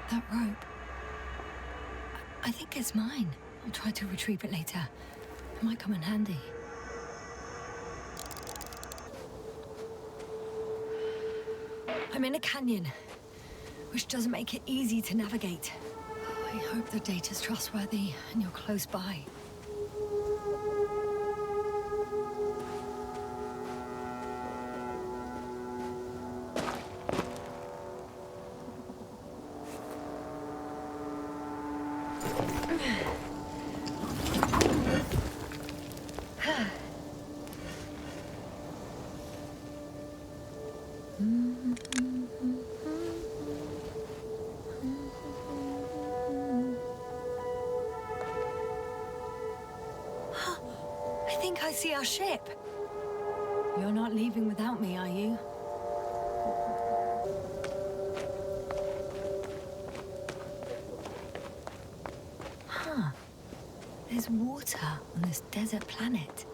That rope. I think it's mine. I'll try to retrieve it later. It might come in handy. I'm in a canyon, which doesn't make it easy to navigate. I hope the data's trustworthy and you're close by. I see our ship. You're not leaving without me, are you? Huh. There's water on this desert planet.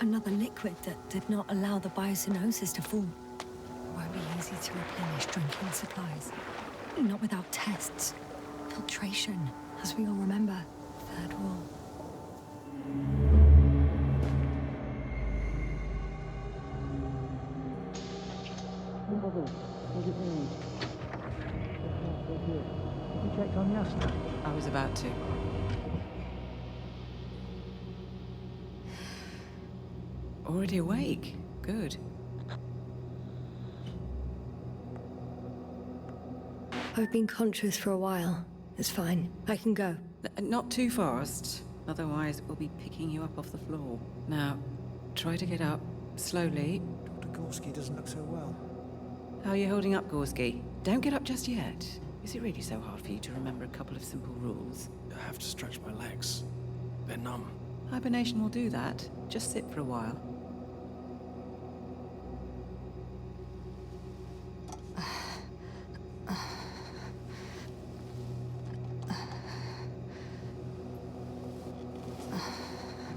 Another liquid that did not allow the biocenosis to form. Won't be easy to replenish drinking supplies. Not without tests. Filtration, as we all remember. Third rule. You checked on Yasna? I was about to. Already awake. Good. I've been conscious for a while. It's fine. I can go. Not too fast. Otherwise, we'll be picking you up off the floor. Now, try to get up. Slowly. Dr. Gorsky doesn't look so well. How are you holding up, Gorsky? Don't get up just yet. Is it really so hard for you to remember a couple of simple rules? I have to stretch my legs. They're numb. Hibernation will do that. Just sit for a while.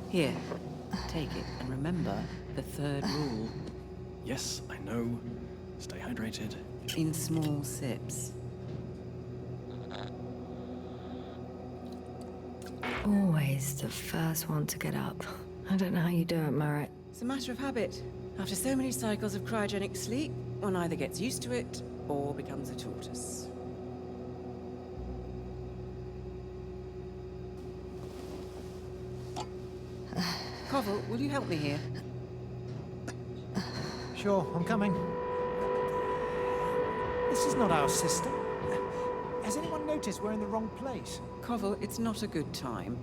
Here, take it, and remember the third rule. Yes, I know. Stay hydrated. In small sips. Always the first one to get up. I don't know how you do it, Marit. It's a matter of habit. After so many cycles of cryogenic sleep, one either gets used to it or becomes a tortoise. Koval, will you help me here? Sure, I'm coming. This is not our system. Has anyone noticed we're in the wrong place? Koval, it's not a good time.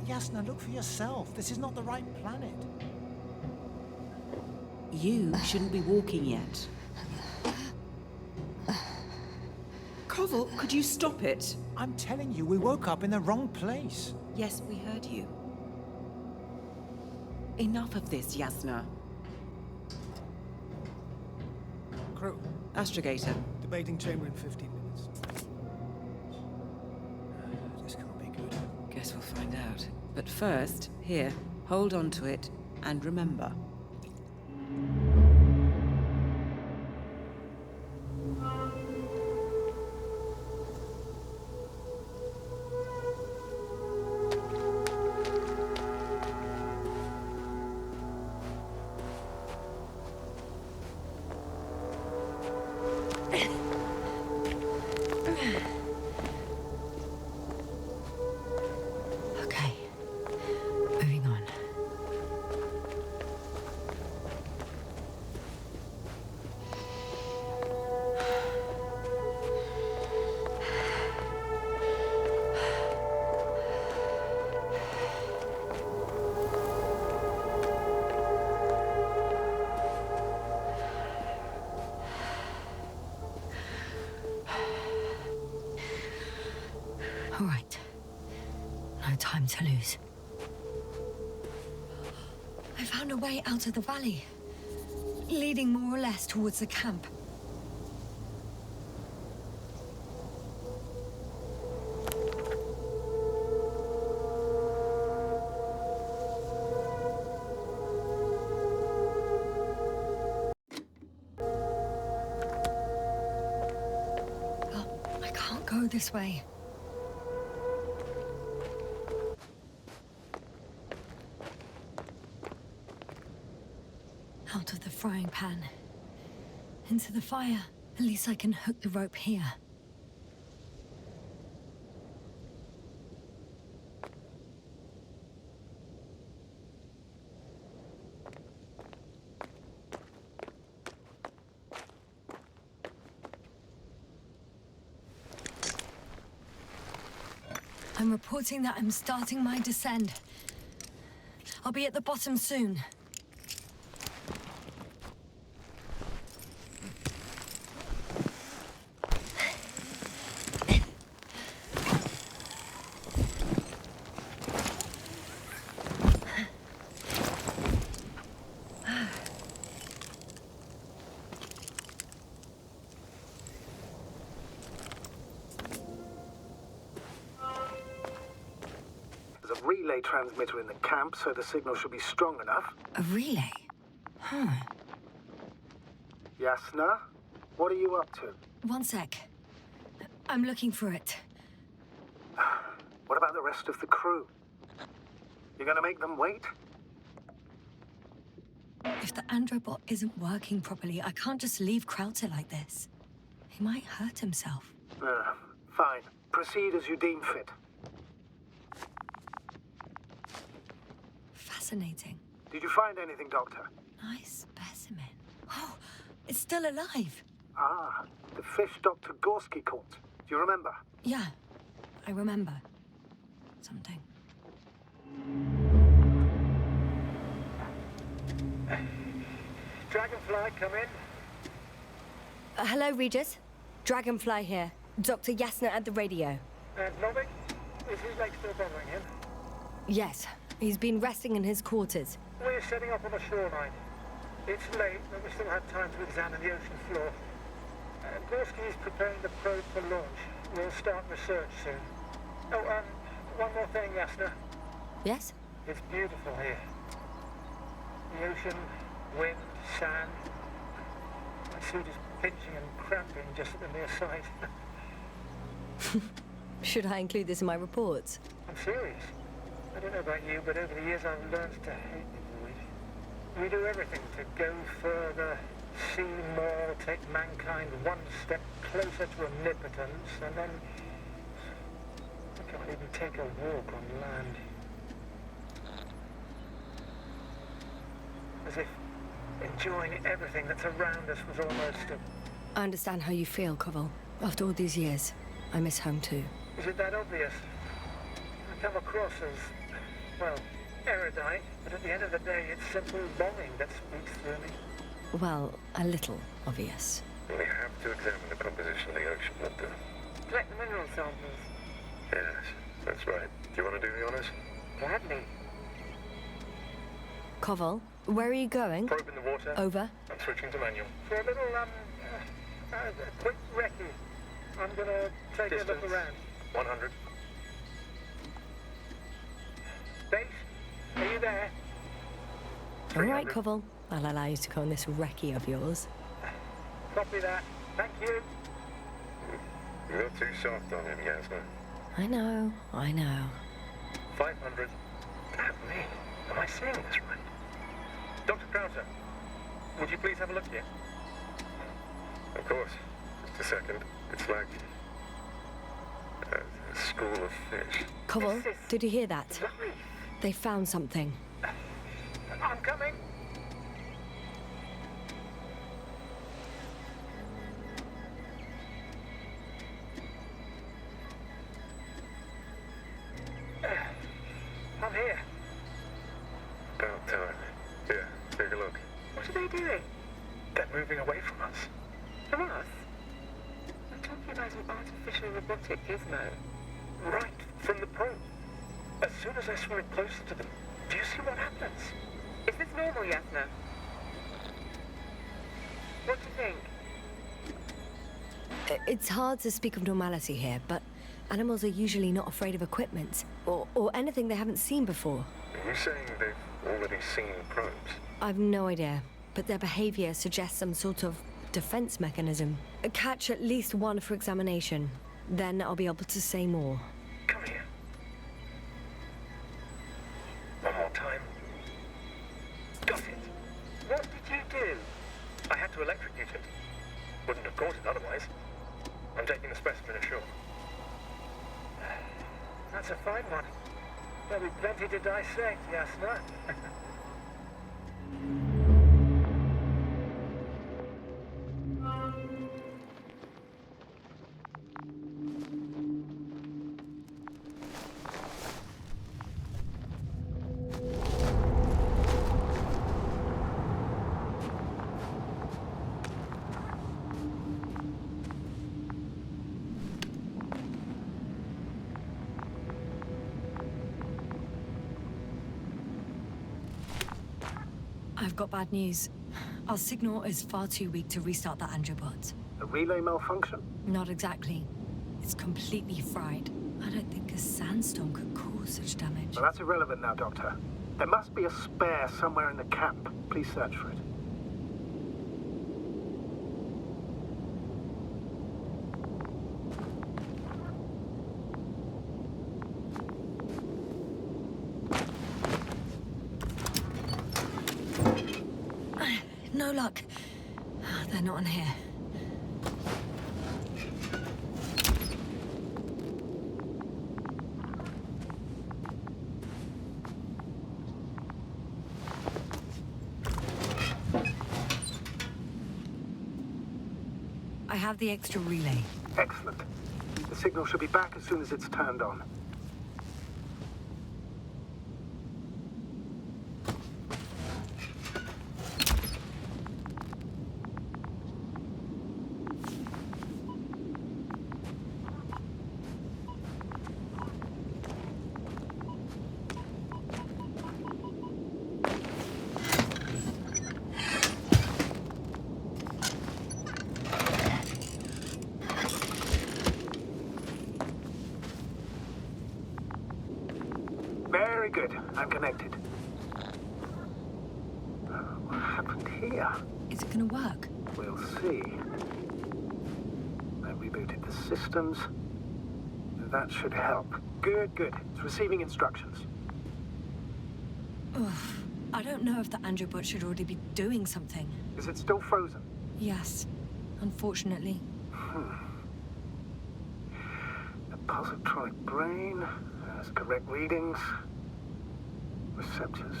Yasna, look for yourself. This is not the right planet. You shouldn't be walking yet. Koval, could you stop it? I'm telling you, we woke up in the wrong place. Yes, we heard you. Enough of this, Yasna. Crew, Astrogator. debating chamber in 15 minutes. This can't be good. Guess we'll find out. But first, here, hold on to it, and remember. Okay. Moving on. All right. No time to lose. I found a way out of the valley, leading more or less towards the camp. Go this way. Out of the frying pan. Into the fire. At least I can hook the rope here. I'm reporting that I'm starting my descent. I'll be at the bottom soon. Relay transmitter in the camp, so the signal should be strong enough. A relay? Huh. Yasna, what are you up to? One sec. I'm looking for it. What about the rest of the crew? You're gonna make them wait? If the androbot isn't working properly, I can't just leave Krauta like this. He might hurt himself. Fine. Proceed as you deem fit. Fascinating. Did you find anything, Doctor? Nice specimen. Oh, it's still alive. Ah, the fish Dr. Gorsky caught. Do you remember? Yeah, I remember. Something. Dragonfly, come in. Hello, Regis. Dragonfly here. Dr. Yasna at the radio. Novik, is his leg still bothering him? Yes, he's been resting in his quarters. We're setting up on the shoreline. It's late, but we still have time to examine the ocean floor. Gorsky is preparing the probe for launch. We'll start research soon. Oh, one more thing, Yasna. Yes? It's beautiful here. The ocean, wind, sand. My suit is pinching and cramping just at the mere sight. Should I include this in my reports? I'm serious. I don't know about you, but over the years I've learned to hate the void. We do everything to go further, see more, take mankind one step closer to omnipotence, and then I can't even take a walk on land. As if enjoying everything that's around us was almost a... I understand how you feel, Koval. After all these years, I miss home too. Is it that obvious? I come across as, well, erudite, but at the end of the day, it's simple longing that speaks through me. Well, a little obvious. We have to examine the composition of the ocean, Doctor. Collect the mineral samples. Yes, that's right. Do you want to do the honors? Gladly. Koval, where are you going? Probe in the water. Over. I'm switching to manual. For a little, quick recce. I'm gonna take a look around. 100. Base, are you there? All right, Koval. I'll allow you to go on this recce of yours. Copy that. Thank you. You're too soft on him, Yasna. I know. 500. Damn me. Am I saying this right? Dr. Krauta, Would you please have a look here? of course. Just a second. It's like a school of fish. Koval, did you hear that? Life. They found something. I'm coming. I'm here. About time. Here, take a look. What are they doing? They're moving away from us. From us? I'm talking about an artificial robotic gizmo. Right from the probe. As soon as I swim closer to them, do you see what happens? Is this normal, Yasna? What do you think? It's hard to speak of normality here, but animals are usually not afraid of equipment or anything they haven't seen before. Are you saying they've already seen probes? I've no idea, but their behavior suggests some sort of defense mechanism. Catch at least one for examination. Then I'll be able to say more. Come here. One more time. Got it. What did you do? I had to electrocute it. Wouldn't have caught it otherwise. I'm taking the specimen ashore. That's a fine one. There'll be plenty to dissect, Yasna. I've got bad news. Our signal is far too weak to restart the Androbot. A relay malfunction? Not exactly. It's completely fried. I don't think a sandstorm could cause such damage. Well, that's irrelevant now, Doctor. There must be a spare somewhere in the camp. Please search for it. No luck. They're not in here. I have the extra relay. Excellent. The signal should be back as soon as it's turned on. Very good. I'm connected. What happened here? Is it gonna work? We'll see. I rebooted the systems. That should help. Good, good. It's receiving instructions. Oof. I don't know if the Androbot should already be doing something. Is it still frozen? Yes. Unfortunately. A positronic brain has correct readings. Receptors.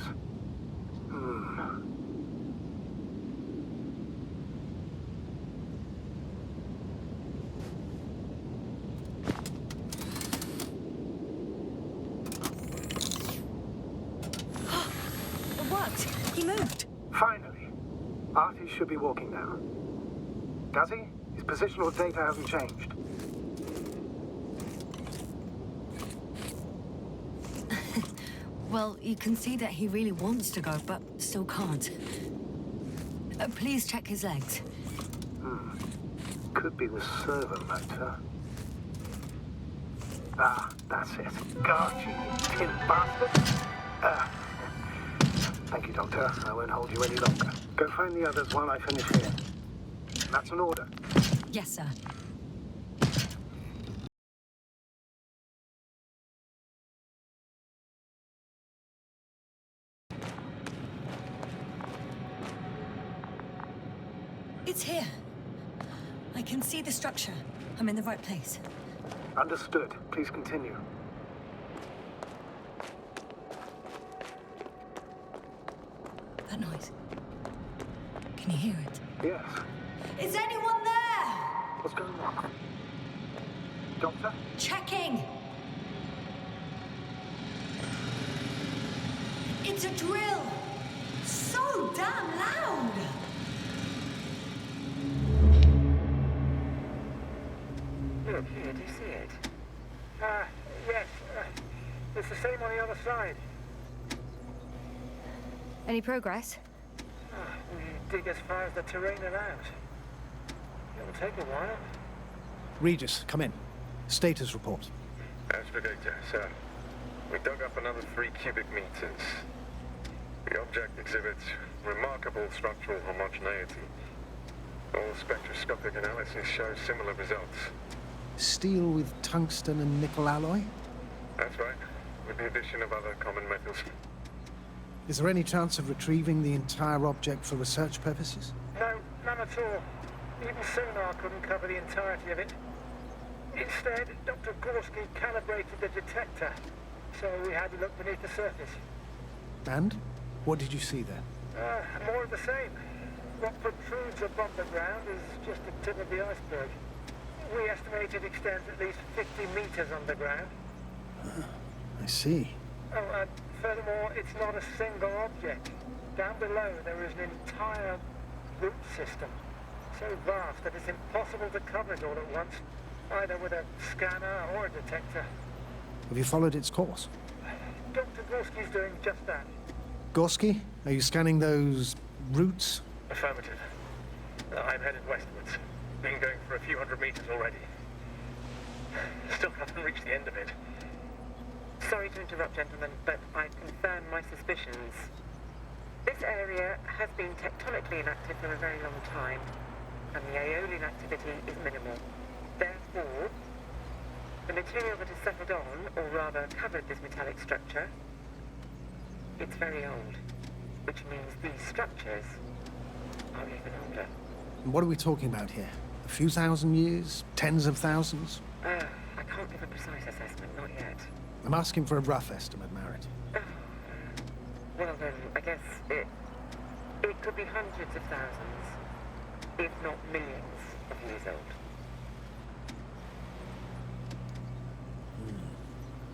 It worked! He moved! Finally. Artie should be walking now. Does he? His positional data hasn't changed. Well, you can see that he really wants to go, but still can't. Please check his legs. Could be the servo motor. Ah, that's it. Got you, tin bastard. Thank you, Doctor. I won't hold you any longer. Go find the others while I finish here. That's an order. Yes, sir. It's here. I can see the structure. I'm in the right place. Understood. Please continue. That noise. Can you hear it? Yes. Is anyone there? What's going on? Doctor? Checking. It's a drill. So damn loud. Look here, do you see it? Yes. It's the same on the other side. Any progress? We dig as far as the terrain allows. It'll take a while. Regis, come in. Status report. Aspirator, sir. We dug up another 3 cubic meters. The object exhibits remarkable structural homogeneity. All spectroscopic analysis shows similar results. Steel with tungsten and nickel alloy? That's right, with the addition of other common metals. Is there any chance of retrieving the entire object for research purposes? No, none at all. Even sonar couldn't cover the entirety of it. Instead, Dr. Gorsky calibrated the detector, so we had to look beneath the surface. And? What did you see there? More of the same. What protrudes above the ground is just the tip of the iceberg. We estimate it extends at least 50 meters underground. I see. Oh, and furthermore, it's not a single object. Down below, there is an entire root system, so vast that it's impossible to cover it all at once, either with a scanner or a detector. Have you followed its course? Dr. Gorsky's doing just that. Gorsky, are you scanning those roots? Affirmative. I'm headed westwards. Been going for a few hundred meters already. Still haven't reached the end of it. Sorry to interrupt, gentlemen, but I confirm my suspicions. This area has been tectonically inactive for a very long time, and the aeolian activity is minimal. Therefore, the material that has settled on, or rather covered this metallic structure, it's very old, which means these structures are even older. And what are we talking about here? A few thousand years? Tens of thousands? I can't give a precise assessment, not yet. I'm asking for a rough estimate, Marit. Well then, I guess it could be hundreds of thousands, if not millions of years old.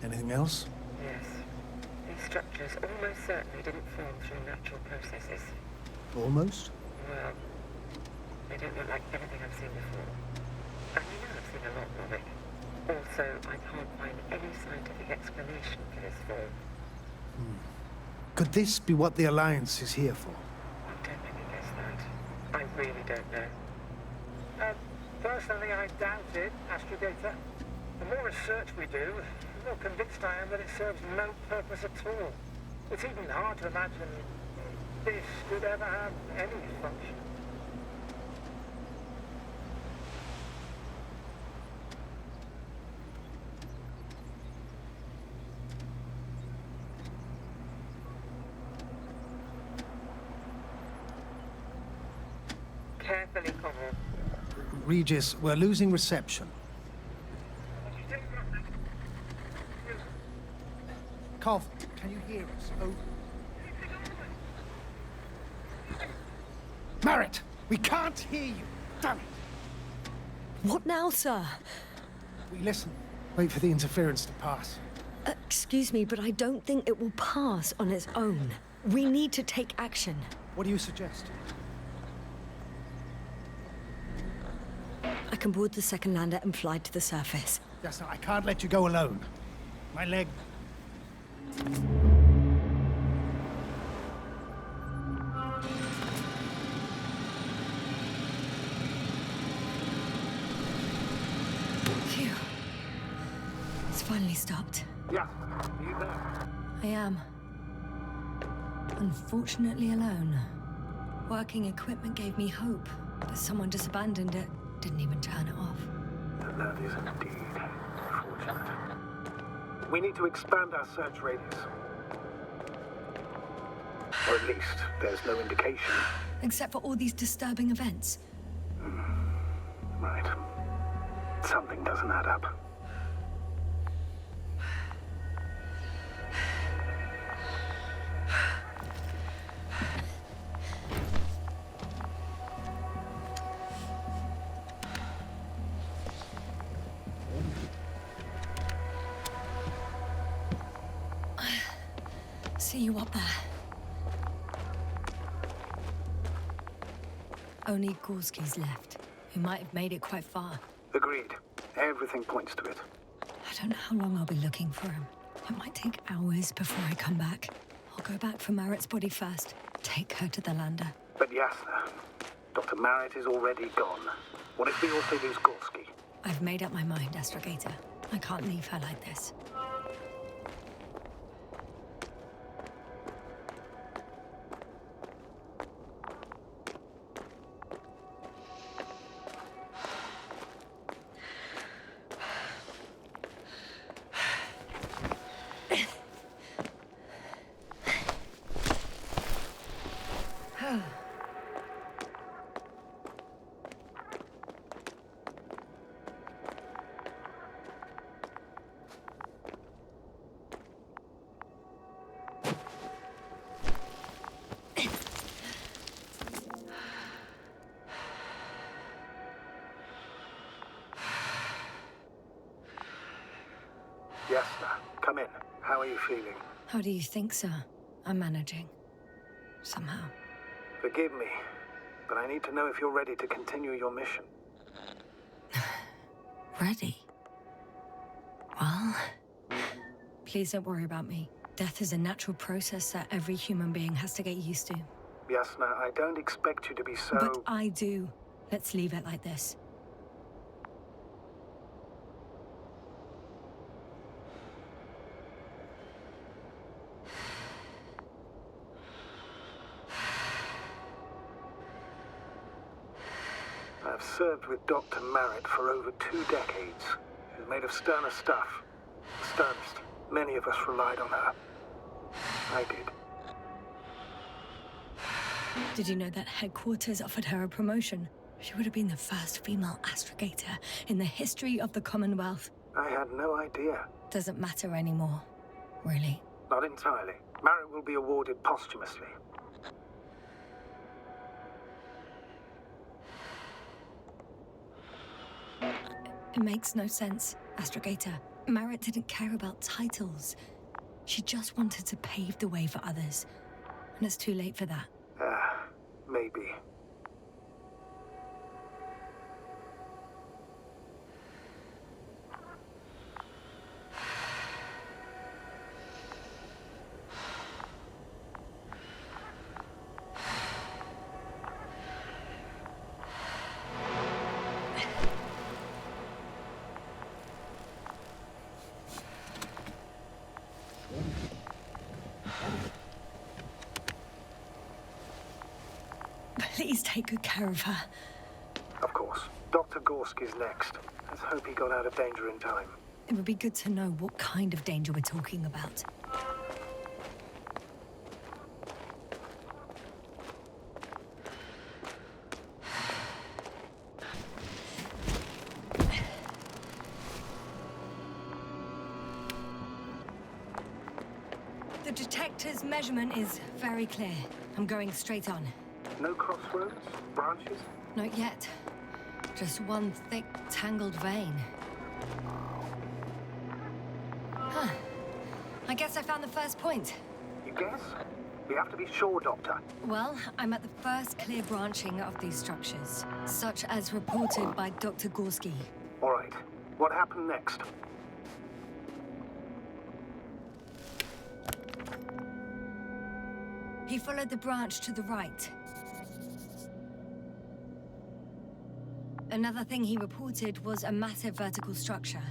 Anything else? Yes. These structures almost certainly didn't form through natural processes. Almost? Well, they don't look like anything I've seen before. And you know I've seen a lot, Novik. Also, I can't find any scientific explanation for this form. Could this be what the Alliance is here for? Don't make me guess that. I really don't know. Personally, I doubt it, Astrogator. The more research we do, the more convinced I am that it serves no purpose at all. It's even hard to imagine this could ever have any function. Carefully, Koval. Regis, we're losing reception. Kov, can you hear us? Over. Marit, we can't hear you. Damn it. What now, sir? We listen. Wait for the interference to pass. Excuse me, but I don't think it will pass on its own. We need to take action. What do you suggest? I can board the second lander and fly to the surface. Yasna, I can't let you go alone. My leg... Phew. It's finally stopped. Yeah, are you there? I am. Unfortunately alone. Working equipment gave me hope, but someone just abandoned it. Didn't even turn it off. That is indeed fortunate. We need to expand our search radius. Or at least, there's no indication. Except for all these disturbing events. Right. Something doesn't add up. See you up there. Only Gorsky's left. He might have made it quite far. Agreed. Everything points to it. I don't know how long I'll be looking for him. It might take hours before I come back. I'll go back for Marit's body first. Take her to the lander. But Yasna, Dr. Marit is already gone. What if we also lose Gorsky? I've made up my mind, Astrogator. I can't leave her like this. Yasna, come in. How are you feeling? How do you think, sir? I'm managing. Somehow. Forgive me, but I need to know if you're ready to continue your mission. Ready? Well, please don't worry about me. Death is a natural process that every human being has to get used to. Yasna, I don't expect you to be so... But I do. Let's leave it like this. I've served with Dr. Marit for over 2 decades. She's made of sterner stuff. The sternest. Many of us relied on her. I did. Did you know that headquarters offered her a promotion? She would have been the first female astrogator in the history of the Commonwealth. I had no idea. Doesn't matter anymore, really. Not entirely. Marit will be awarded posthumously. It makes no sense, astrogator. Marit didn't care about titles. She just wanted to pave the way for others. And it's too late for that. Maybe. Please take good care of her. Of course. Dr. Gorsky's next. Let's hope he got out of danger in time. It would be good to know what kind of danger we're talking about. The detector's measurement is very clear. I'm going straight on. No crossroads? Branches? Not yet. Just one thick, tangled vein. Huh. I guess I found the first point. You guess? We have to be sure, Doctor. Well, I'm at the first clear branching of these structures, such as reported by Dr. Gorsky. All right. What happened next? He followed the branch to the right. Another thing he reported was a massive vertical structure.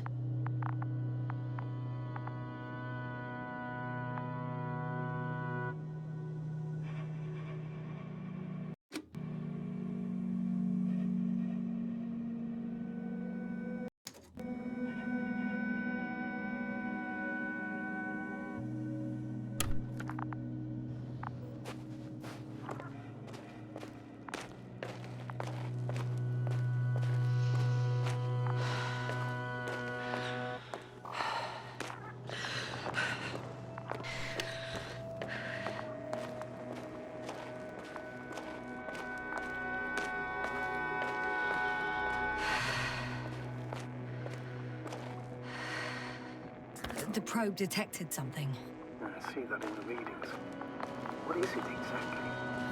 The probe detected something. I see that in the readings. What is it exactly?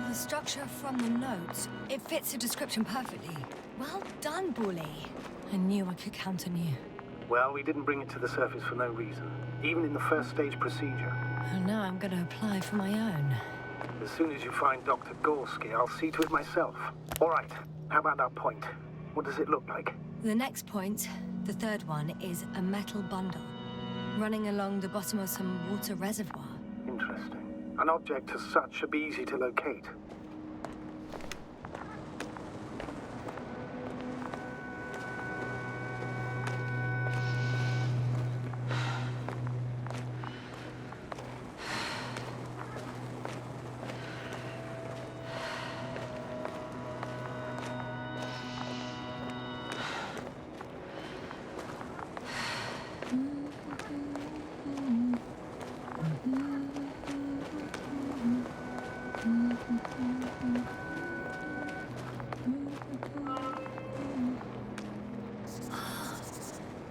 The structure from the notes, it fits the description perfectly. Well done, Bully. I knew I could count on you. Well, we didn't bring it to the surface for no reason. Even in the first stage procedure. And now I'm going to apply for my own. As soon as you find Dr. Gorsky, I'll see to it myself. All right. How about that point? What does it look like? The next point, the third one, is a metal bundle running along the bottom of some water reservoir. Interesting. An object as such should be easy to locate.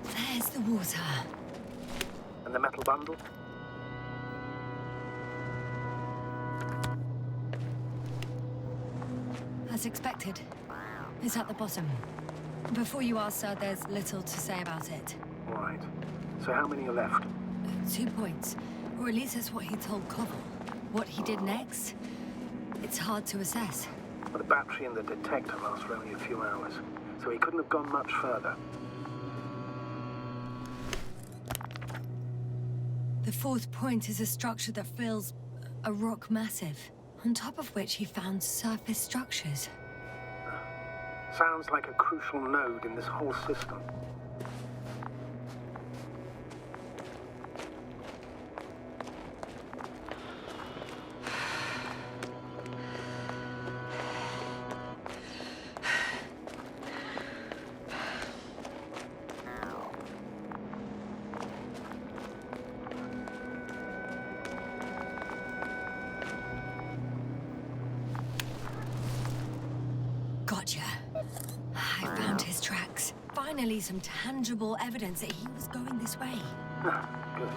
There's the water. And the metal bundle? As expected. It's at the bottom. Before you ask, sir, there's little to say about it. Right. So how many are left? 2 points. Or at least that's what he told Koval. What he did next? It's hard to assess. Well, the battery and the detector last for only a few hours, so he couldn't have gone much further. The 4th point is a structure that fills a rock massive, on top of which he found surface structures. Sounds like a crucial node in this whole system. Gotcha. I found his tracks. Finally, some tangible evidence that he was going this way. Good.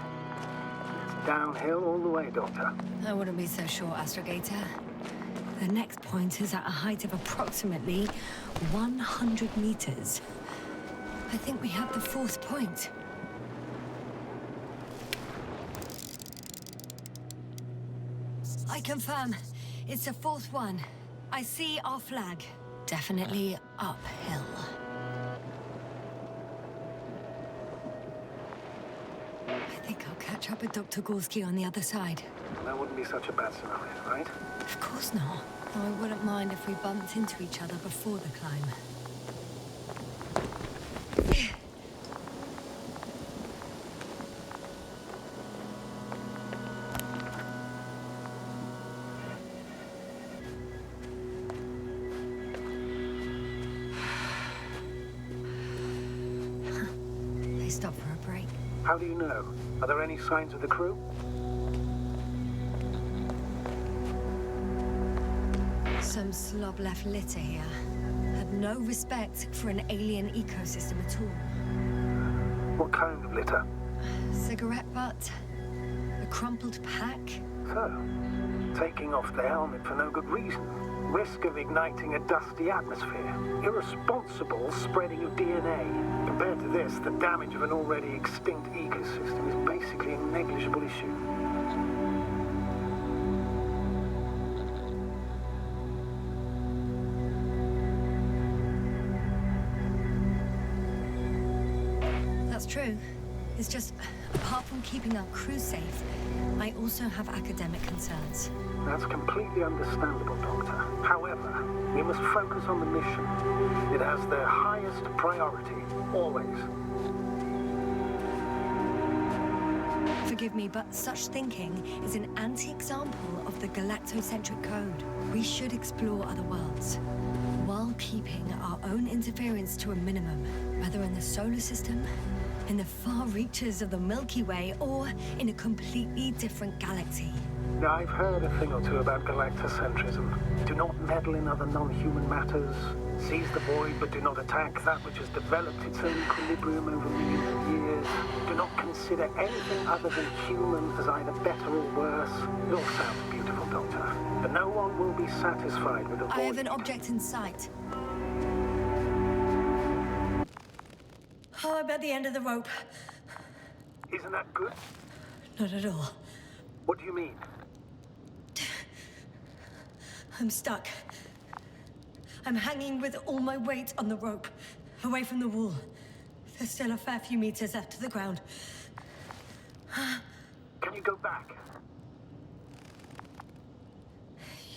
It's downhill all the way, Doctor. I wouldn't be so sure, Astrogator. The next point is at a height of approximately 100 meters. I think we have the 4th point. I confirm. It's the 4th one. I see our flag. Definitely uphill. I think I'll catch up with Dr. Gorsky on the other side. That wouldn't be such a bad scenario, right? Of course not. Though I wouldn't mind if we bumped into each other before the climb. They stopped for a break. How do you know? Are there any signs of the crew? Some slob left litter here. Had no respect for an alien ecosystem at all. What kind of litter? Cigarette butt? A crumpled pack? So, taking off the helmet for no good reason. Risk of igniting a dusty atmosphere. Irresponsible spreading of DNA. Compared to this, the damage of an already extinct ecosystem is basically a negligible issue. That's true. It's just, apart from keeping our crew safe, I also have academic concerns. That's completely understandable, Doctor. However, we must focus on the mission. It has the highest priority, always. Forgive me, but such thinking is an anti-example of the galactocentric code. We should explore other worlds, while keeping our own interference to a minimum, whether in the solar system, in the far reaches of the Milky Way, or in a completely different galaxy. Now, I've heard a thing or two about galactocentrism. Do not meddle in other non-human matters. Seize the void, but do not attack that which has developed its own equilibrium over millions of years. Do not consider anything other than human as either better or worse. It all sounds beautiful, Doctor. But no one will be satisfied with a void. I have an object in sight. Oh, I'm at the end of the rope. Isn't that good? Not at all. What do you mean? I'm stuck. I'm hanging with all my weight on the rope, away from the wall. There's still a fair few meters left to the ground. Can you go back?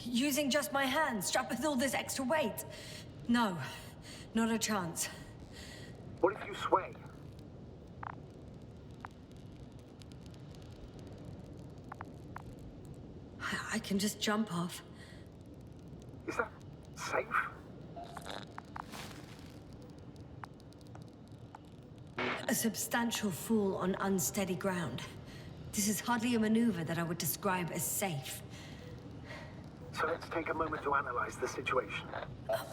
Using just my hands, strapped with all this extra weight? No, not a chance. What if you sway? I can just jump off. Is that safe? A substantial fall on unsteady ground. This is hardly a maneuver that I would describe as safe. So let's take a moment to analyze the situation.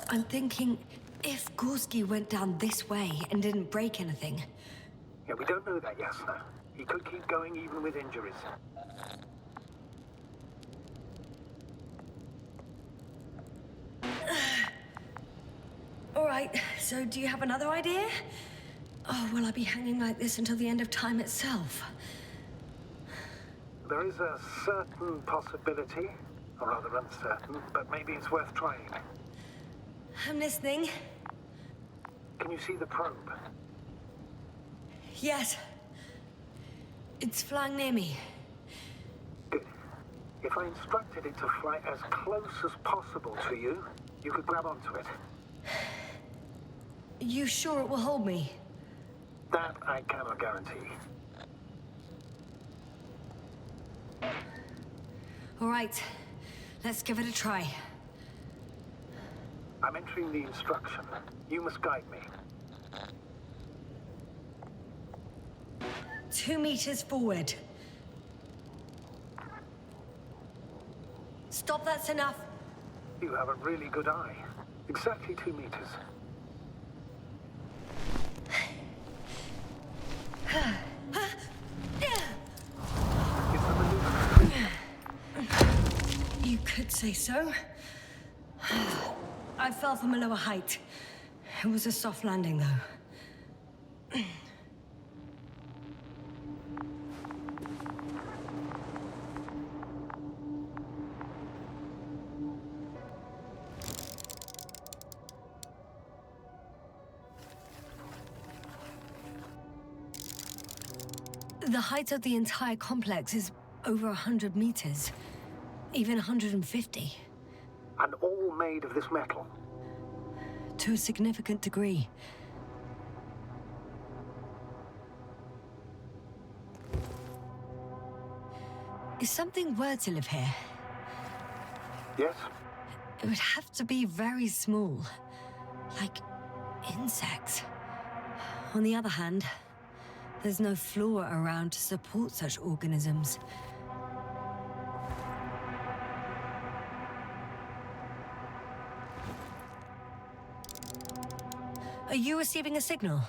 I'm thinking, if Gorsky went down this way and didn't break anything, Yeah, we don't know that, Yasna. He could keep going even with injuries. All right, so do you have another idea? Oh, will I be hanging like this until the end of time itself? There is a certain possibility, or rather uncertain, but maybe it's worth trying. I'm listening. Can you see the probe? Yes. It's flying near me. Good. If I instructed it to fly as close as possible to you, you could grab onto it. You sure it will hold me? That I cannot guarantee. All right, let's give it a try. I'm entering the instruction. You must guide me. 2 meters forward. Stop, that's enough. You have a really good eye. Exactly 2 meters. Is the maneuver? You could say so. I fell from a lower height. It was a soft landing, though. The height of the entire complex is over 100 meters. Even 150. And all made of this metal. To a significant degree. If something were to live here, Yes? it would have to be very small. Like insects. On the other hand, there's no flora around to support such organisms. Are you receiving a signal?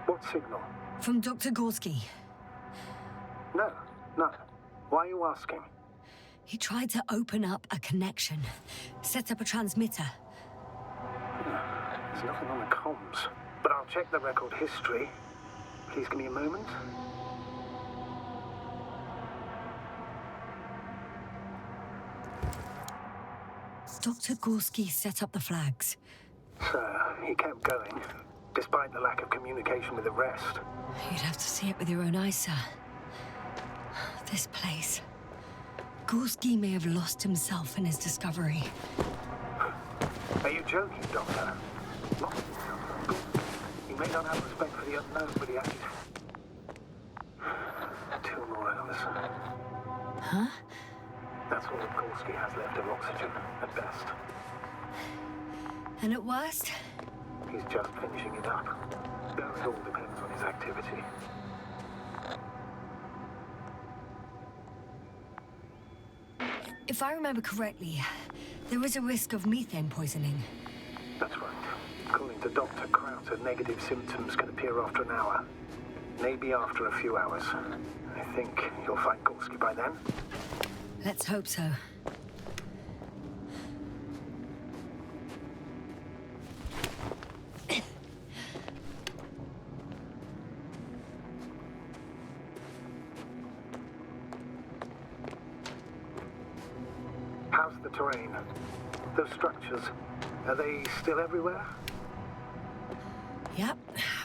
What signal? From Dr. Gorsky. No, none. Why are you asking? He tried to open up a connection, set up a transmitter. There's nothing on the comms. But I'll check the record history. Please give me a moment. Dr. Gorsky set up the flags. So, he kept going, despite the lack of communication with the rest. You'd have to see it with your own eyes, sir. This place. Gorsky may have lost himself in his discovery. Are you joking, Doctor? Lost himself. He may not have respect for the unknown, but he acted. 2 more hours. Huh? That's all that Gorsky has left of oxygen, at best. And at worst? He's just finishing it up. Though it all depends on his activity. If I remember correctly, there is a risk of methane poisoning. That's right. According to Dr. Krauta, negative symptoms can appear after an hour. Maybe after a few hours. I think you'll find Gorsky by then. Let's hope so. How's the terrain? Those structures, are they still everywhere? Yep.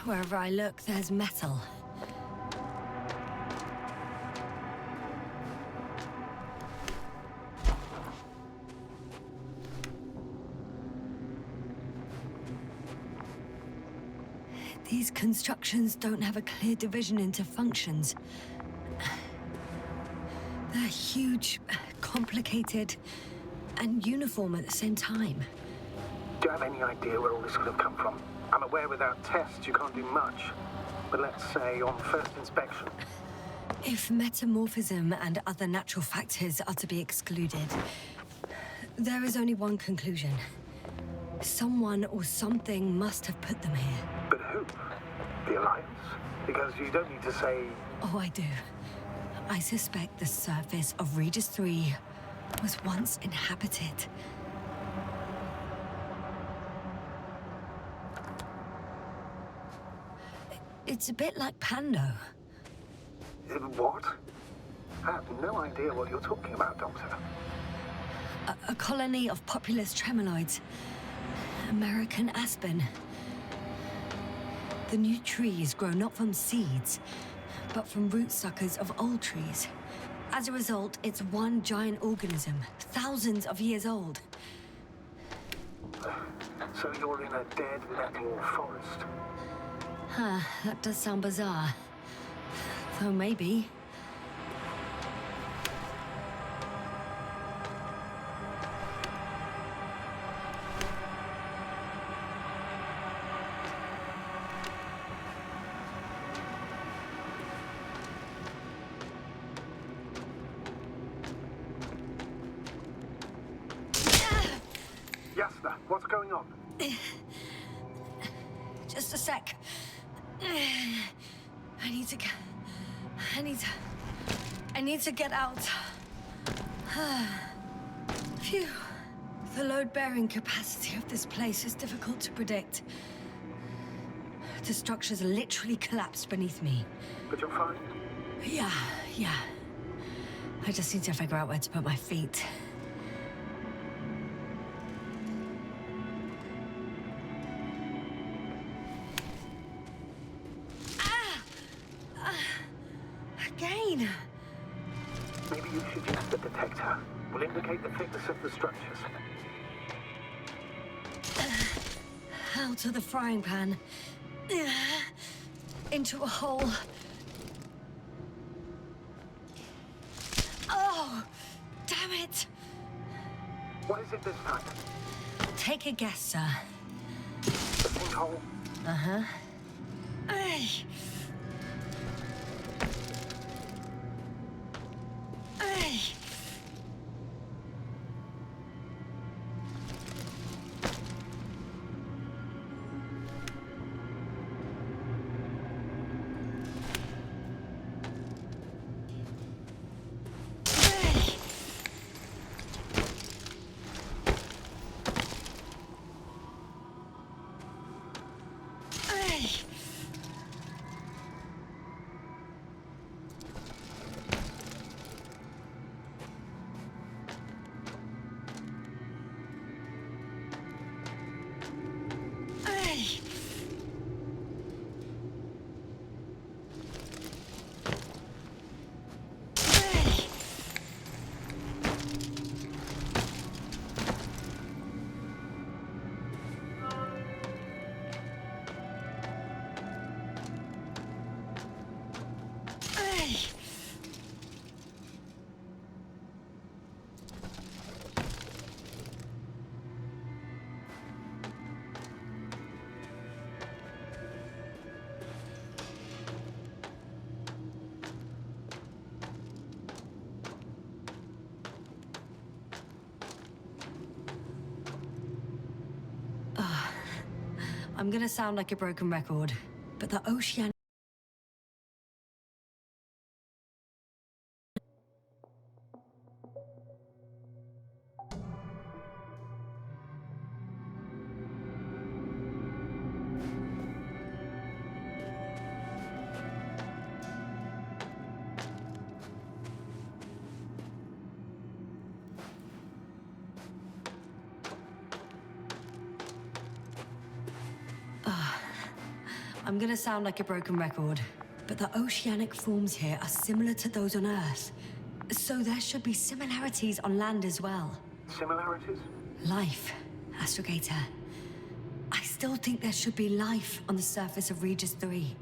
Wherever I look, there's metal. These constructions don't have a clear division into functions. They're huge, complicated, and uniform at the same time. Do you have any idea where all this could have come from? I'm aware without tests you can't do much. But let's say on first inspection. If metamorphism and other natural factors are to be excluded, there is only one conclusion. Someone or something must have put them here. But who? The Alliance? Because you don't need to say... Oh, I do. I suspect the surface of Regis 3 was once inhabited. It's a bit like Pando. What? I have no idea what you're talking about, Doctor. A colony of populous tremoloids. American aspen. The new trees grow not from seeds, but from root suckers of old trees. As a result, it's one giant organism, thousands of years old. So you're in a dead metal forest? Huh, that does sound bizarre. Though maybe. Yasna, what's going on? Just a sec. I need to get out. Phew. The load-bearing capacity of this place is difficult to predict. The structures literally collapsed beneath me. But you're fine? Yeah. I just need to figure out where to put my feet. Again! Maybe you should use the detector. Will indicate the thickness of the structures. Out of the frying pan. Into a hole. Oh! Damn it! What is it this time? Take a guess, sir. The sinkhole? Uh-huh. Ay! Ay! I'm gonna sound like a broken record, but the ocean... I'm gonna sound like a broken record, but the oceanic forms here are similar to those on Earth. So there should be similarities on land as well. Similarities? Life, Astrogator. I still think there should be life on the surface of Regis 3.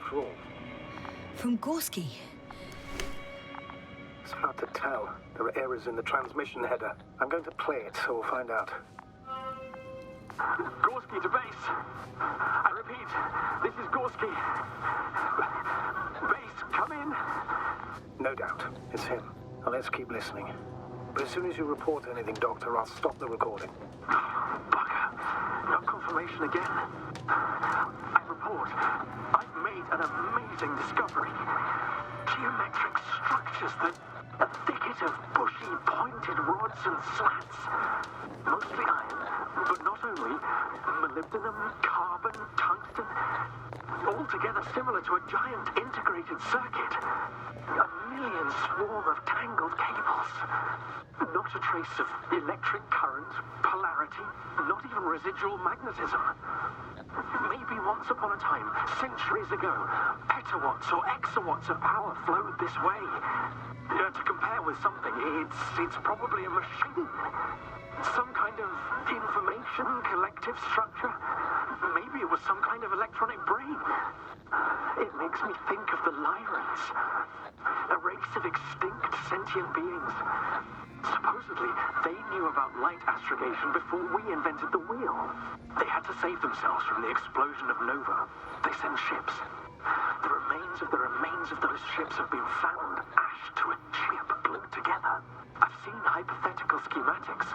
after all? From Gorsky. It's hard to tell. There are errors in the transmission header. I'm going to play it, so we'll find out. Gorsky to base. I repeat, this is Gorsky. Base, come in. No doubt. It's him. Now let's keep listening. But as soon as you report anything, Doctor, I'll stop the recording. Bugger. Not confirmation again. I report. I've made an amazing discovery. Geometric structures that... a thicket of bushy, pointed rods and slats. Mostly iron, but not only. Molybdenum, carbon, tungsten. All together similar to a giant integrated circuit. A million swarm of tangled cables. Not a trace of electric current, polarity, not even residual magnetism. Maybe once upon a time, centuries ago, petawatts or exawatts of power flowed this way. To compare with something, it's probably a machine. Some kind of information collective structure. Maybe it was some kind of electronic brain. It makes me think of the Lyrans. A race of extinct sentient beings. Supposedly, they knew about light astrogation before we invented the wheel. They had to save themselves from the explosion of Nova. They send ships. The remains of those ships have been found, ashed to a chip glued together. I've seen hypothetical schematics.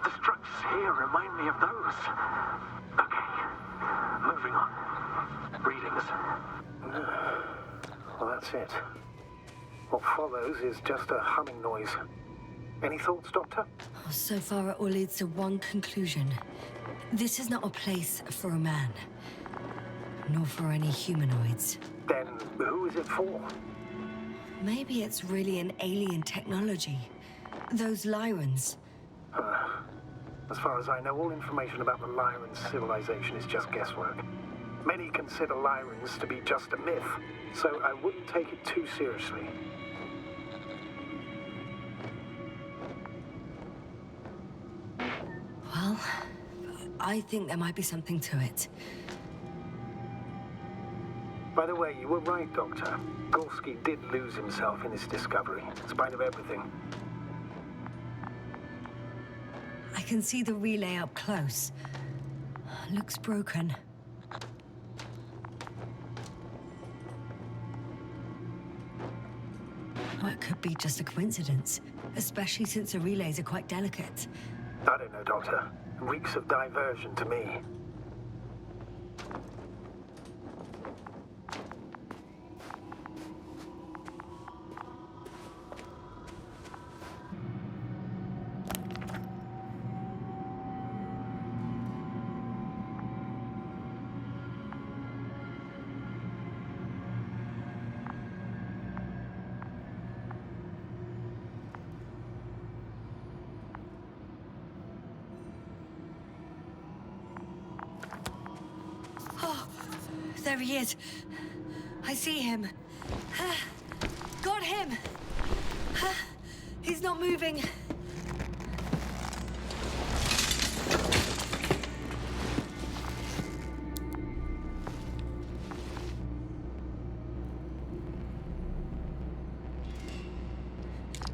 The structures here remind me of those. Okay, moving on. Readings. Well, that's it. What follows is just a humming noise. Any thoughts, Doctor? So far, it all leads to one conclusion. This is not a place for a man. Nor for any humanoids. Then who is it for? Maybe it's really an alien technology. Those Lyrans. As far as I know, all information about the Lyran civilization is just guesswork. Many consider Lyrans to be just a myth, so I wouldn't take it too seriously. Well, I think there might be something to it. By the way, you were right, Doctor. Gorsky did lose himself in his discovery, in spite of everything. I can see the relay up close. Looks broken. Well, it could be just a coincidence, especially since the relays are quite delicate. I don't know, Doctor. Reeks of diversion to me. There he is. I see him. Got him! He's not moving.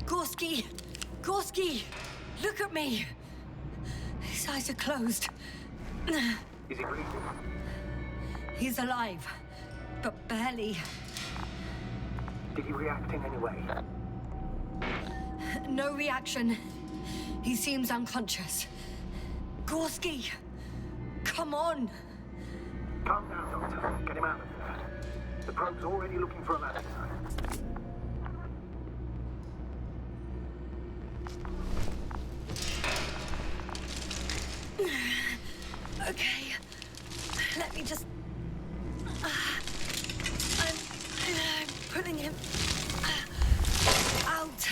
Gorsky! Gorsky! Look at me! His eyes are closed. Is he breathing? He's alive, but barely. Did he react in any way? No reaction. He seems unconscious. Gorsky! Come on! Calm down, Doctor. Get him out of there. The probe's already looking for a ladder. Okay. Let me just... I'm pulling him out.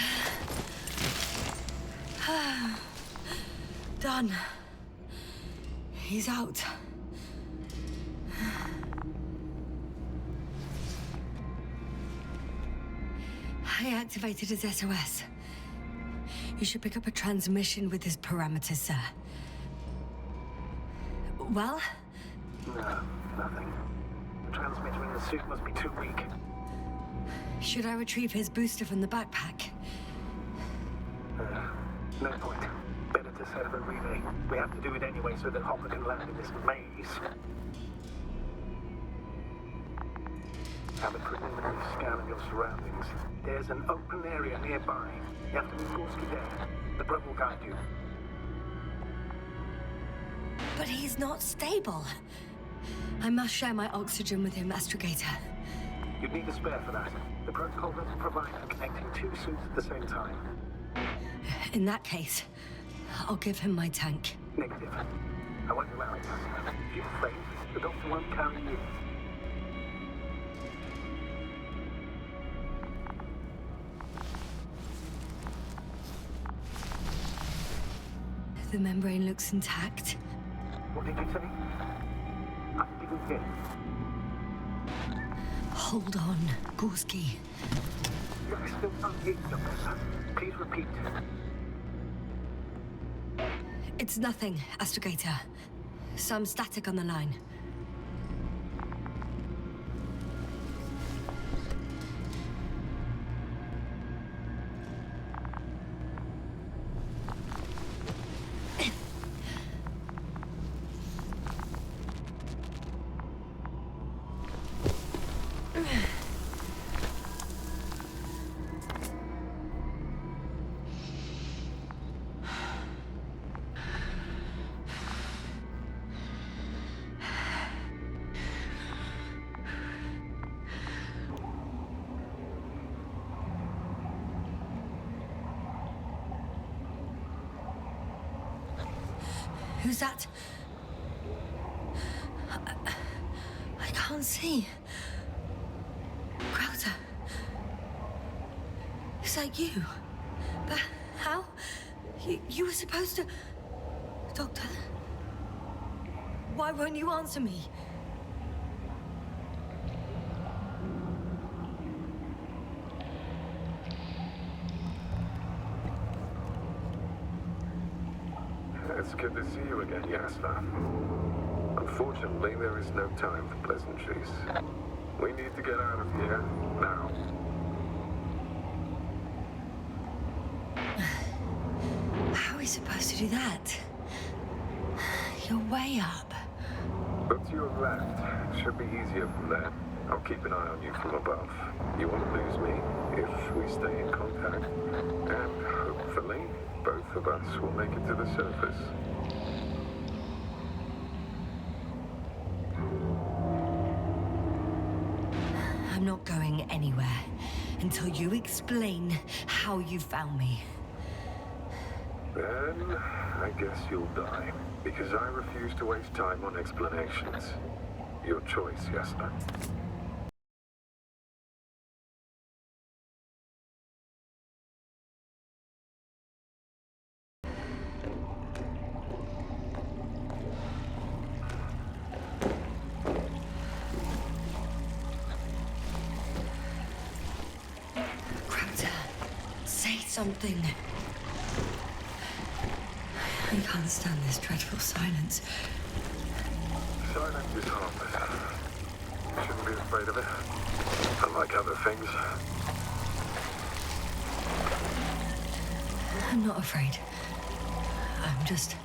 Done. He's out. I activated his SOS. You should pick up a transmission with his parameters, sir. Well? No, nothing. The transmitter in the suit must be too weak. Should I retrieve his booster from the backpack? No point. Better to set up a relay. We have to do it anyway so that Hopper can land in this maze. Have a preliminary scan of your surroundings. There's an open area nearby. You have to move Gorsky there. The probe will guide you. But he's not stable. I must share my oxygen with him, Astrogator. You'd need a spare for that. The protocol doesn't provide for connecting two suits at the same time. In that case, I'll give him my tank. Negative. I won't allow it. If you faint, the doctor won't carry you. The membrane looks intact. What did you say? I didn't hear. Hold on, Gorsky. I still can't hear you, Doctor. Please repeat. It's nothing, Astrogator. Some static on the line. Who's that? I can't see. Krauta. Is that you? But how? You were supposed to... Doctor? Why won't you answer me? It's good to see you again, Yasna. Unfortunately, there is no time for pleasantries. We need to get out of here, now. How are we supposed to do that? You're way up. Look to your left. Should be easier from there. I'll keep an eye on you from above. You won't lose me if we stay in contact. And hopefully, both of us will make it to the surface. I'm not going anywhere until you explain how you found me. Then, I guess you'll die. Because I refuse to waste time on explanations. Your choice, Yasna. Something. I can't stand this dreadful silence. Silence is harmless. You shouldn't be afraid of it. Unlike other things. I'm not afraid. I'm just...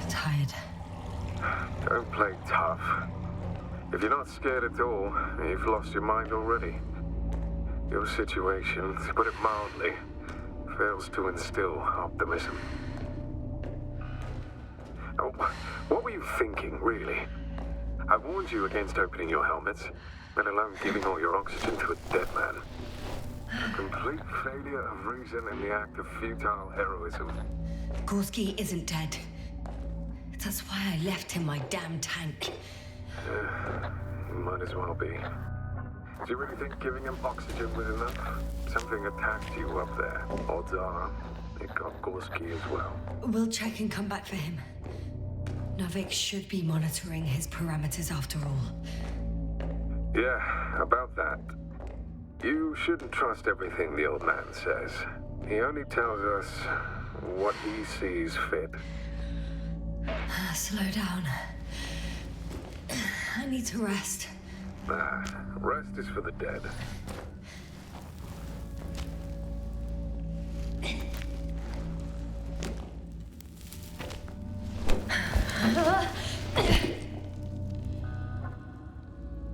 tired. Don't play tough. If you're not scared at all, you've lost your mind already. Your situation, to put it mildly, fails to instill optimism. Oh, what were you thinking, really? I warned you against opening your helmets, let alone giving all your oxygen to a dead man. A complete failure of reason in the act of futile heroism. Gorsky isn't dead. That's why I left him my damn tank. Might as well be. Do you really think giving him oxygen was enough? Something attacked you up there. Odds are, it got Gorsky as well. We'll check and come back for him. Novik should be monitoring his parameters after all. Yeah, about that. You shouldn't trust everything the old man says. He only tells us what he sees fit. Slow down. I need to rest. Nah, rest is for the dead.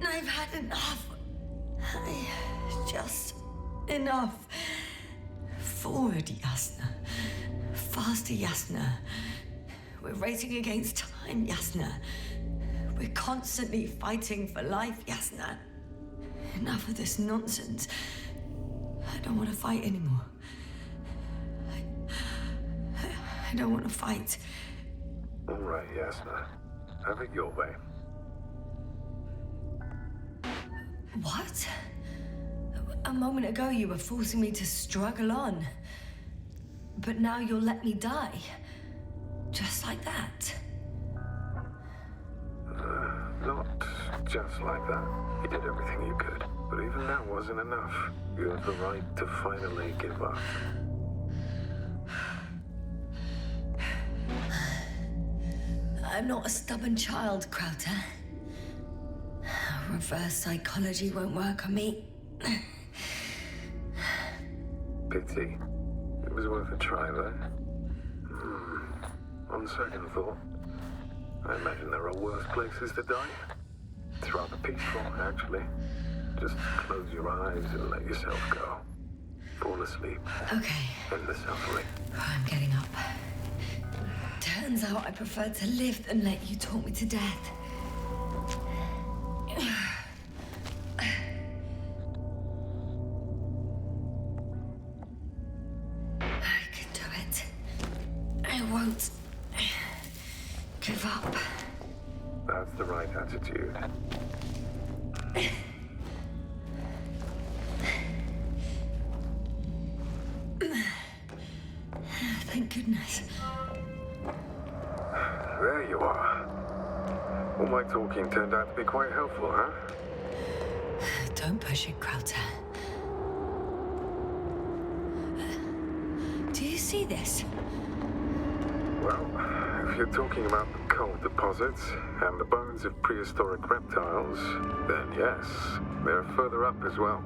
I've had enough. Just enough. Forward, Yasna. Faster, Yasna. We're racing against time, Yasna. We're constantly fighting for life, Yasna. Enough of this nonsense. I don't want to fight anymore. I don't want to fight. All right, Yasna. Have it your way. What? A moment ago you were forcing me to struggle on. But now you'll let me die. Just like that. Not just like that. You did everything you could. But even that wasn't enough. You have the right to finally give up. I'm not a stubborn child, Krauta. Reverse psychology won't work on me. Pity. It was worth a try, though. On second thought, I imagine there are worse places to die. It's rather peaceful, actually. Just close your eyes and let yourself go. Fall asleep. Okay. End the suffering. I'm getting up. Turns out I prefer to live than let you talk me to death. I can do it. I won't give up. That's the right attitude. Thank goodness. There you are. All my talking turned out to be quite helpful, huh? Don't push it, Krauta. Do you see this? Well, if you're talking about the coal deposits and the bones of prehistoric reptiles, then yes, they're further up as well.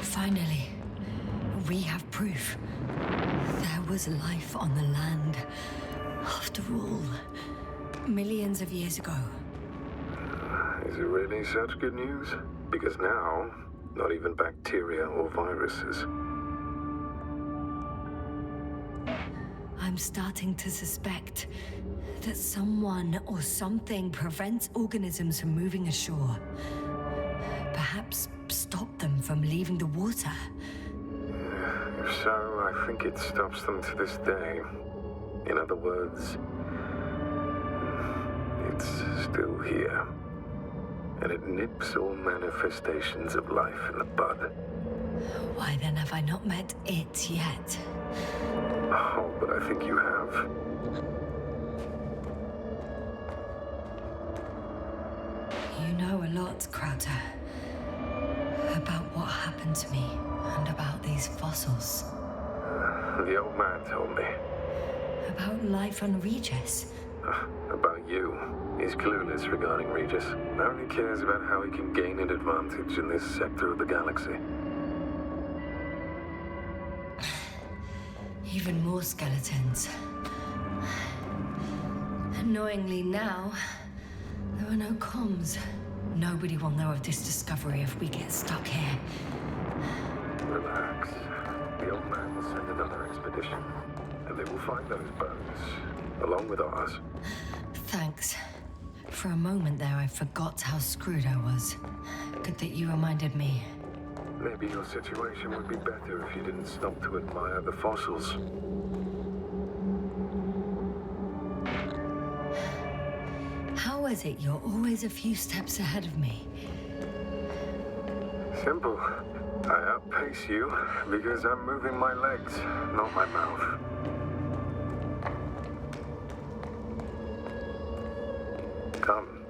Finally, we have proof. There was life on the land. After all, millions of years ago. Is it really such good news? Because now, not even bacteria or viruses. I'm starting to suspect that someone or something prevents organisms from moving ashore. Perhaps stop them from leaving the water. If so, I think it stops them to this day. In other words, it's still here. And it nips all manifestations of life in the bud. Why then have I not met it yet? Oh, but I think you have. You know a lot, Krauta. About what happened to me, and about these fossils. The old man told me. About life on Regis. About you. He's clueless regarding Regis. Only cares about how he can gain an advantage in this sector of the galaxy. Even more skeletons. Annoyingly now, there are no comms. Nobody will know of this discovery if we get stuck here. Relax. The old man will send another expedition, and they will find those bones, along with ours. Thanks. For a moment there, I forgot how screwed I was. Good that you reminded me. Maybe your situation would be better if you didn't stop to admire the fossils. How is it you're always a few steps ahead of me? Simple. I outpace you because I'm moving my legs, not my mouth. Come.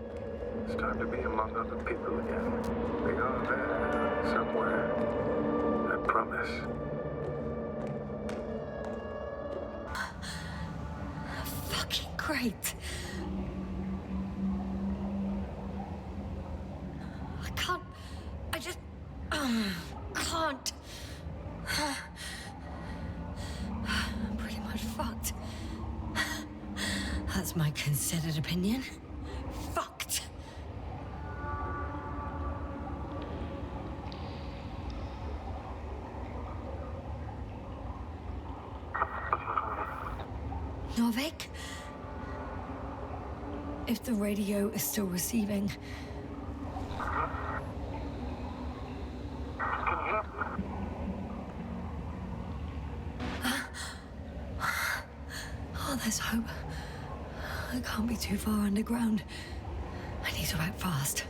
It's time to be among other people again. They are there, somewhere. I promise. Fucking great. Can't. I'm pretty much fucked. That's my considered opinion. Fucked. Novik? If the radio is still receiving... Oh, there's hope. I can't be too far underground. I need to act fast.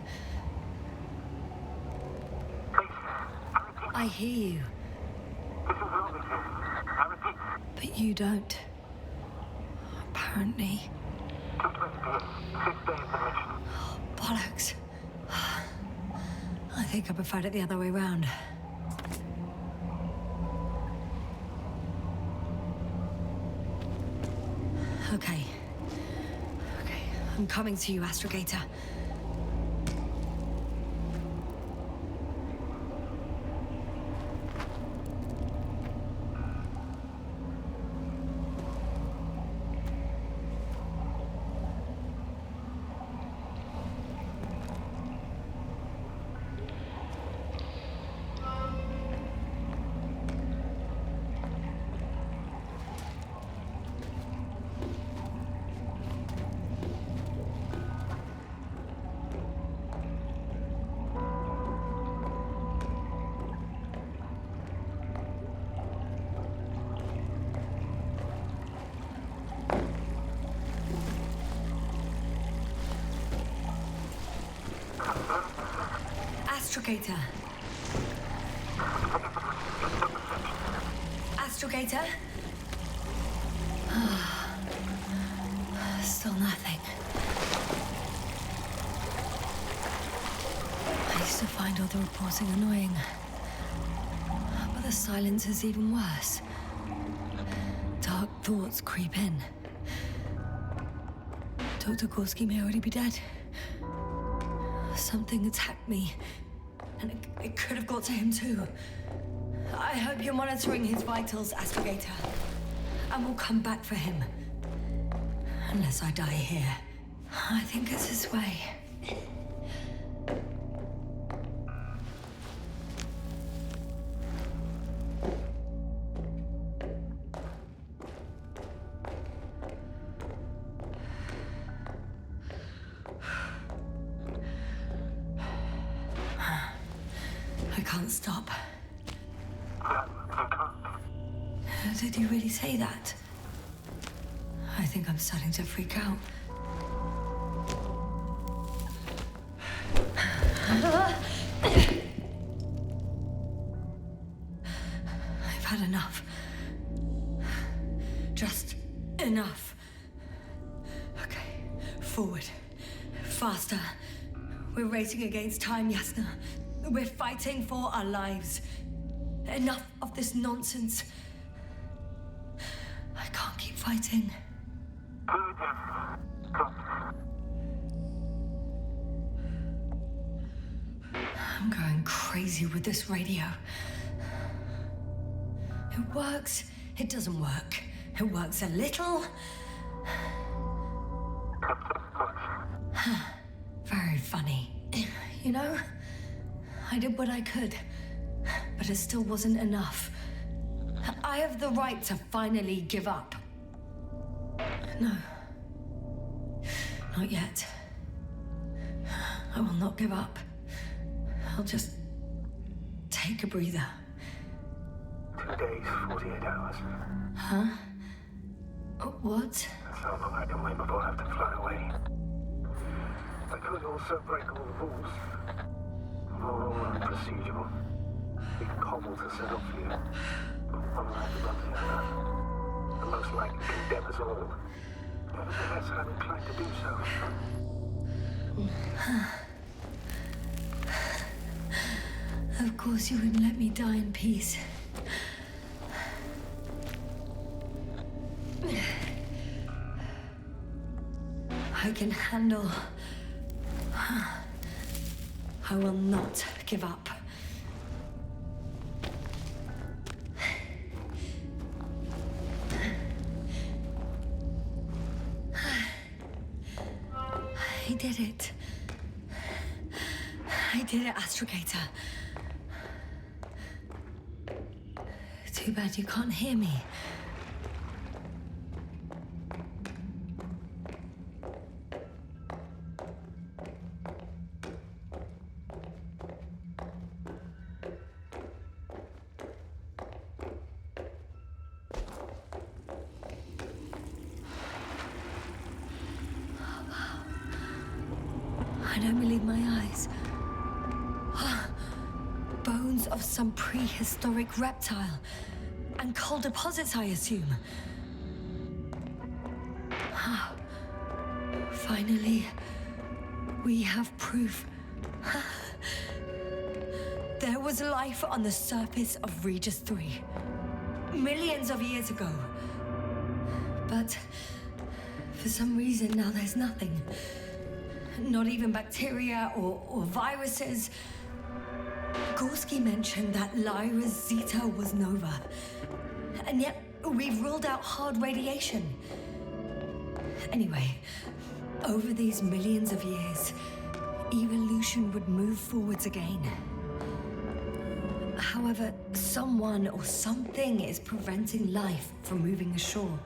I hear you. But you don't. Apparently. Oh, bollocks. I think I preferred it the other way round. Okay. I'm coming to you, Astrogator. Astrogator. Astrogator? Still nothing. I used to find all the reporting annoying. But the silence is even worse. Dark thoughts creep in. Dr. Gorsky may already be dead. Something attacked me. And it could have got to him too. I hope you're monitoring his vitals, Astrogator. And we'll come back for him. Unless I die here. I think it's his way. I can't stop. Did you really say that? I think I'm starting to freak out. I've had enough. Just enough. Okay, forward. Faster. We're racing against time, Yasna. We're fighting for our lives. Enough of this nonsense. I can't keep fighting. I'm going crazy with this radio. It works, it doesn't work. It works a little. Very funny. You know, I did what I could, but it still wasn't enough. I have the right to finally give up. No. Not yet. I will not give up. I'll just take a breather. 2 days, 48 hours. Huh? What? That's how long I can wait before I have to fly away. I could also break all the rules. Moral and procedural. We can cobble to set up for you. Unlike the run together. And most likely condemn us all. Nevertheless, I'm inclined to do so. Of course you wouldn't let me die in peace. I can handle... I will not give up. I did it. I did it, Astrogator. Too bad you can't hear me. I don't believe my eyes. Bones of some prehistoric reptile. And coal deposits, I assume. Finally, we have proof. There was life on the surface of Regis 3. Millions of years ago. But for some reason now there's nothing. Not even bacteria or viruses. Gorsky mentioned that Lyra's Zeta was nova. And yet, we've ruled out hard radiation. Anyway, over these millions of years, evolution would move forwards again. However, someone or something is preventing life from moving ashore.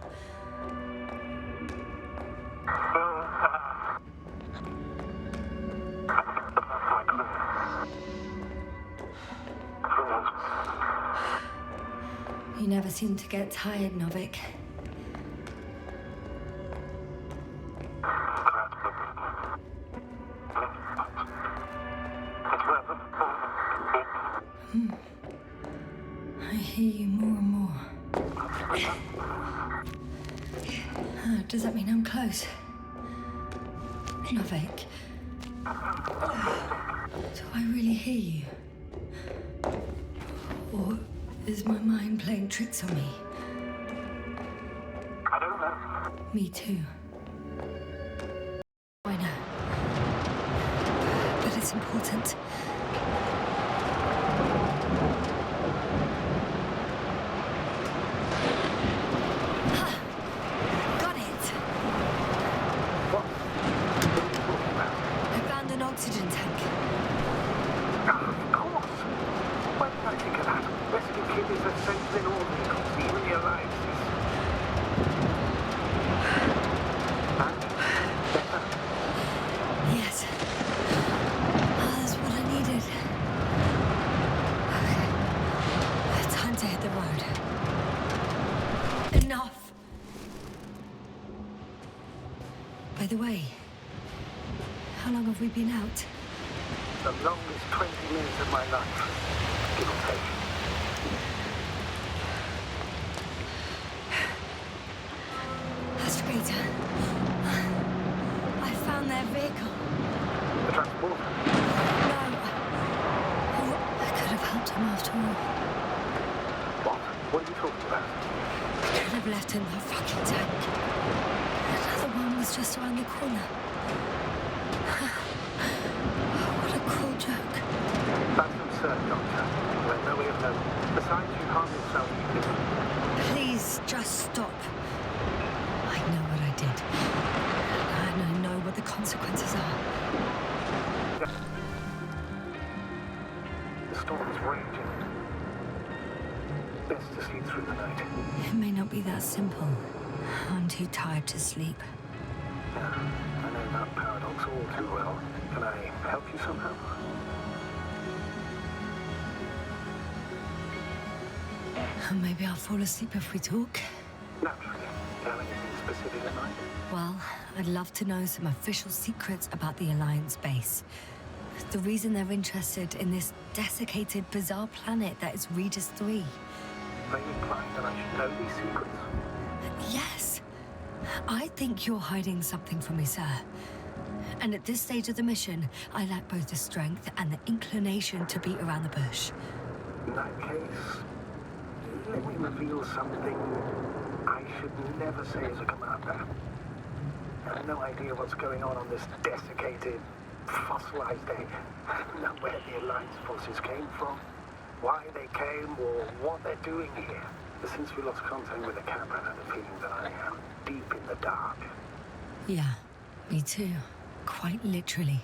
You never seem to get tired, Novik. I hear you more and more. Does that mean I'm close? Novik. Do I really hear you? Or is my mind playing tricks on me? I don't know. Me too. I know. But it's important. Got it. What? I found an oxygen tank. Of course. Why did I think of that? Rescue Kit is essential in all vehicles, even the alliances. And? Better? Yes. That's what I needed. Okay. Time to hit the road. Enough. By the way, how long have we been out? The longest 20 minutes of my life, give or take. Astrogator. I found their vehicle. The transporter. No. Oh, I could have helped him after all. What? What are you talking about? I could have left him that fucking tank. Another one was just around the corner. What a cruel joke. That's absurd, Doctor. There's no way of knowing. Besides, you harm yourself. Please, just stop. I know what I did. And I know what the consequences are. The storm's raging. Best to sleep through the night. It may not be that simple. I'm too tired to sleep. Yeah, I know that paradox all too well. Can I help you somehow? Maybe I'll fall asleep if we talk. Naturally. Do you have anything specific in mind? Well, I'd love to know some official secrets about the Alliance base. The reason they're interested in this desiccated, bizarre planet that is Regis 3. Are you implying that I should know these secrets? Yes. I think you're hiding something from me, sir. And at this stage of the mission, I lack both the strength and the inclination to beat around the bush. In that case, let me reveal something I should never say as a commander. I have no idea what's going on this desiccated, fossilized day. I don't know where the Alliance forces came from, why they came, or what they're doing here. But since we lost contact with the camera, I have a feeling that I am deep in the dark. Yeah, me too. Quite literally.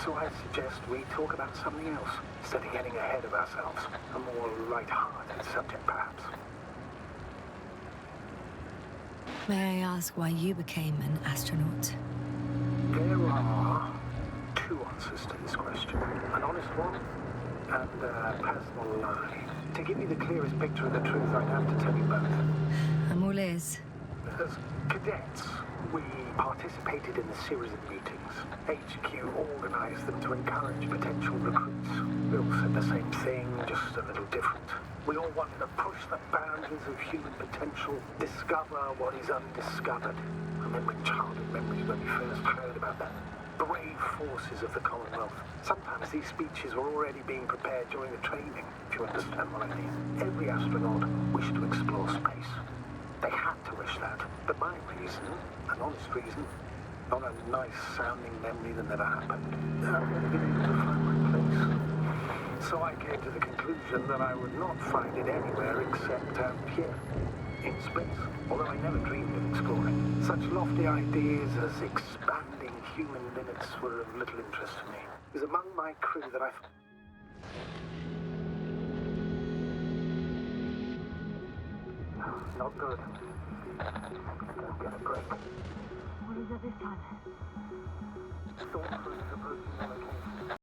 So I suggest we talk about something else, instead of getting ahead of ourselves. A more light-hearted subject, perhaps. May I ask why you became an astronaut? There are two answers to this question. An honest one, and a personal lie. To give you the clearest picture of the truth, I'd have to tell you both. I'm all ears. As cadets, we participated in the series of meetings. HQ organized them to encourage potential recruits. We all said the same thing, just a little different. We all wanted to push the boundaries of human potential, discover what is undiscovered. Remembering childhood memories when we first heard about the brave forces of the Commonwealth. Sometimes these speeches were already being prepared during the training, if you understand what I mean. Every astronaut wished to explore space. They had to wish that. But my reason, an honest reason, not a nice-sounding memory that never happened. I wanted to be able to find my place. So I came to the conclusion that I would not find it anywhere except out here, in space. Although I never dreamed of exploring. Such lofty ideas as expanding human limits were of little interest to me. It was among my crew that I... Not good. Don't get a break. What is it this time? Thought crews approaching the location.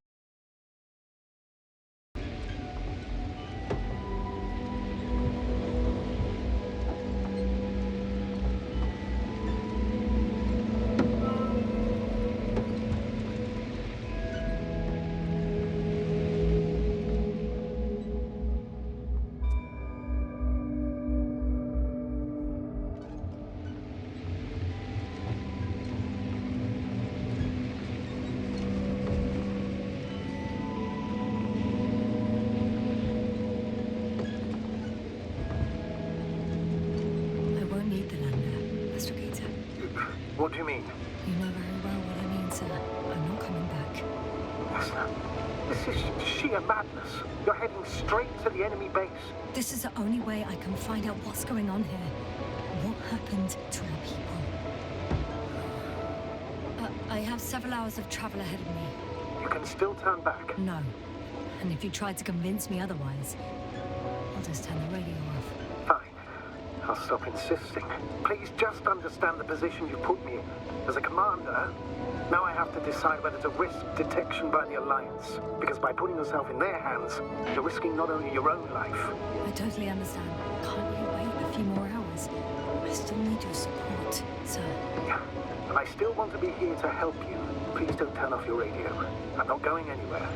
What do you mean? You know very well what I mean, sir. I'm not coming back. Yasna, this is sheer madness. You're heading straight to the enemy base. This is the only way I can find out what's going on here. What happened to our people? I have several hours of travel ahead of me. You can still turn back. No. And if you try to convince me otherwise, I'll just turn the radio off. Fine. I'll stop insisting. Please just understand the position you put me in. As a commander, now I have to decide whether to risk detection by the Alliance. Because by putting yourself in their hands, you're risking not only your own life. I totally understand. Can't you wait a few more hours? I still need your support, sir. Yeah. And I still want to be here to help you. Please don't turn off your radio. I'm not going anywhere.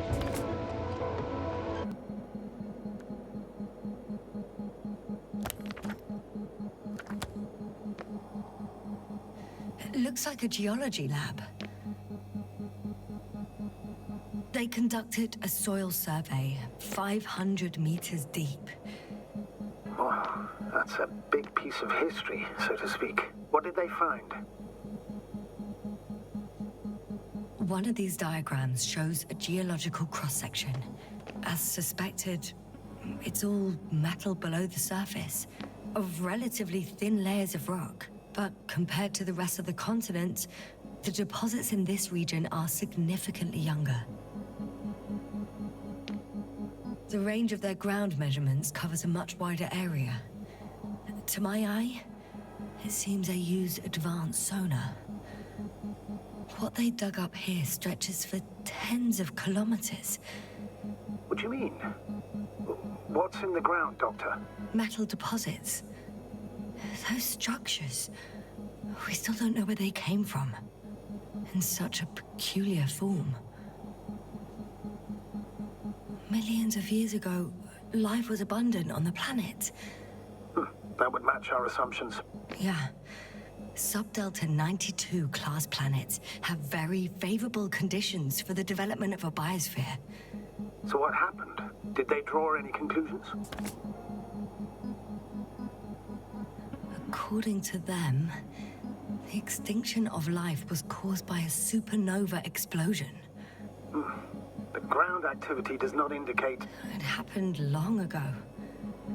It looks like a geology lab. They conducted a soil survey 500 meters deep. Oh, that's a big piece of history, so to speak. What did they find? One of these diagrams shows a geological cross-section. As suspected, it's all metal below the surface, of relatively thin layers of rock. But compared to the rest of the continent, the deposits in this region are significantly younger. The range of their ground measurements covers a much wider area. To my eye, it seems they use advanced sonar. What they dug up here stretches for tens of kilometers. What do you mean? What's in the ground, Doctor? Metal deposits. Those structures, we still don't know where they came from. In such a peculiar form. Millions of years ago, life was abundant on the planet. That would match our assumptions. Yeah. Sub-Delta 92 class planets have very favorable conditions for the development of a biosphere. So what happened? Did they draw any conclusions? According to them, the extinction of life was caused by a supernova explosion. The ground activity does not indicate... It happened long ago.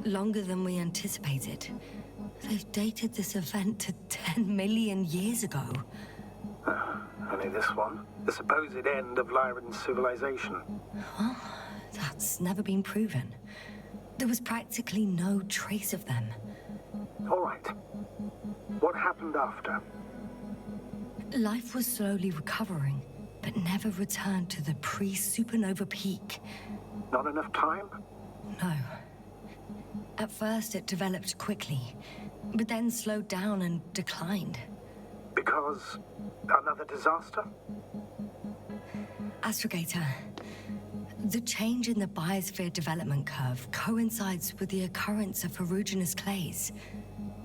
Longer than we anticipated. They've dated this event to 10 million years ago. And me, this one. The supposed end of Lyran's civilization. Well, that's never been proven. There was practically no trace of them. All right. What happened after? Life was slowly recovering, but never returned to the pre-supernova peak. Not enough time? No. At first, it developed quickly, but then slowed down and declined. Because another disaster? Astrogator, the change in the biosphere development curve coincides with the occurrence of ferruginous clays.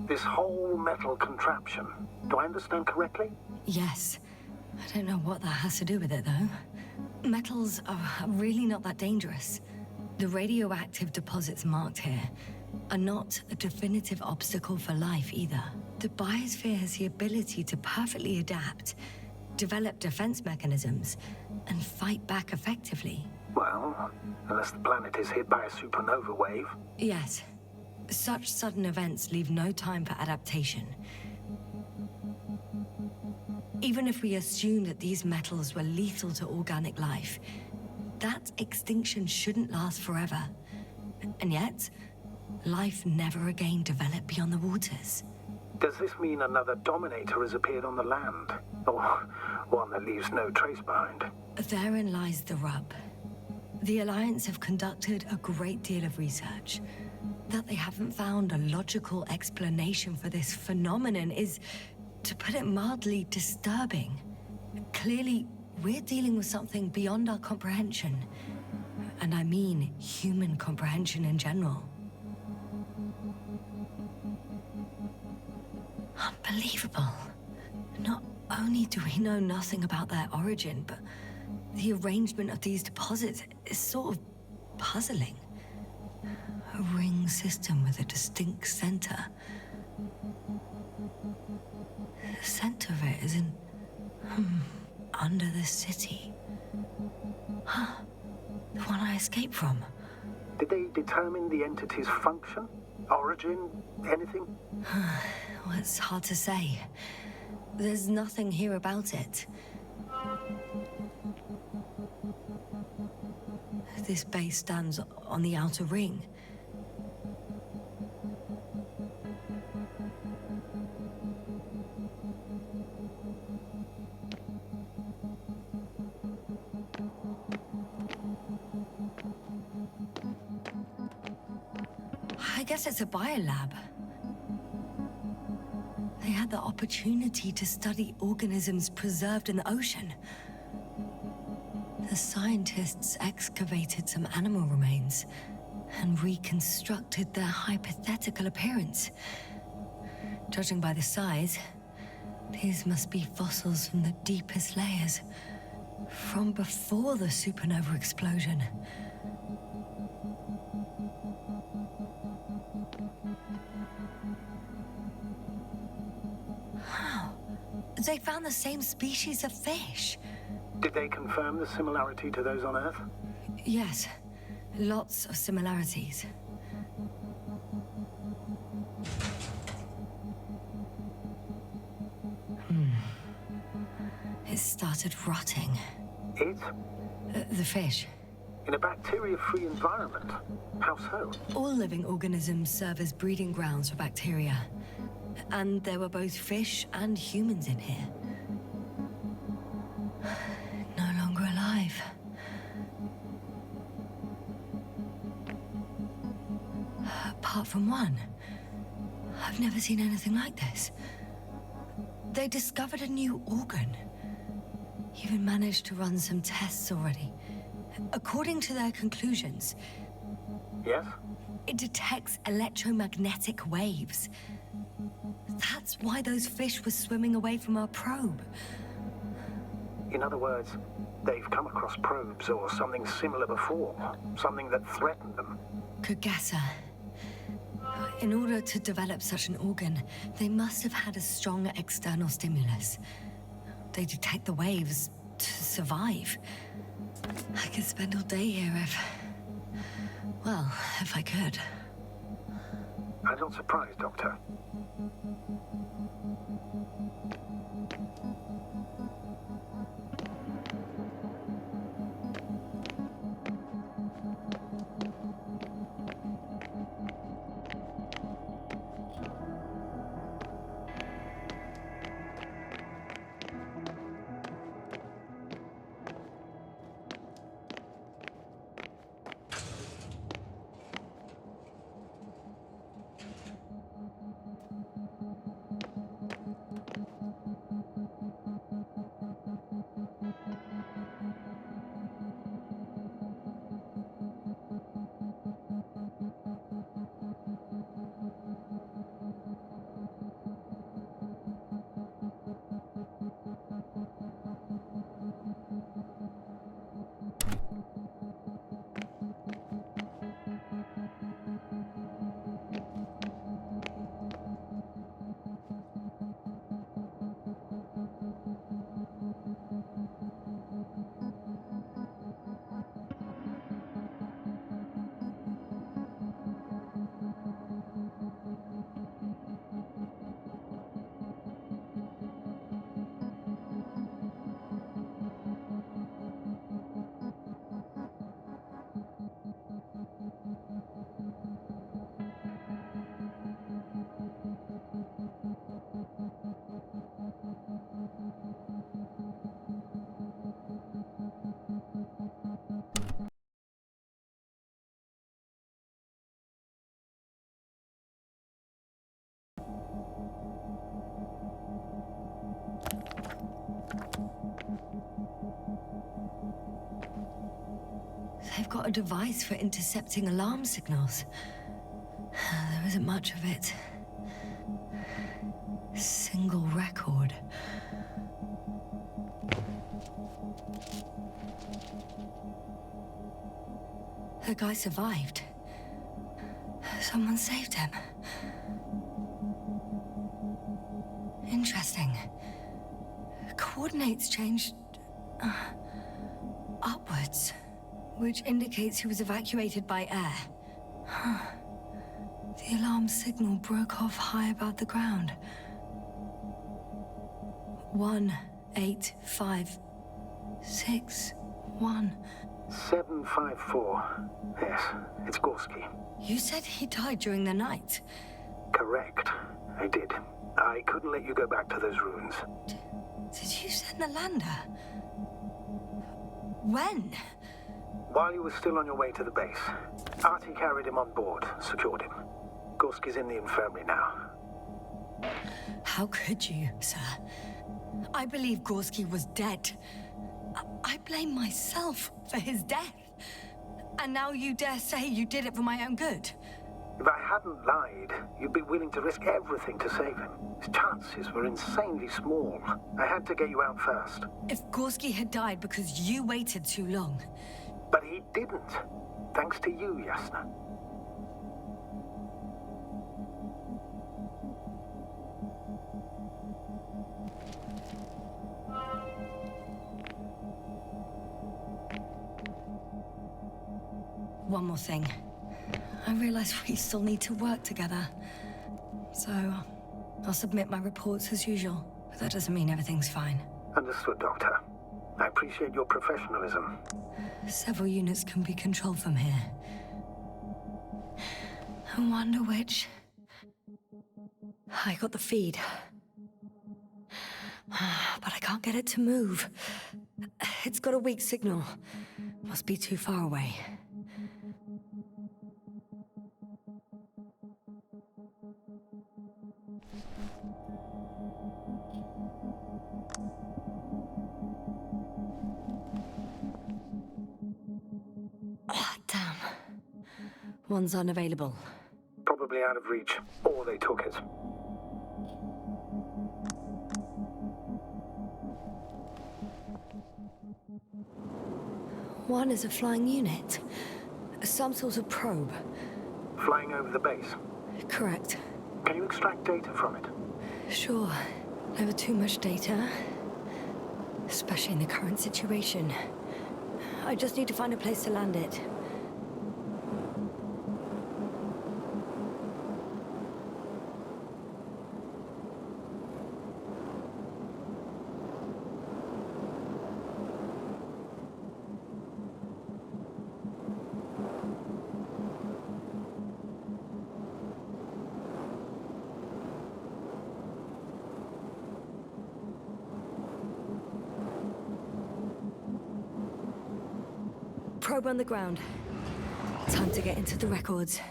This whole metal contraption, do I understand correctly? Yes. I don't know what that has to do with it, though. Metals are really not that dangerous. The radioactive deposits marked here are not a definitive obstacle for life either. The biosphere has the ability to perfectly adapt, develop defense mechanisms, and fight back effectively. Well, unless the planet is hit by a supernova wave. Yes. Such sudden events leave no time for adaptation. Even if we assume that these metals were lethal to organic life, that extinction shouldn't last forever. And yet, life never again developed beyond the waters. Does this mean another Dominator has appeared on the land? Or one that leaves no trace behind? Therein lies the rub. The Alliance have conducted a great deal of research. That they haven't found a logical explanation for this phenomenon is, to put it mildly, disturbing. Clearly, we're dealing with something beyond our comprehension. And I mean human comprehension in general. Unbelievable. Not only do we know nothing about their origin, but the arrangement of these deposits is sort of puzzling. A ring system with a distinct center. The center of it is in... under the city. Huh. The one I escaped from. Did they determine the entity's function? Origin? Anything? Well, it's hard to say. There's nothing here about it. This base stands on the outer ring. I guess it's a biolab. They had the opportunity to study organisms preserved in the ocean. The scientists excavated some animal remains and reconstructed their hypothetical appearance. Judging by the size, these must be fossils from the deepest layers, from before the supernova explosion. Wow. They found the same species of fish. Did they confirm the similarity to those on Earth? Yes. Lots of similarities. It started rotting. It? The fish. In a bacteria-free environment? How so? All living organisms serve as breeding grounds for bacteria. And there were both fish and humans in here. No longer alive. Apart from one. I've never seen anything like this. They discovered a new organ. Even managed to run some tests already. According to their conclusions... Yes? It detects electromagnetic waves. That's why those fish were swimming away from our probe. In other words, they've come across probes or something similar before. Something that threatened them. Could guess her. In order to develop such an organ, they must have had a strong external stimulus. They detect the waves to survive. I could spend all day here if... well, if I could. I'm not surprised, Doctor. They've got a device for intercepting alarm signals. There isn't much of it. Single record. The guy survived. Someone saved him. Interesting. Coordinates changed upwards, which indicates he was evacuated by air. The alarm signal broke off high above the ground. 1856-1. 754. Yes, it's Gorsky. You said he died during the night. Correct. I did. I couldn't let you go back to those ruins. Did you send the lander? When? While you were still on your way to the base, Artie carried him on board, secured him. Gorsky's in the infirmary now. How could you, sir? I believe Gorsky was dead. I blame myself for his death. And now you dare say you did it for my own good? If I hadn't lied, you'd be willing to risk everything to save him. His chances were insanely small. I had to get you out first. If Gorsky had died because you waited too long... But he didn't. Thanks to you, Yasna. One more thing. I realize we still need to work together. So, I'll submit my reports as usual. But that doesn't mean everything's fine. Understood, Doctor. I appreciate your professionalism. Several units can be controlled from here. I wonder which... I got the feed. But I can't get it to move. It's got a weak signal. Must be too far away. Damn. One's unavailable. Probably out of reach, or they took it. One is a flying unit. Some sort of probe. Flying over the base? Correct. Can you extract data from it? Sure. Never too much data. Especially in the current situation. I just need to find a place to land it. Probe on the ground. Time to get into the records.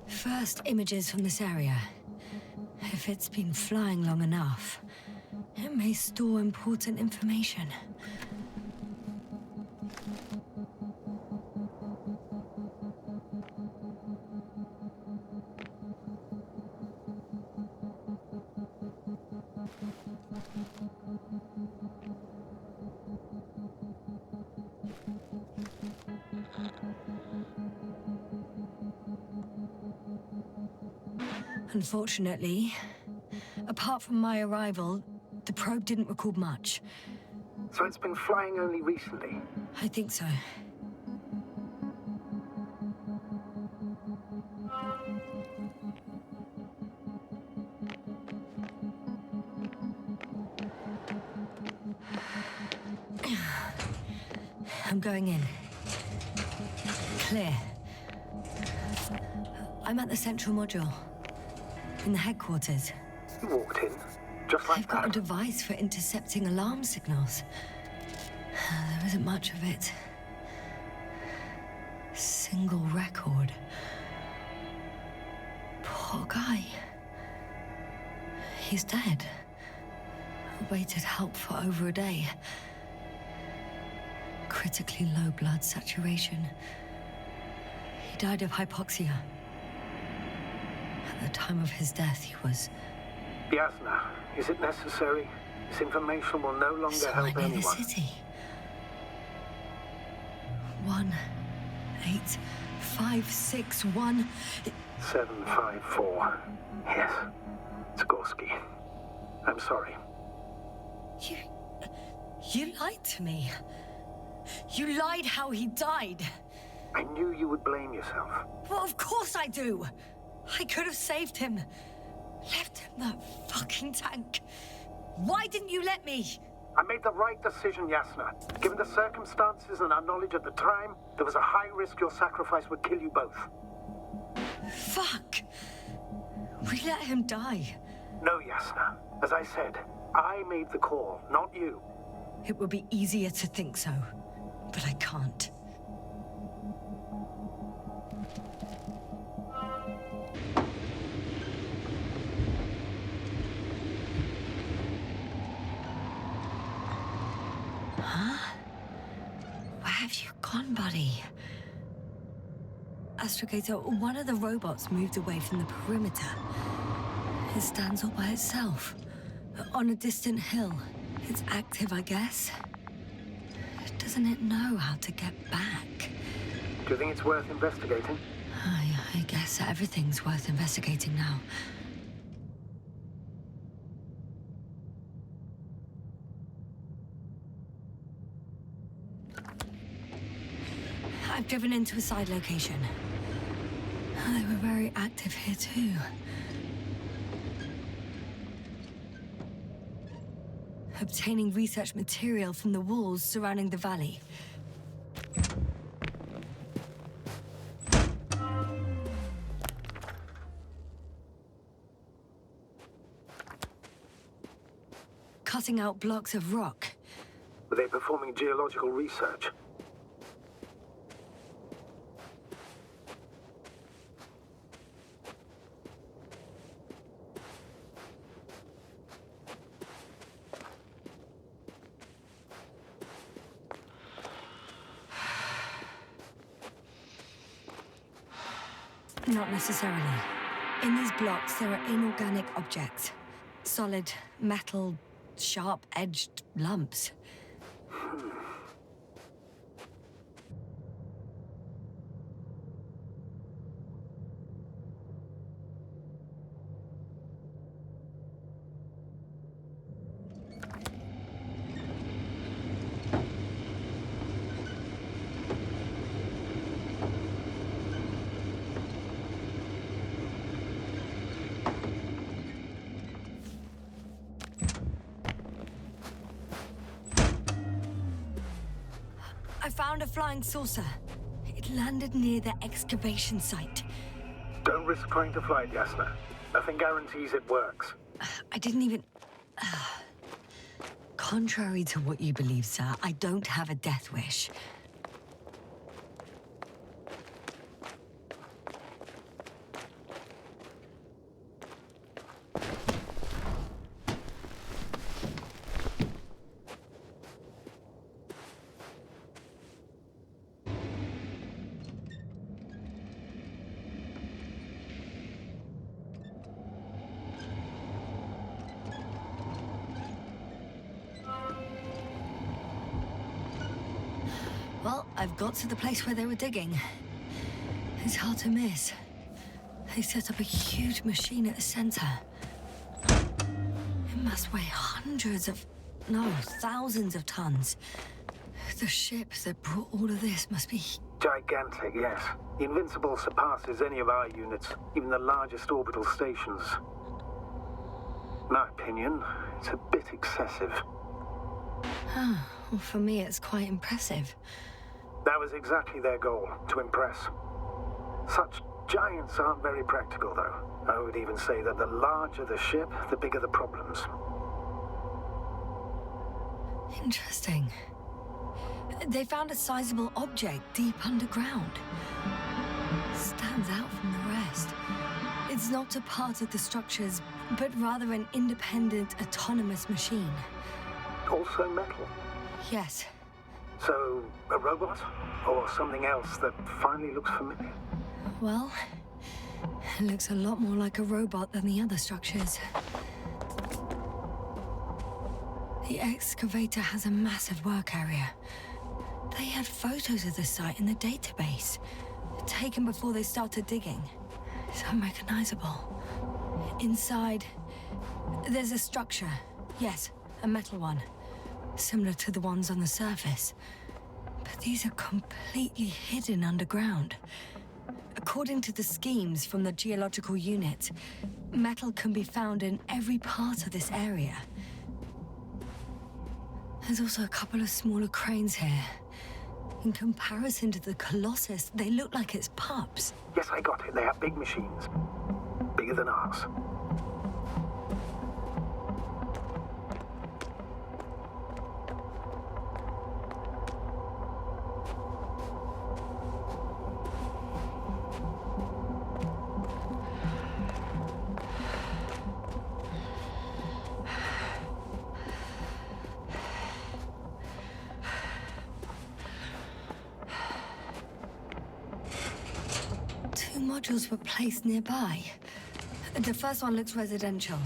First images from this area. If it's been flying long enough, it may store important information. Unfortunately, apart from my arrival, the probe didn't record much. So it's been flying only recently? I think so. I'm going in. Clear. I'm at the central module. In the headquarters. You walked in, just like They've got a that. device for intercepting alarm signals. There isn't much of it. Single record. Poor guy. He's dead. Awaited help for over a day. Critically low blood saturation. He died of hypoxia. At the time of his death, he was... Yasna, is it necessary? This information will no longer somewhere help near anyone. the city. 18561. 754. Yes, it's Gorsky. I'm sorry. You lied to me. You lied how he died. I knew you would blame yourself. Well, of course I do. I could have saved him. Left him that fucking tank. Why didn't you let me? I made the right decision, Yasna. Given the circumstances and our knowledge at the time, there was a high risk your sacrifice would kill you both. Fuck. We let him die. No, Yasna. As I said, I made the call, not you. It would be easier to think so, but I can't. Huh? Where have you gone, buddy? Astrogator, one of the robots moved away from the perimeter. It stands all by itself, on a distant hill. It's active, I guess. Doesn't it know how to get back? Do you think it's worth investigating? I guess everything's worth investigating now. I've driven into a side location. They were very active here too. Obtaining research material from the walls surrounding the valley. Cutting out blocks of rock. Were they performing geological research? Not necessarily. In these blocks, there are inorganic objects. Solid, metal, sharp-edged lumps. I found a flying saucer. It landed near the excavation site. Don't risk trying to fly it, Yasna. Nothing guarantees it works. I didn't even... Contrary to what you believe, sir, I don't have a death wish. Well, I've got to the place where they were digging. It's hard to miss. They set up a huge machine at the center. It must weigh hundreds of... no, thousands of tons. The ship that brought all of this must be... Gigantic, yes. The Invincible surpasses any of our units, even the largest orbital stations. In my opinion, it's a bit excessive. Well, for me, it's quite impressive. That was exactly their goal, to impress. Such giants aren't very practical, though. I would even say that the larger the ship, the bigger the problems. Interesting. They found a sizable object deep underground. Stands out from the rest. It's not a part of the structures, but rather an independent, autonomous machine. Also metal. Yes. So, a robot? Or something else that finally looks familiar? Well, it looks a lot more like a robot than the other structures. The excavator has a massive work area. They had photos of the site in the database, taken before they started digging. It's unrecognizable. Inside, there's a structure. Yes, a metal one. Similar to the ones on the surface. But these are completely hidden underground. According to the schemes from the geological unit, metal can be found in every part of this area. There's also a couple of smaller cranes here. In comparison to the Colossus, they look like it's pups. Yes, I got it. They are big machines. Bigger than ours. Modules were placed nearby. The first one looks residential.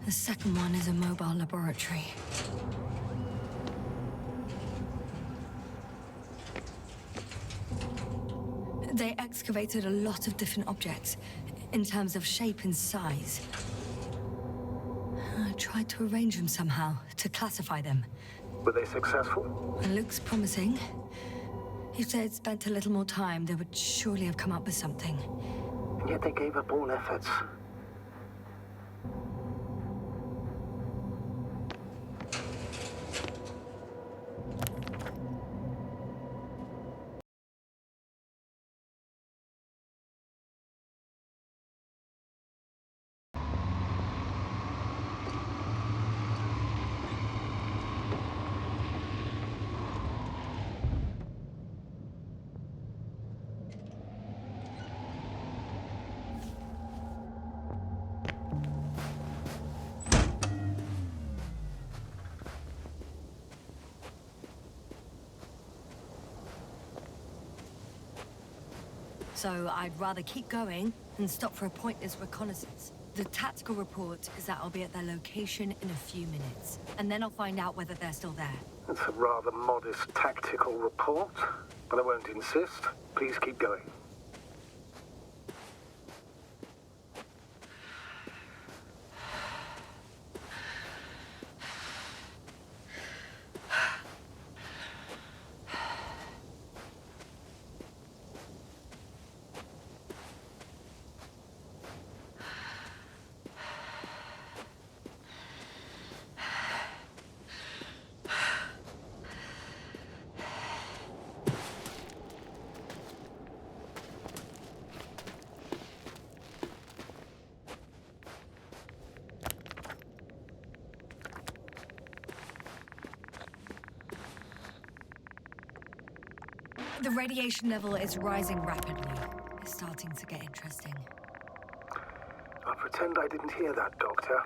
The second one is a mobile laboratory. They excavated a lot of different objects, in terms of shape and size. I tried to arrange them somehow, to classify them. Were they successful? It looks promising. If they had spent a little more time, they would surely have come up with something. And yet they gave up all efforts. So I'd rather keep going than stop for a pointless reconnaissance. The tactical report is that I'll be at their location in a few minutes, and then I'll find out whether they're still there. It's a rather modest tactical report, but I won't insist. Please keep going. The radiation level is rising rapidly. It's starting to get interesting. I'll pretend I didn't hear that, Doctor.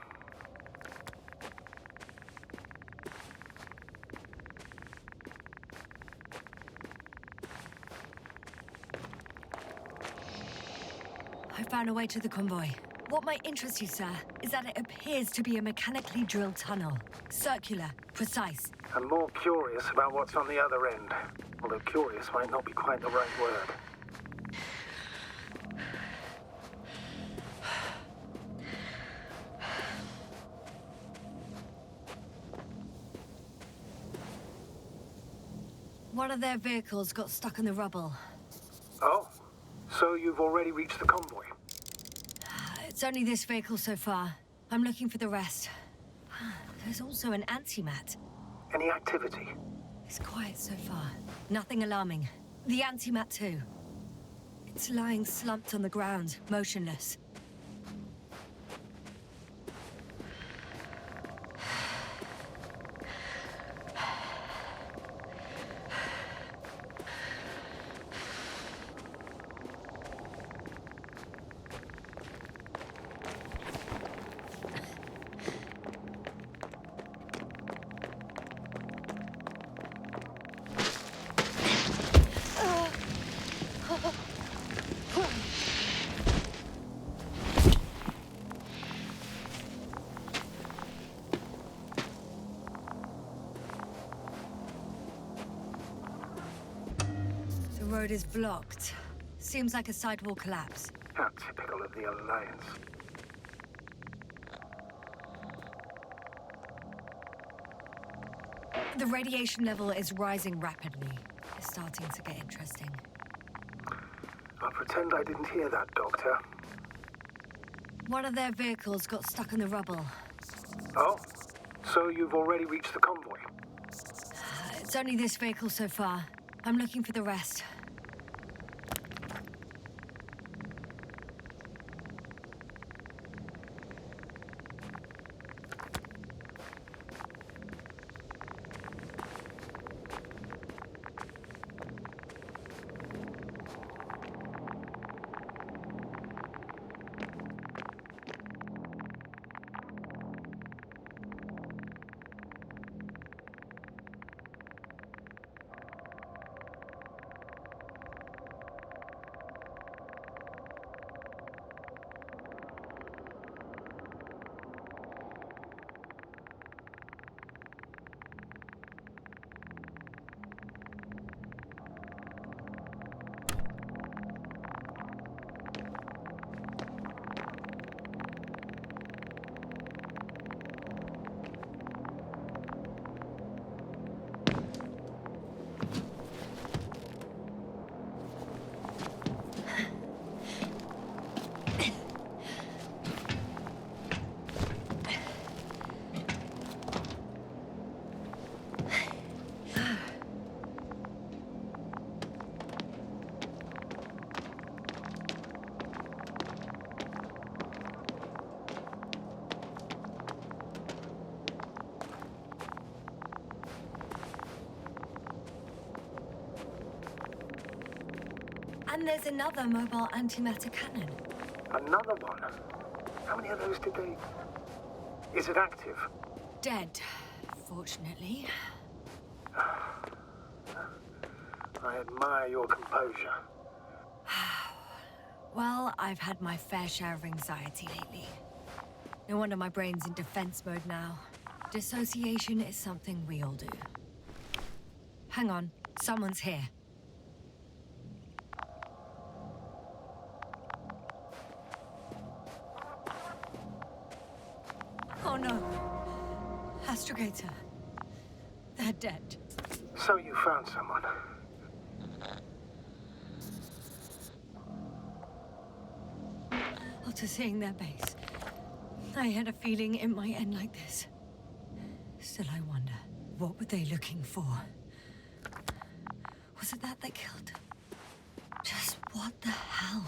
I found a way to the convoy. What might interest you, sir, is that it appears to be a mechanically drilled tunnel. Circular, precise. I'm more curious about what's on the other end. Although curious might not be quite the right word. One of their vehicles got stuck in the rubble. Oh, so you've already reached the convoy? It's only this vehicle so far. I'm looking for the rest. There's also an antimat. Any activity? It's quiet so far. Nothing alarming. The antimat too. It's lying slumped on the ground, motionless. The road is blocked. Seems like a sidewall collapse. How typical of the Alliance. The radiation level is rising rapidly. It's starting to get interesting. I'll pretend I didn't hear that, Doctor. One of their vehicles got stuck in the rubble. Oh, so you've already reached the convoy? It's only this vehicle so far. I'm looking for the rest. And there's another mobile antimatter cannon. Another one? How many of those did they... Is it active? Dead, fortunately. I admire your composure. Well, I've had my fair share of anxiety lately. No wonder my brain's in defense mode now. Dissociation is something we all do. Hang on, someone's here. Oh no. Astrogator. They're dead. So you found someone. After seeing their base, I had a feeling it might end like this. Still, I wonder, what were they looking for? Was it that they killed? Just what the hell?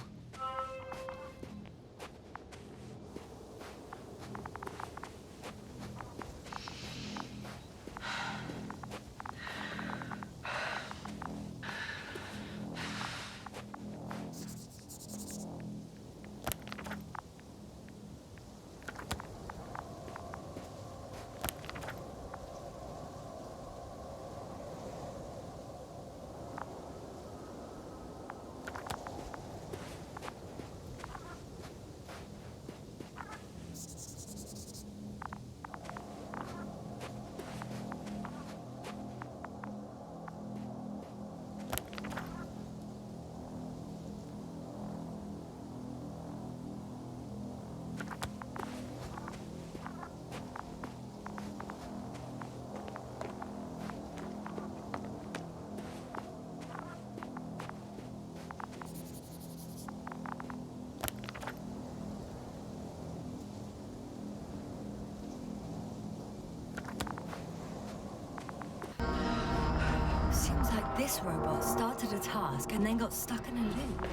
Seems like this robot started a task and then got stuck in a loop.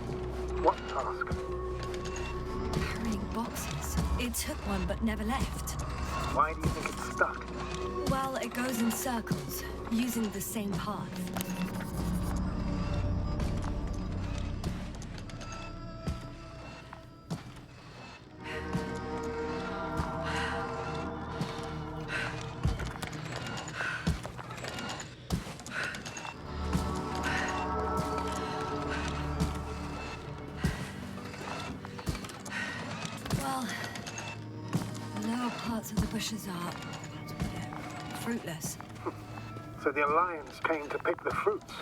What task? Carrying boxes. It took one but never left. Why do you think it's stuck? Well, it goes in circles, using the same path. Are fruitless. So the Alliance came to pick the fruits?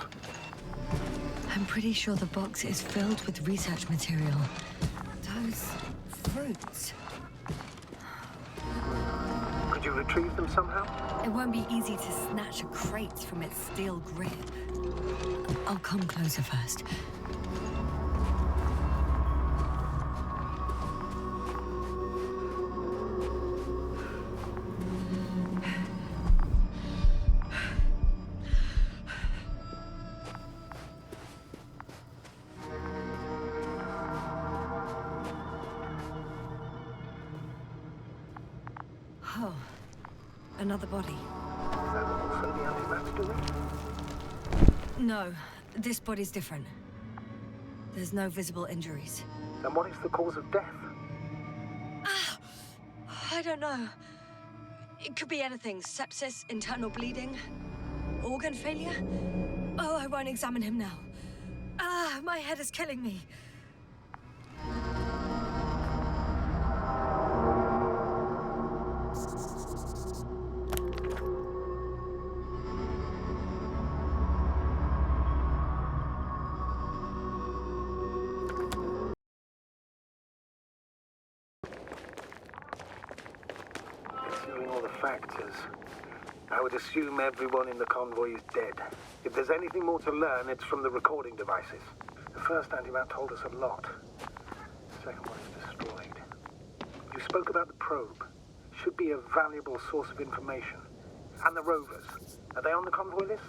I'm pretty sure the box is filled with research material. Those fruits. Could you retrieve them somehow? It won't be easy to snatch a crate from its steel grip. I'll come closer first. Oh, another body. Is that also the antimatter doing? No, this body's different. There's no visible injuries. Then what is the cause of death? I don't know. It could be anything. Sepsis, internal bleeding, organ failure. Oh, I won't examine him now. My head is killing me. Factors. I would assume everyone in the convoy is dead. If there's anything more to learn, it's from the recording devices. The first antimat told us a lot. The second one is destroyed. You spoke about the probe. Should be a valuable source of information. And the rovers. Are they on the convoy list?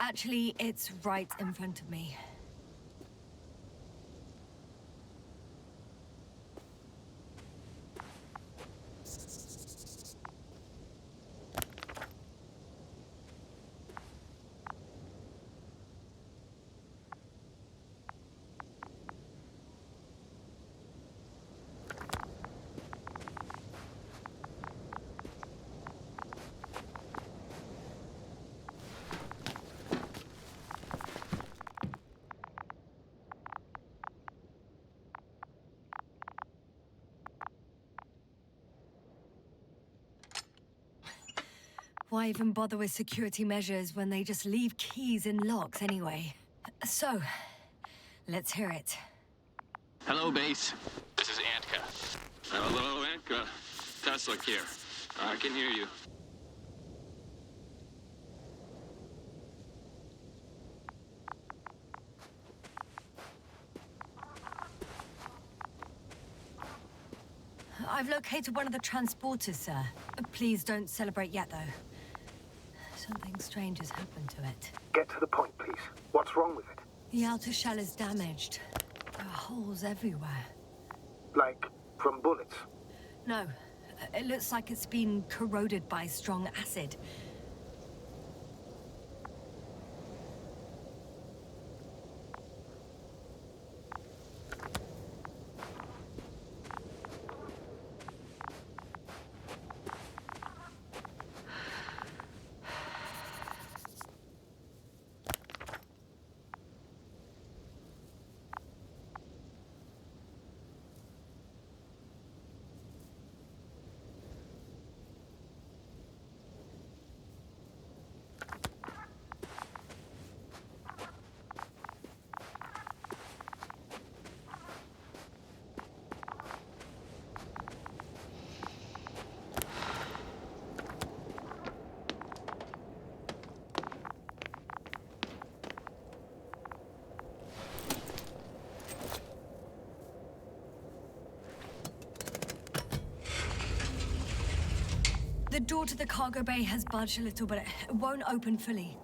Actually, it's right in front of me. Why even bother with security measures when they just leave keys in locks anyway? So, let's hear it. Hello, base. This is Antka. Hello, Antka. Tesla here. I can hear you. I've located one of the transporters, sir. Please don't celebrate yet, though. Something strange has happened to it. Get to the point, please. What's wrong with it? The outer shell is damaged. There are holes everywhere. Like, from bullets? No. It looks like it's been corroded by strong acid. The door to the cargo bay has budged a little, but it won't open fully.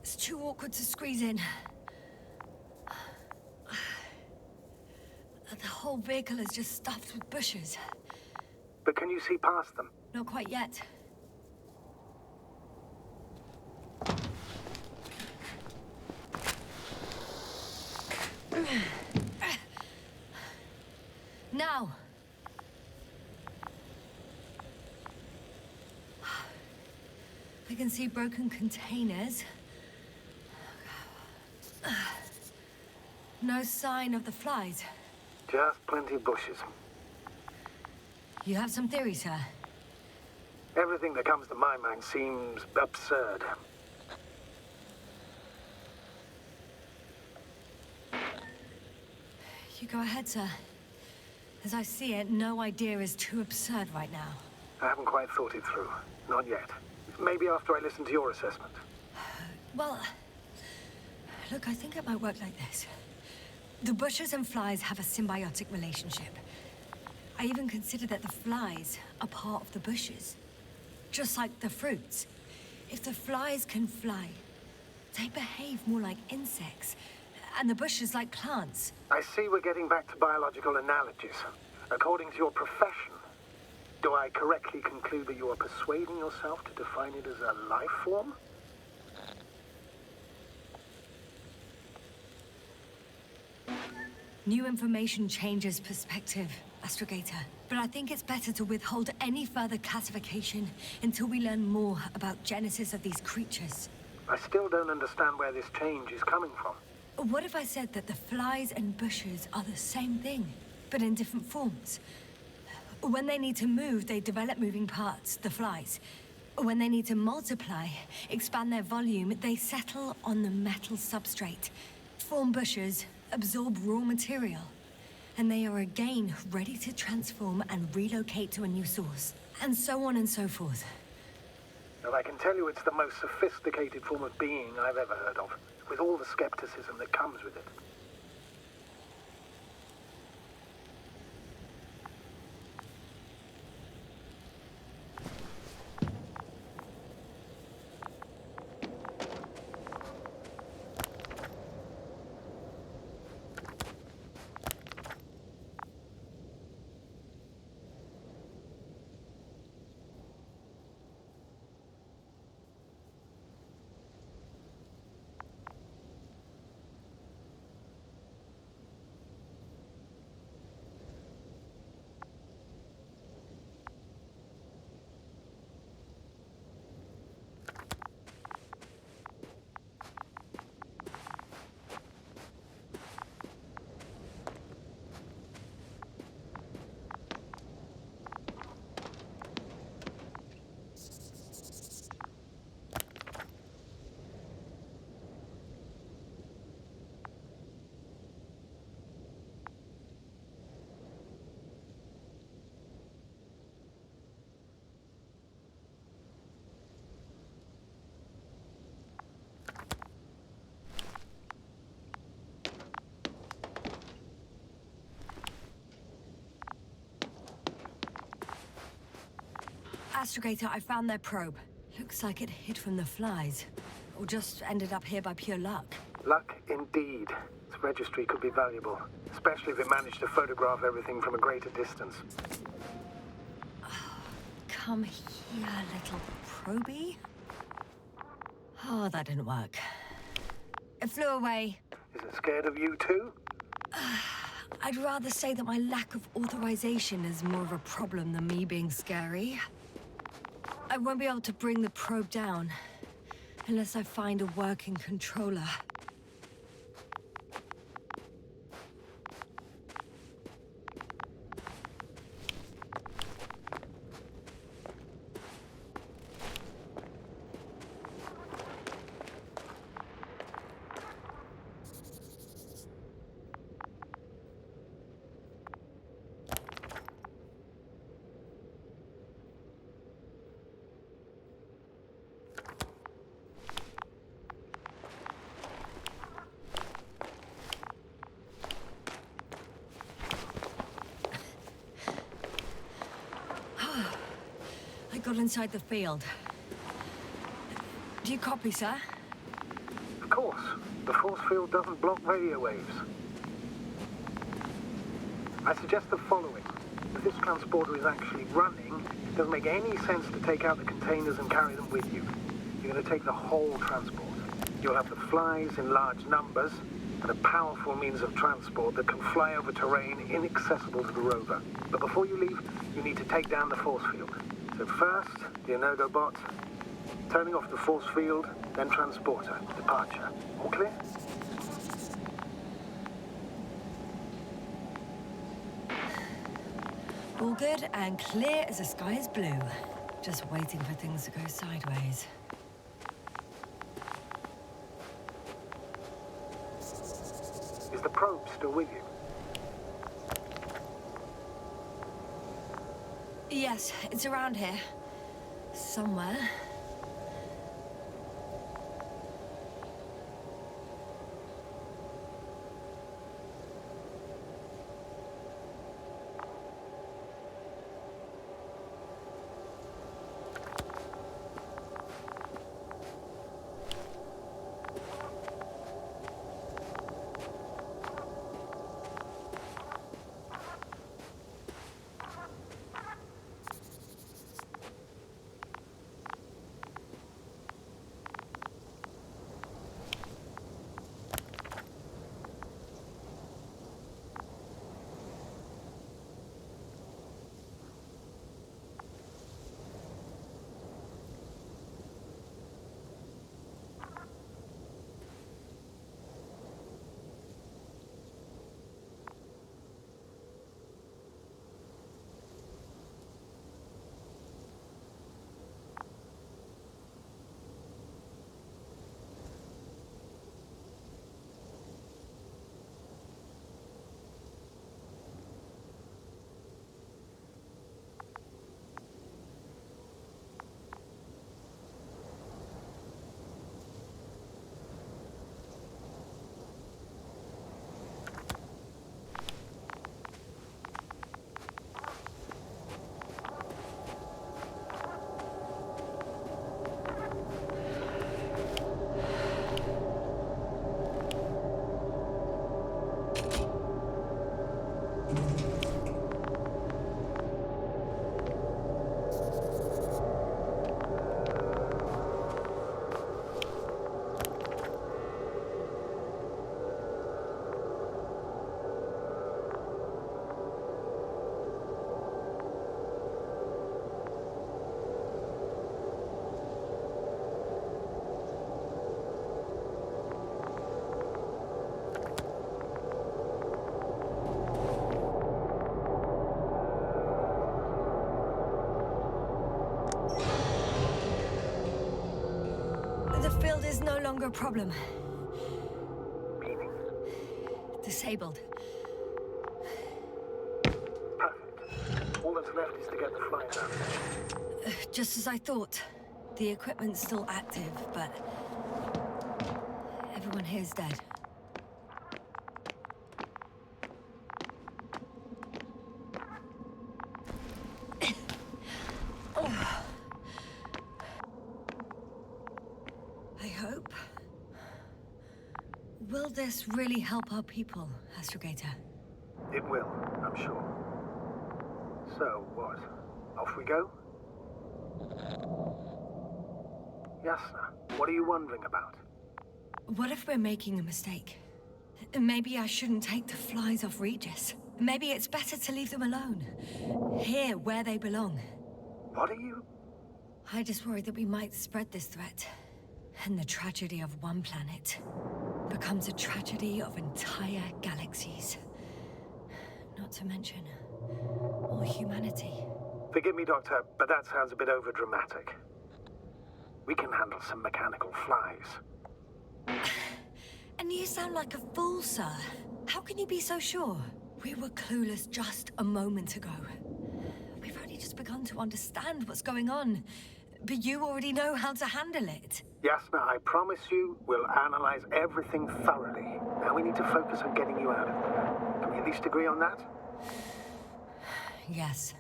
It's too awkward to squeeze in. The whole vehicle is just stuffed with bushes. But can you see past them? Not quite yet. Now. I can see broken containers. No sign of the flies. Just plenty of bushes. You have some theory, sir? Everything that comes to my mind seems absurd. You go ahead, sir. As I see it, no idea is too absurd right now. I haven't quite thought it through. Not yet. Maybe after I listen to your assessment. Well, look, I think it might work like this. The bushes and flies have a symbiotic relationship. I even consider that the flies are part of the bushes. Just like the fruits. If the flies can fly, they behave more like insects. And the bushes like plants. I see we're getting back to biological analogies. According to your profession, do I correctly conclude that you are persuading yourself to define it as a life form? New information changes perspective, Astrogator. But I think it's better to withhold any further classification until we learn more about genesis of these creatures. I still don't understand where this change is coming from. What if I said that the flies and bushes are the same thing, but in different forms? When they need to move, they develop moving parts, the flies. When they need to multiply, expand their volume, they settle on the metal substrate, form bushes, absorb raw material. And they are again ready to transform and relocate to a new source. And so on and so forth. Well, I can tell you it's the most sophisticated form of being I've ever heard of, with all the skepticism that comes with it. astrogator, I found their probe. Looks like it hid from the flies. Or just ended up here by pure luck. Luck indeed. Its registry could be valuable, especially if it managed to photograph everything from a greater distance. Come here, little probie. Oh, that didn't work. It flew away. Is it scared of you too? I'd rather say that my lack of authorization is more of a problem than me being scary. I won't be able to bring the probe down unless I find a working controller. Got inside the field. Do you copy, sir? Of course. The force field doesn't block radio waves. I suggest the following. If this transporter is actually running, it doesn't make any sense to take out the containers and carry them with you. You're going to take the whole transport. You'll have the flies in large numbers, and a powerful means of transport that can fly over terrain inaccessible to the rover. But before you leave, you need to take down the force field. So first, the Energobot, turning off the force field, then transporter, departure. All clear? All good and clear as the sky is blue. Just waiting for things to go sideways. Is the probe still with you? Yes, it's around here. Somewhere. Field is no longer a problem. Meaning? Disabled. Perfect. All that's left is to get the flight down. Just as I thought. The equipment's still active, but everyone here's dead. this really help our people, Astrogator? It will, I'm sure. So, what? Off we go? Yasna, what are you wondering about? What if we're making a mistake? Maybe I shouldn't take the flies off Regis. Maybe it's better to leave them alone. Here, where they belong. What are you... I just worry that we might spread this threat. And the tragedy of one planet becomes a tragedy of entire galaxies. Not to mention, all humanity. Forgive me, Doctor, but that sounds a bit overdramatic. We can handle some mechanical flies. And you sound like a fool, sir. How can you be so sure? We were clueless just a moment ago. We've only just begun to understand what's going on. But you already know how to handle it. Yasna, I promise you, we'll analyze everything thoroughly. Now we need to focus on getting you out of there. Can we at least agree on that? Yes.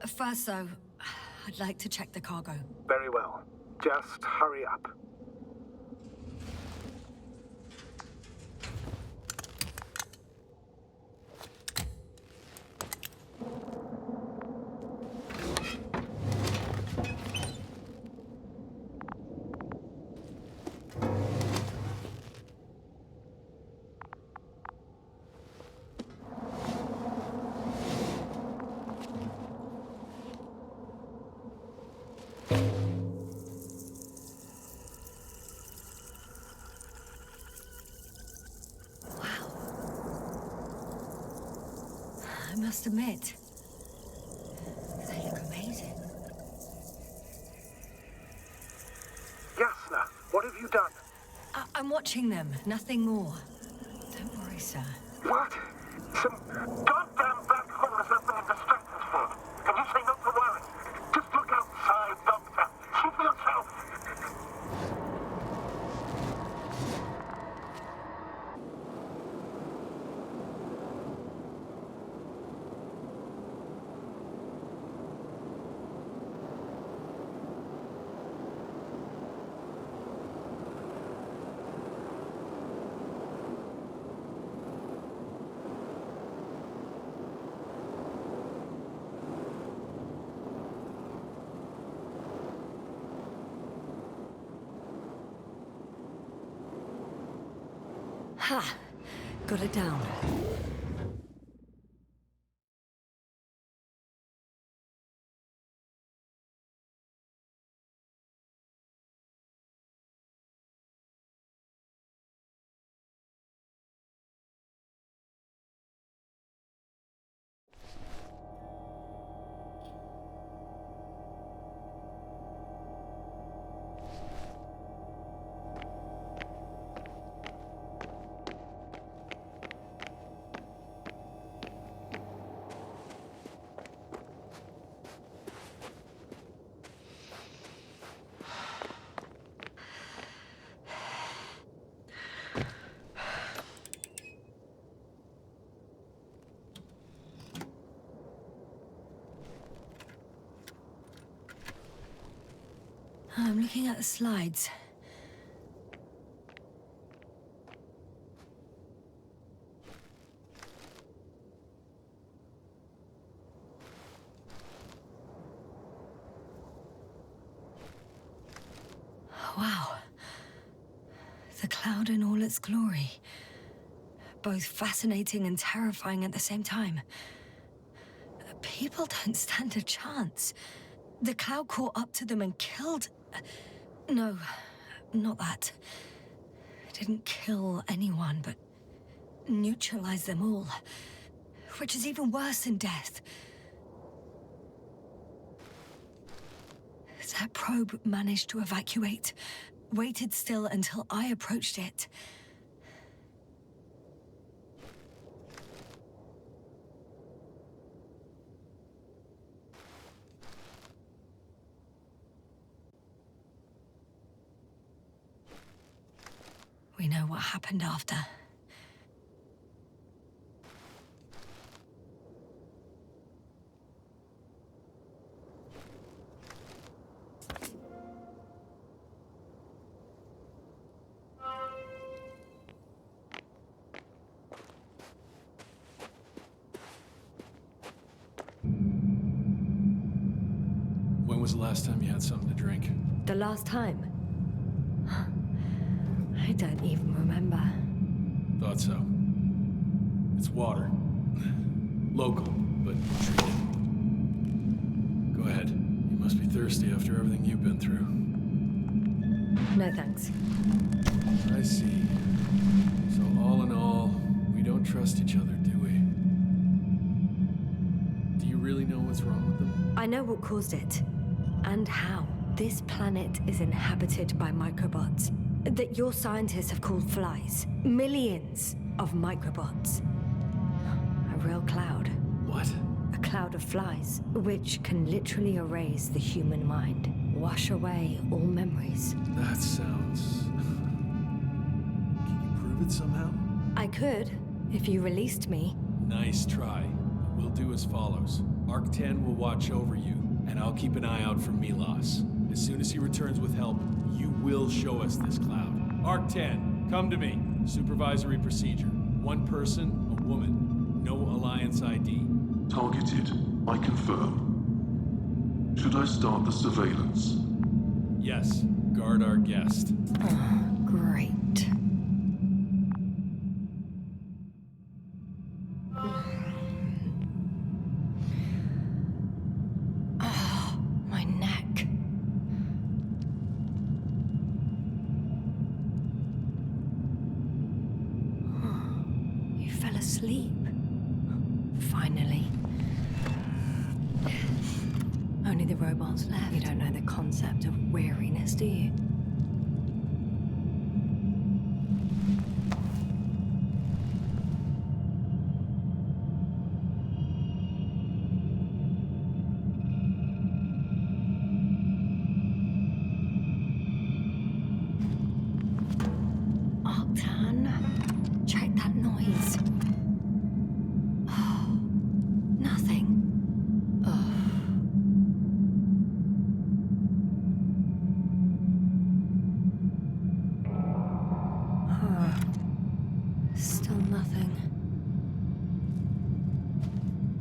First, though, I'd like to check the cargo. Very well. Just hurry up. I must admit, they look amazing. Yasna, what have you done? I'm watching them, nothing more. Don't worry, sir. What? Some goddamn black hole is opening the structures for. Can you say not to worry? Just look outside, Doctor. See for yourself. Ha! Got it down. I'm looking at the slides. Wow. The cloud in all its glory. Both fascinating and terrifying at the same time. People don't stand a chance. The cloud caught up to them and killed... No, not that. It didn't kill anyone, but neutralized them all. Which is even worse than death. That probe managed to evacuate, waited still until I approached it. We know what happened after. was the last time you had something to drink? The last time? I don't even remember. Thought so. It's water. Local, but treated. Go ahead. You must be thirsty after everything you've been through. No thanks. I see. So all in all, we don't trust each other, do we? Do you really know what's wrong with them? I know what caused it. And how. This planet is inhabited by Microbots that your scientists have called flies. Millions of Microbots. A real cloud. What? A cloud of flies, which can literally erase the human mind. Wash away all memories. That sounds... Can you prove it somehow? I could, if you released me. Nice try. We'll do as follows. Arc 10 will watch over you, and I'll keep an eye out for Milos. As soon as he returns with help, you will show us this cloud. Arc 10, come to me. Supervisory procedure. One person, a woman. No Alliance ID. Targeted. I confirm. Should I start the surveillance? Yes. Guard our guest. Great. My neck. You fell asleep. Finally. Only the robots left. You don't know the concept of weariness, do you? Check that noise. Oh, nothing. Oh. Still nothing.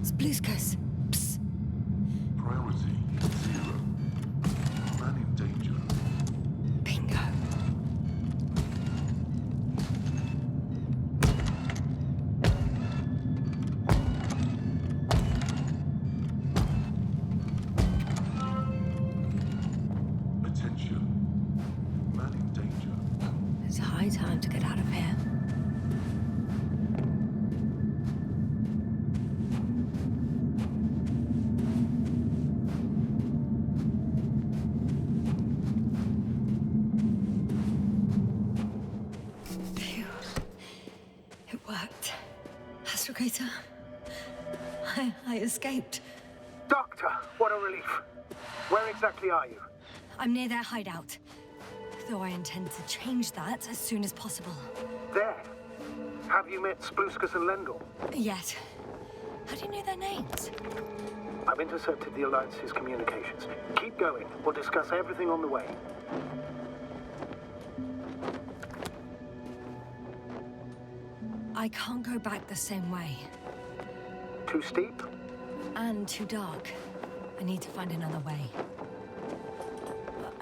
Spluskas. Psst. Priority 0. Man in danger. Bingo. Attention. Man in danger. It's high time to get out of here. Phew. It worked. Astrogator. I escaped. Doctor, what a relief. Where exactly are you? I'm near their hideout. Though I intend to change that as soon as possible. There. Have you met Spluskas and Lendl? Yet. How do you know their names? I've intercepted the Alliance's communications. Keep going. We'll discuss everything on the way. I can't go back the same way. Too steep? And too dark. I need to find another way.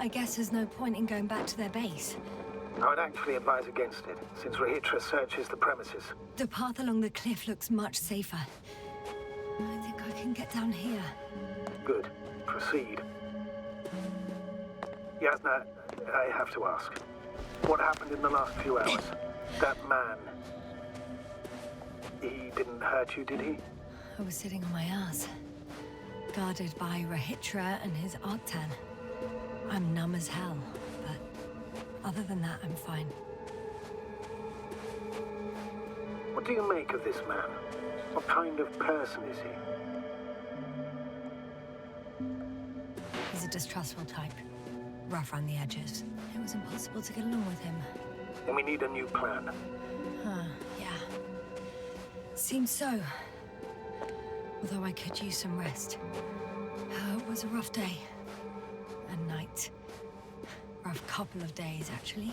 I guess there's no point in going back to their base. I would actually advise against it, since Rohytra searches the premises. The path along the cliff looks much safer. I think I can get down here. Good. Proceed. Yasna, I have to ask. What happened in the last few hours? That man... He didn't hurt you, did he? I was sitting on my ass, guarded by Rohytra and his Arctan. I'm numb as hell, but other than that, I'm fine. What do you make of this man? What kind of person is he? He's a distrustful type, rough around the edges. It was impossible to get along with him. And we need a new plan. Yeah. Seems so. Although I could use some rest. It was a rough day. A night. Rough couple of days, actually.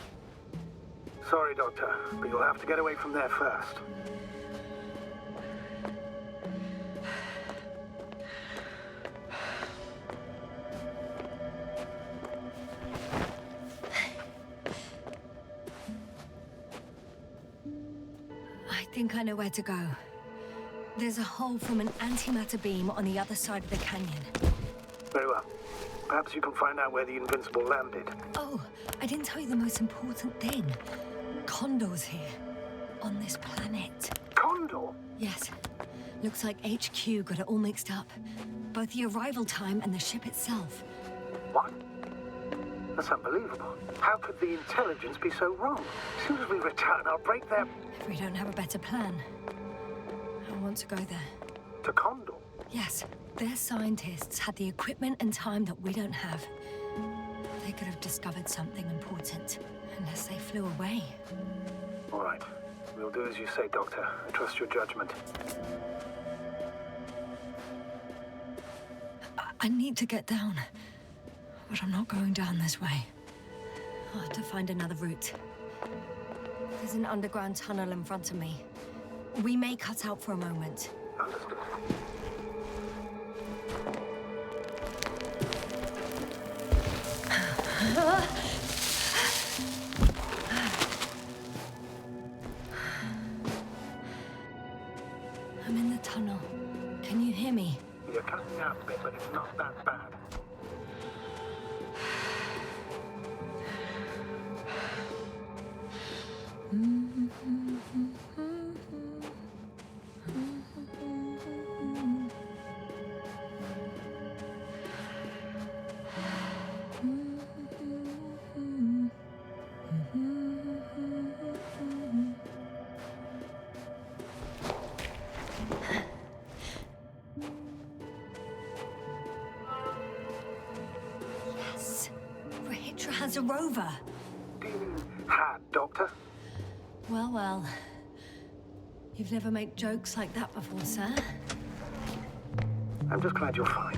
Sorry, Doctor, but you'll have to get away from there first. think I know where to go. There's a hole from an antimatter beam on the other side of the canyon. Very well. Perhaps you can find out where the Invincible landed. Oh, I didn't tell you the most important thing. Condor's here. On this planet. Condor? Yes. Looks like HQ got it all mixed up. Both the arrival time and the ship itself. What? That's unbelievable. How could the intelligence be so wrong? As soon as we return, I'll break their... If we don't have a better plan. I want to go there. To Condor? Yes. Their scientists had the equipment and time that we don't have. They could have discovered something important. Unless they flew away. All right. We'll do as you say, Doctor. I trust your judgment. I need to get down. But I'm not going down this way. I'll have to find another route. There's an underground tunnel in front of me. We may cut out for a moment. Understood. I'm in the tunnel. Can you hear me? You're cutting out a bit, but it's not that bad. Yes. Rohytra has a rover. Do you mean had, Doctor? Well, well. You've never made jokes like that before, sir. I'm just glad you're fine.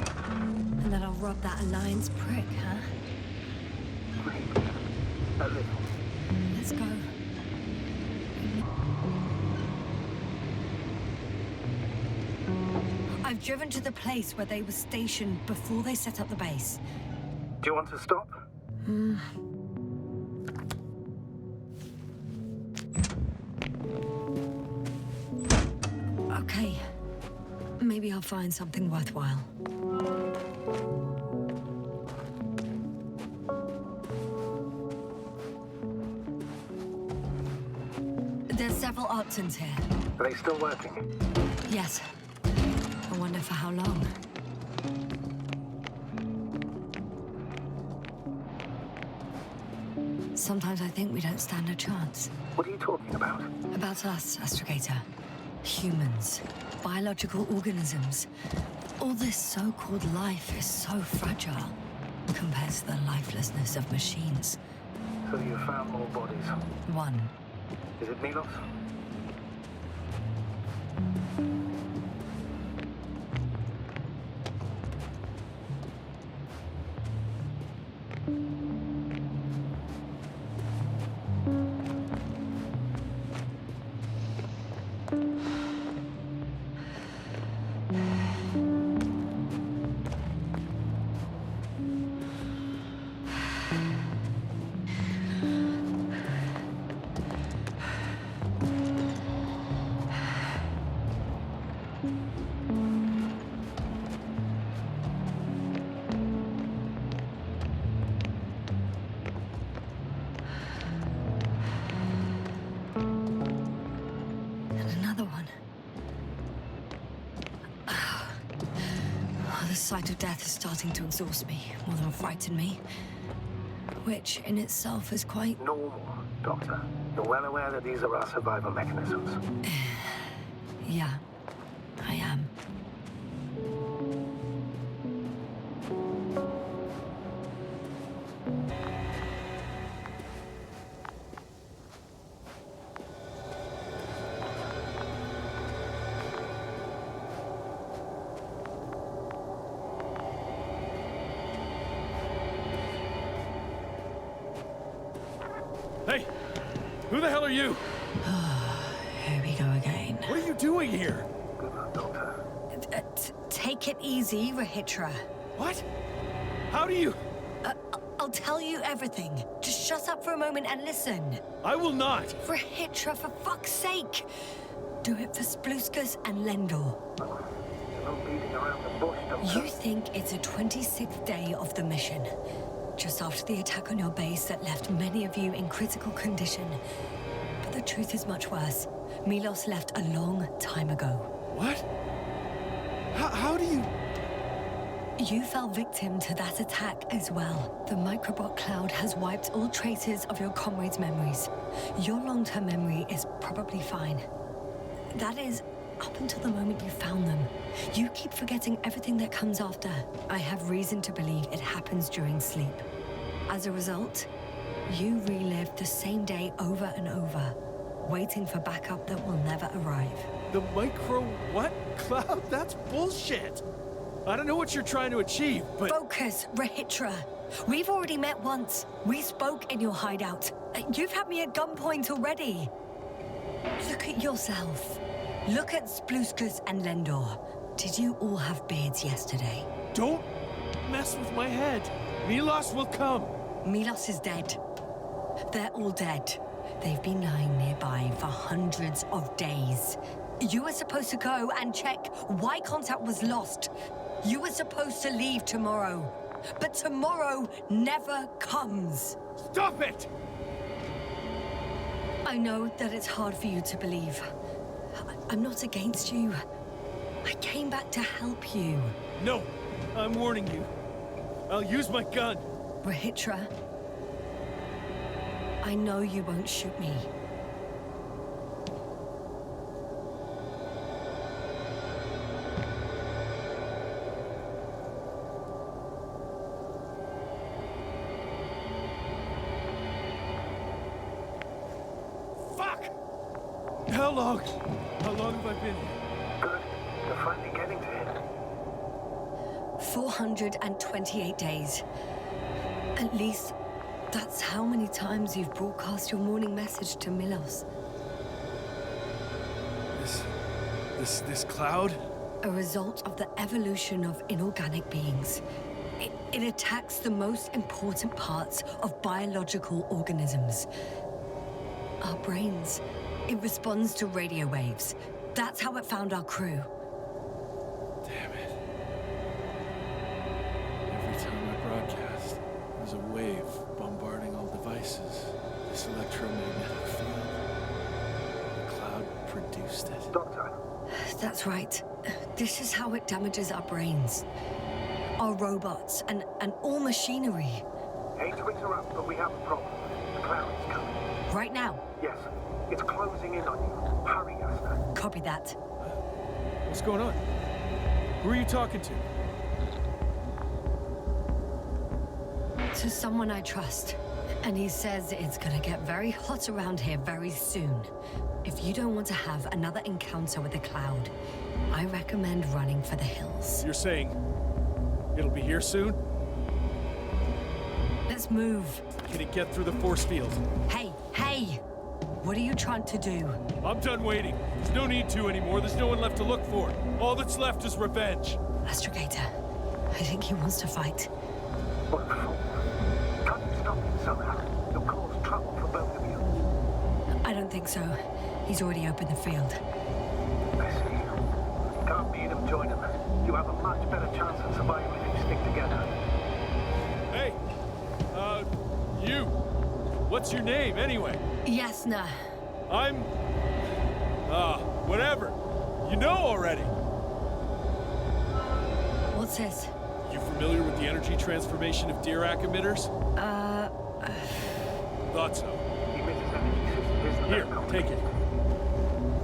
And that I'll rob that Alliance prick, huh? Maybe. A little. Let's go. I've driven to the place where they were stationed before they set up the base. Do you want to stop? Okay. Maybe I'll find something worthwhile. There's several options here. Are they still working? Yes. I wonder for how long. Sometimes I think we don't stand a chance. What are you talking about? About us, Astrogator. Humans. Biological organisms. All this so-called life is so fragile compared to the lifelessness of machines. So you found more bodies. One. Is it Milos? The sight of death is starting to exhaust me more than frighten me. Which, in itself, is quite... normal, Doctor. You're well aware that these are our survival mechanisms. Yeah, I am. Hey! Who the hell are you? Here we go again. What are you doing here? Good luck, Doctor. Take it easy, Rohytra. What? How do you... I'll tell you everything. Just shut up for a moment and listen. I will not! Rohytra, for fuck's sake! Do it for Spluskus and Lendor. No beating around the bush, Doctor. You think it's a 26th day of the mission, just after the attack on your base that left many of you in critical condition. But the truth is much worse. Milos left a long time ago. What? How do you... You fell victim to that attack as well. The Microbot cloud has wiped all traces of your comrades' memories. Your long-term memory is probably fine. That is, up until the moment you found them. You keep forgetting everything that comes after. I have reason to believe it happens during sleep. As a result, you relive the same day over and over, waiting for backup that will never arrive. The micro what? Cloud? That's bullshit! I don't know what you're trying to achieve, but... Focus, Rohytra. We've already met once. We spoke in your hideout. You've had me at gunpoint already. Look at yourself. Look at Spluskus and Lendor. Did you all have beards yesterday? Don't mess with my head. Milos will come. Milos is dead. They're all dead. They've been lying nearby for hundreds of days. You were supposed to go and check why contact was lost. You were supposed to leave tomorrow. But tomorrow never comes. Stop it! I know that it's hard for you to believe. I'm not against you. I came back to help you. No, I'm warning you. I'll use my gun. Rohytra, I know you won't shoot me. How long have I been here? Good. You're finally getting to him. 428 days. At least, that's how many times you've broadcast your morning message to Milos. This cloud? A result of the evolution of inorganic beings. It attacks the most important parts of biological organisms. Our brains. It responds to radio waves. That's how it found our crew. Damn it. Every time I broadcast, there's a wave bombarding all devices. This electromagnetic field. The cloud produced it. Doctor. That's right. This is how it damages our brains. Our robots and all machinery. Hate to interrupt, but we have a problem. The cloud is coming. Right now? Yes. It's closing in on you. Hurry, Yasna. Copy that. What's going on? Who are you talking to? To someone I trust. And he says it's gonna get very hot around here very soon. If you don't want to have another encounter with the cloud, I recommend running for the hills. You're saying it'll be here soon? Let's move. Can it get through the force field? Hey! What are you trying to do? I'm done waiting. There's no need to anymore. There's no one left to look for. All that's left is revenge. Astrogator, I think he wants to fight. What for? Can't you stop him somehow? You'll cause trouble for both of you. I don't think so. He's already opened the field. I see. You can't beat him, join him. You have a much better chance of surviving if you stick together. Hey! You! What's your name, anyway? Yasna. I'm... whatever. You know already. What's this? You familiar with the energy transformation of Dirac emitters? Thought so. Here, take it.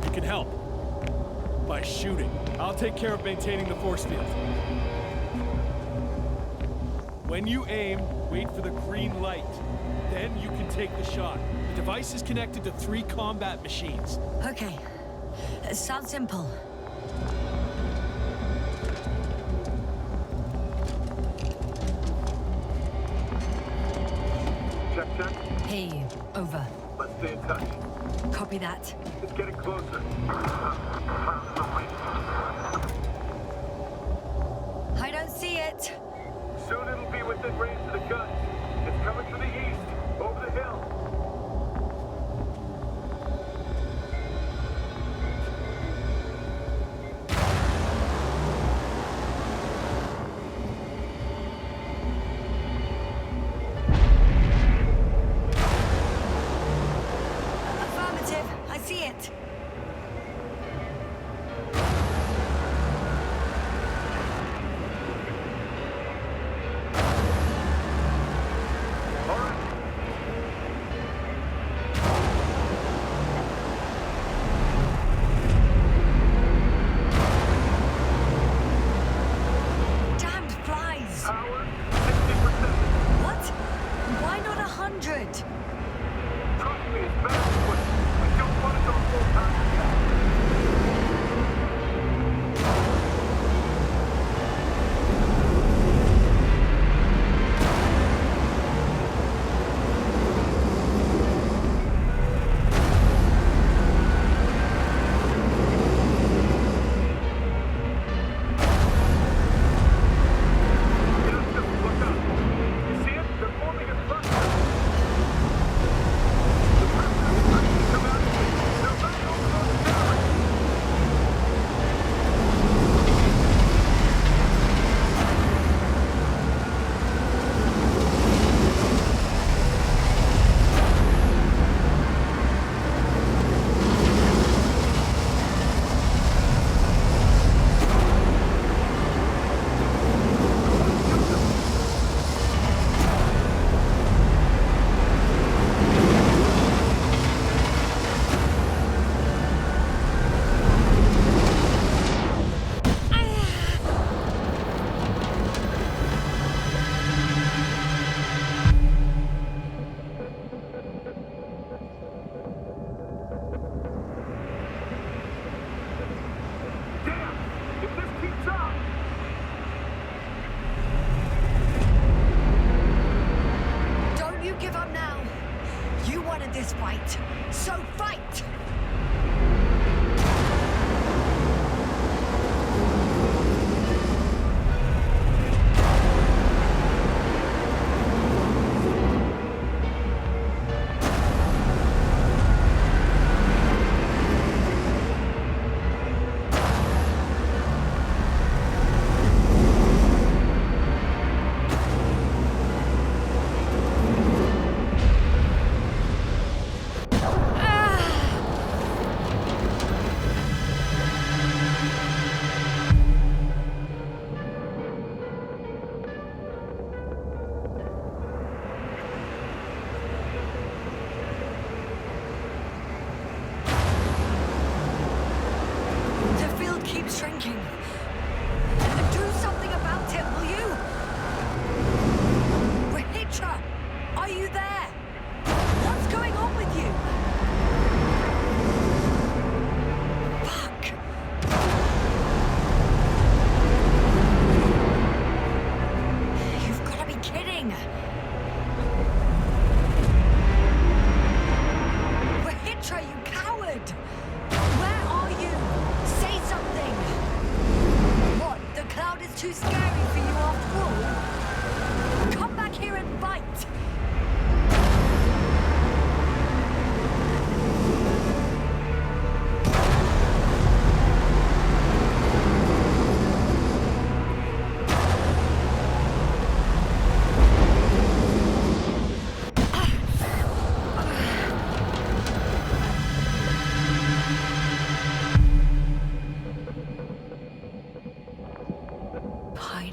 You can help. By shooting. I'll take care of maintaining the force field. When you aim, wait for the green light. Then you can take the shot. The device is connected to 3 combat machines. Okay. Sounds simple. Check. Hey, over. Let's stay in touch. Copy that. It's getting closer. I don't see it. Soon it'll be within range of the gun. It's coming to the east, over the hill.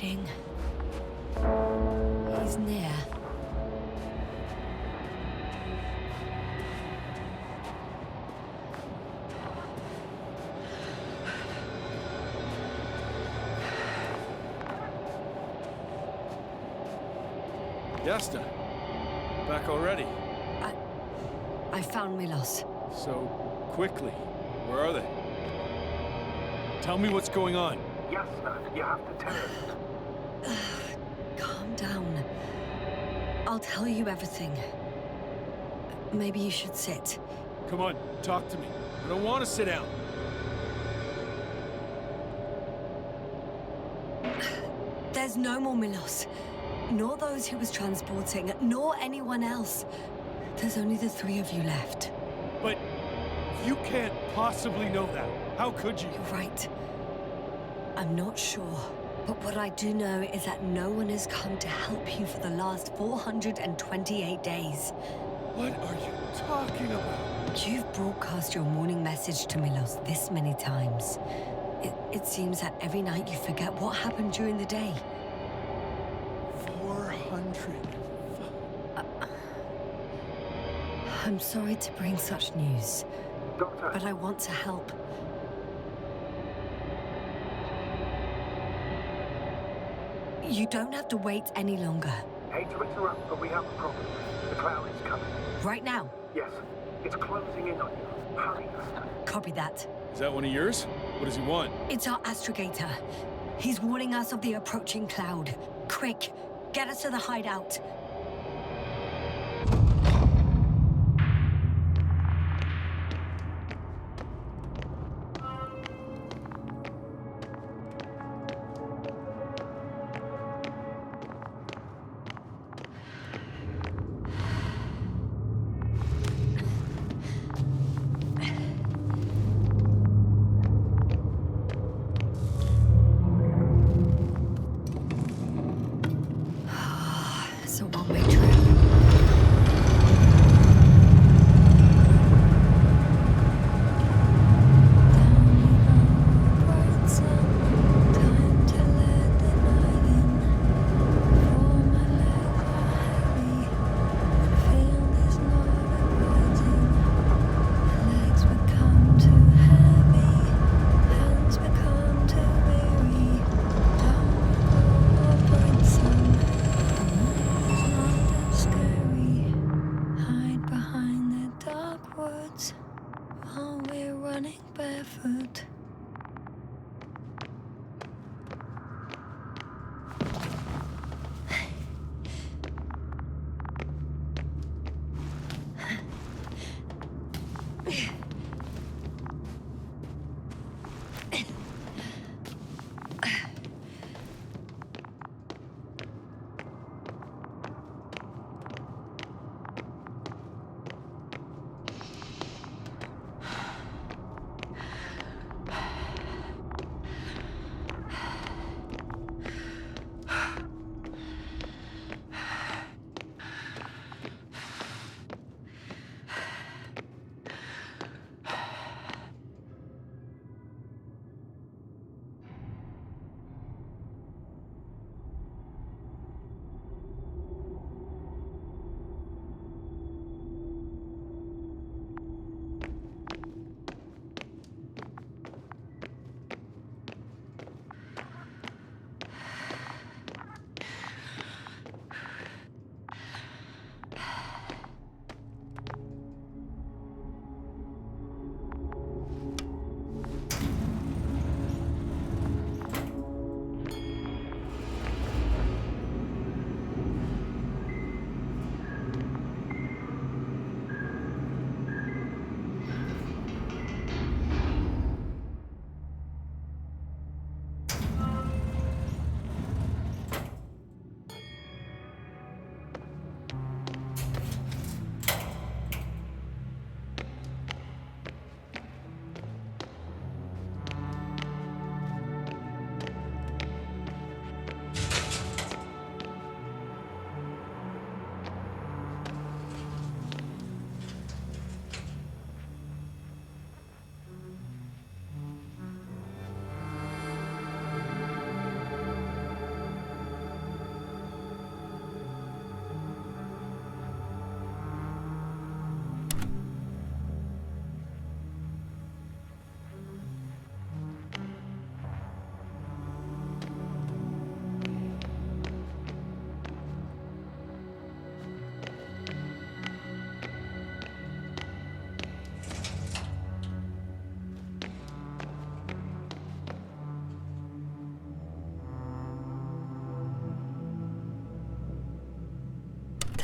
waiting. He's near. Yasna, back already? I found Milos. So quickly. Where are they? Tell me what's going on. Yasna, you have to tell us. Calm down. I'll tell you everything. Maybe you should sit. Come on, talk to me. I don't want to sit down. There's no more Milos. Nor those he was transporting, nor anyone else. There's only the three of you left. But you can't possibly know that. How could you? You're right. I'm not sure. But what I do know is that no one has come to help you for the last 428 days. What are you talking about? You've broadcast your morning message to Milos this many times. It seems that every night you forget what happened during the day. 400. I'm sorry to bring such news, Doctor, but I want to help. You don't have to wait any longer. hate to interrupt, but we have a problem. The cloud is coming. Right now. Yes, it's closing in on you. Hurry, Yasna. Copy that. Is that one of yours? What does he want? It's our astrogator. He's warning us of the approaching cloud. Quick, get us to the hideout.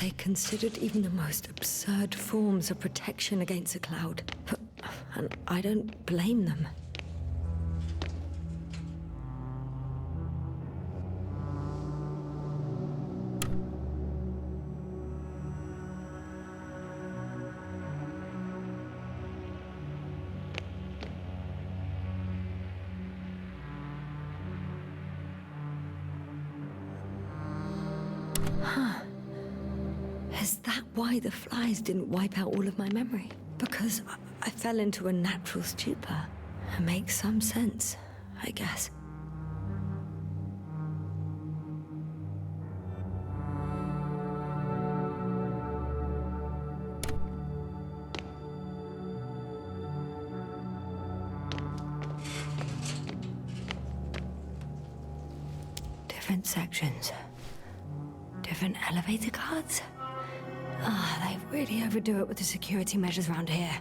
They considered even the most absurd forms of protection against a cloud. And I don't blame them. Is that why the flies didn't wipe out all of my memory? Because I fell into a natural stupor. It makes some sense, I guess. Different sections. Different elevator cards? They really overdo it with the security measures around here.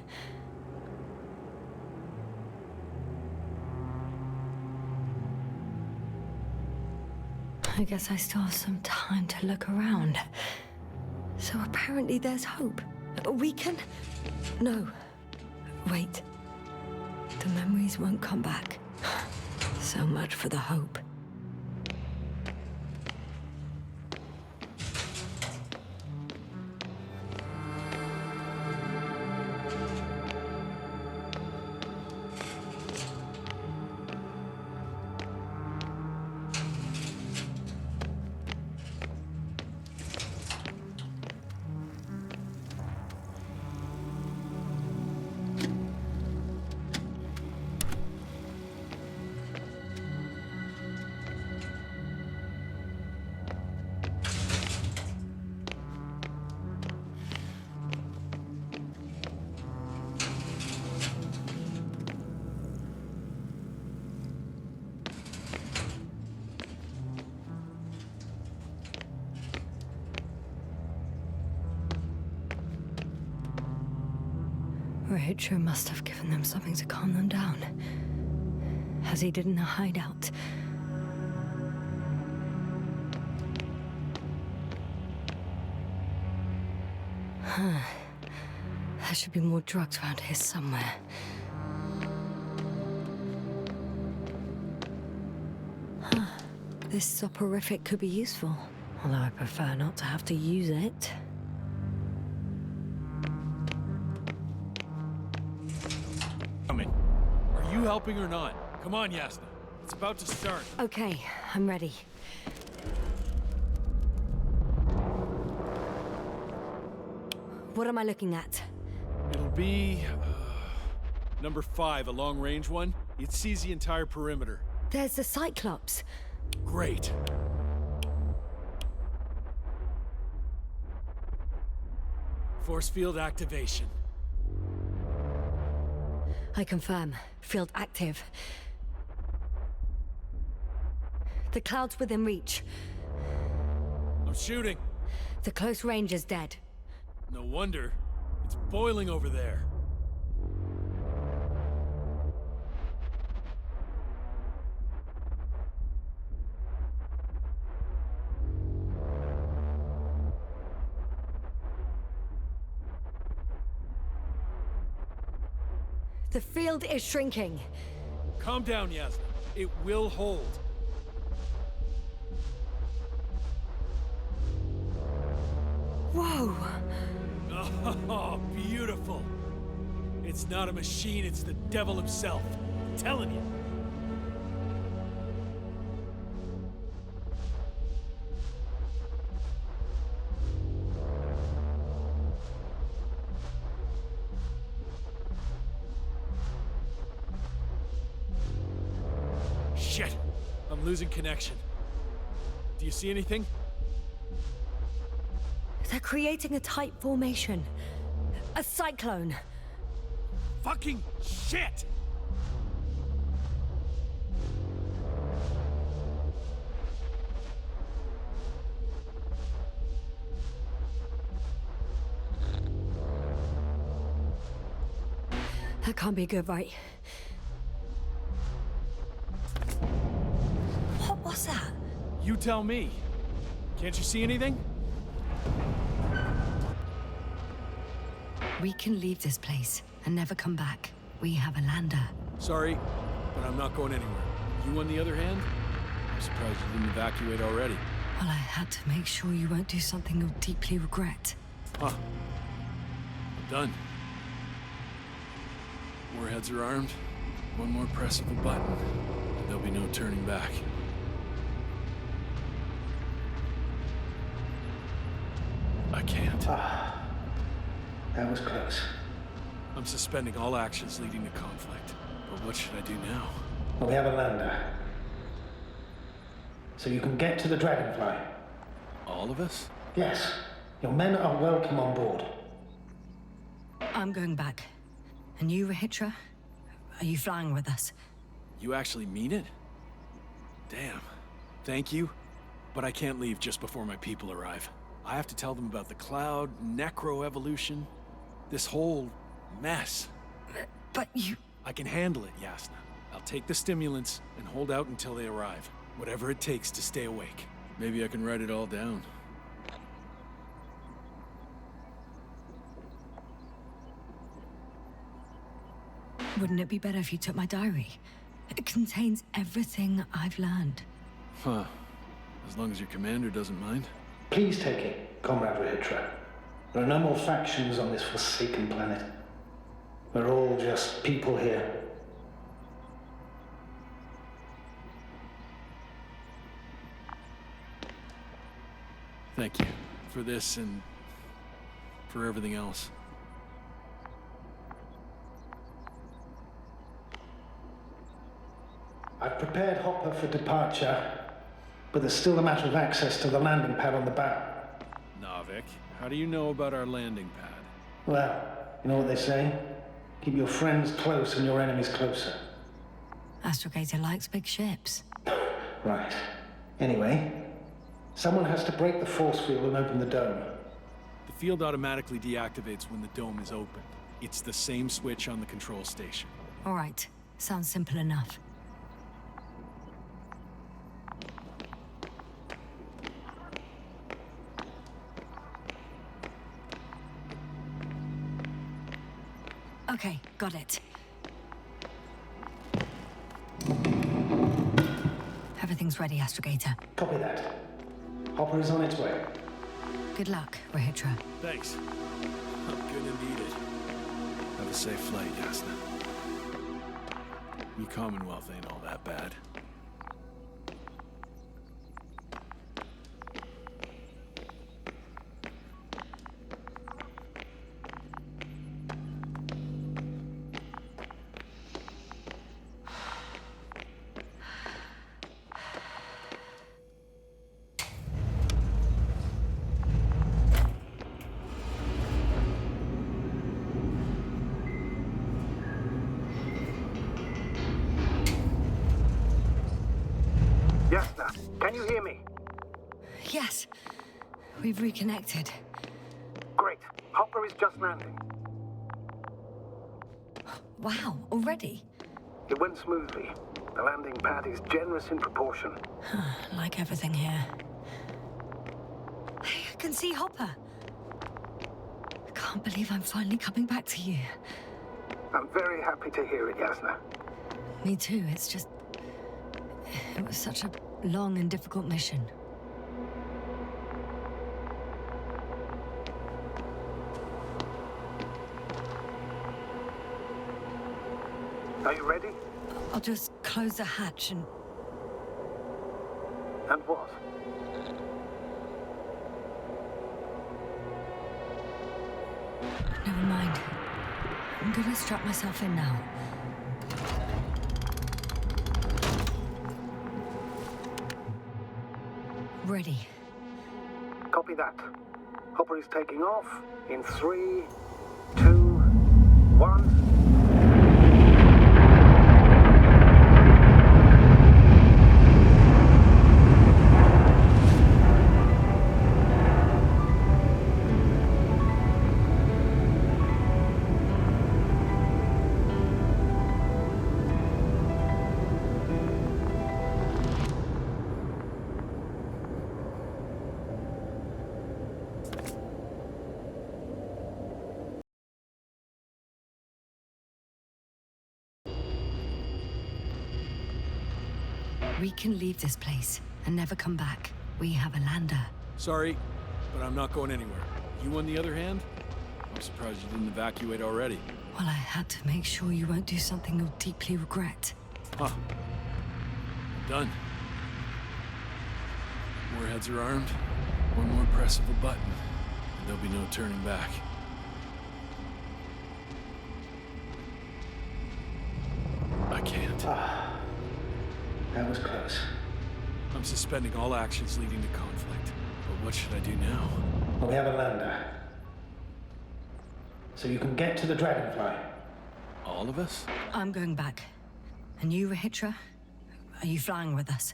I guess I still have some time to look around. So apparently there's hope. We can... No. Wait. The memories won't come back. So much for the hope. Rohytra must have given them something to calm them down, as he did in the hideout. There should be more drugs around here somewhere. This soporific could be useful, although I prefer not to have to use it. Are you helping or not? Come on, Yasna. It's about to start. Okay, I'm ready. What am I looking at? It'll be... number 5, a long-range one. It sees the entire perimeter. There's the Cyclops. Great. Force field activation. I confirm. Field active. The cloud's within reach. I'm shooting. The close range is dead. No wonder. It's boiling over there. The field is shrinking. Calm down, Yasna. It will hold. Whoa! Oh, beautiful. It's not a machine, it's the devil himself. I'm telling you. Shit! I'm losing connection. Do you see anything? They're creating a tight formation. A cyclone. Fucking shit! That can't be good, right? What was that? You tell me. Can't you see anything? We can leave this place and never come back. We have a lander. Sorry, but I'm not going anywhere. You, on the other hand? I'm surprised you didn't evacuate already. Well, I had to make sure you won't do something you'll deeply regret. Huh. I'm done. Warheads are armed. One more press of a button, and there'll be no turning back. I can't. That was close. I'm suspending all actions leading to conflict. But what should I do now? Well, we have a lander. So you can get to the Dragonfly. All of us? Yes. Your men are welcome on board. I'm going back. And you, Rohytra? Are you flying with us? You actually mean it? Damn. Thank you. But I can't leave just before my people arrive. I have to tell them about the cloud, Necroevolution, this whole mess. But you... I can handle it, Yasna. I'll take the stimulants and hold out until they arrive. Whatever it takes to stay awake. Maybe I can write it all down. Wouldn't it be better if you took my diary? It contains everything I've learned. Huh. As long as your commander doesn't mind. Please take it, Comrade Rohytra. There are no more factions on this forsaken planet. We're all just people here. Thank you. For this and for everything else. I've prepared Hopper for departure, but there's still a matter of access to the landing pad on the bow. Novik, how do you know about our landing pad? Well, you know what they say? Keep your friends close and your enemies closer. Astrogator likes big ships. Right. Anyway, someone has to break the force field and open the dome. The field automatically deactivates when the dome is opened. It's the same switch on the control station. All right. Sounds simple enough. Okay, got it. Everything's ready, Astrogator. Copy that. Hopper is on its way. Good luck, Rohytra. Thanks. I'm gonna need it. Have a safe flight, Yasna. Your Commonwealth ain't all that bad. Yasna, can you hear me? Yes. We've reconnected. Great. Hopper is just landing. Wow, already? It went smoothly. The landing pad is generous in proportion. Like everything here. Hey, I can see Hopper. I can't believe I'm finally coming back to you. I'm very happy to hear it, Yasna. Me too, it's just... It was such a long and difficult mission. Are you ready? I'll just close the hatch and... And what? Never mind. I'm gonna strap myself in now. Ready. Copy that. Hopper is taking off in 3, 2, 1... We can leave this place and never come back. We have a lander. Sorry, but I'm not going anywhere. You, on the other hand? I'm surprised you didn't evacuate already. Well, I had to make sure you won't do something you'll deeply regret. Huh. Done. Warheads are armed. One more press of a button, and there'll be no turning back. I can't. That was close. I'm suspending all actions leading to conflict. But what should I do now? Well, we have a lander. So you can get to the Dragonfly. All of us? I'm going back. And you, Rohytra? Are you flying with us?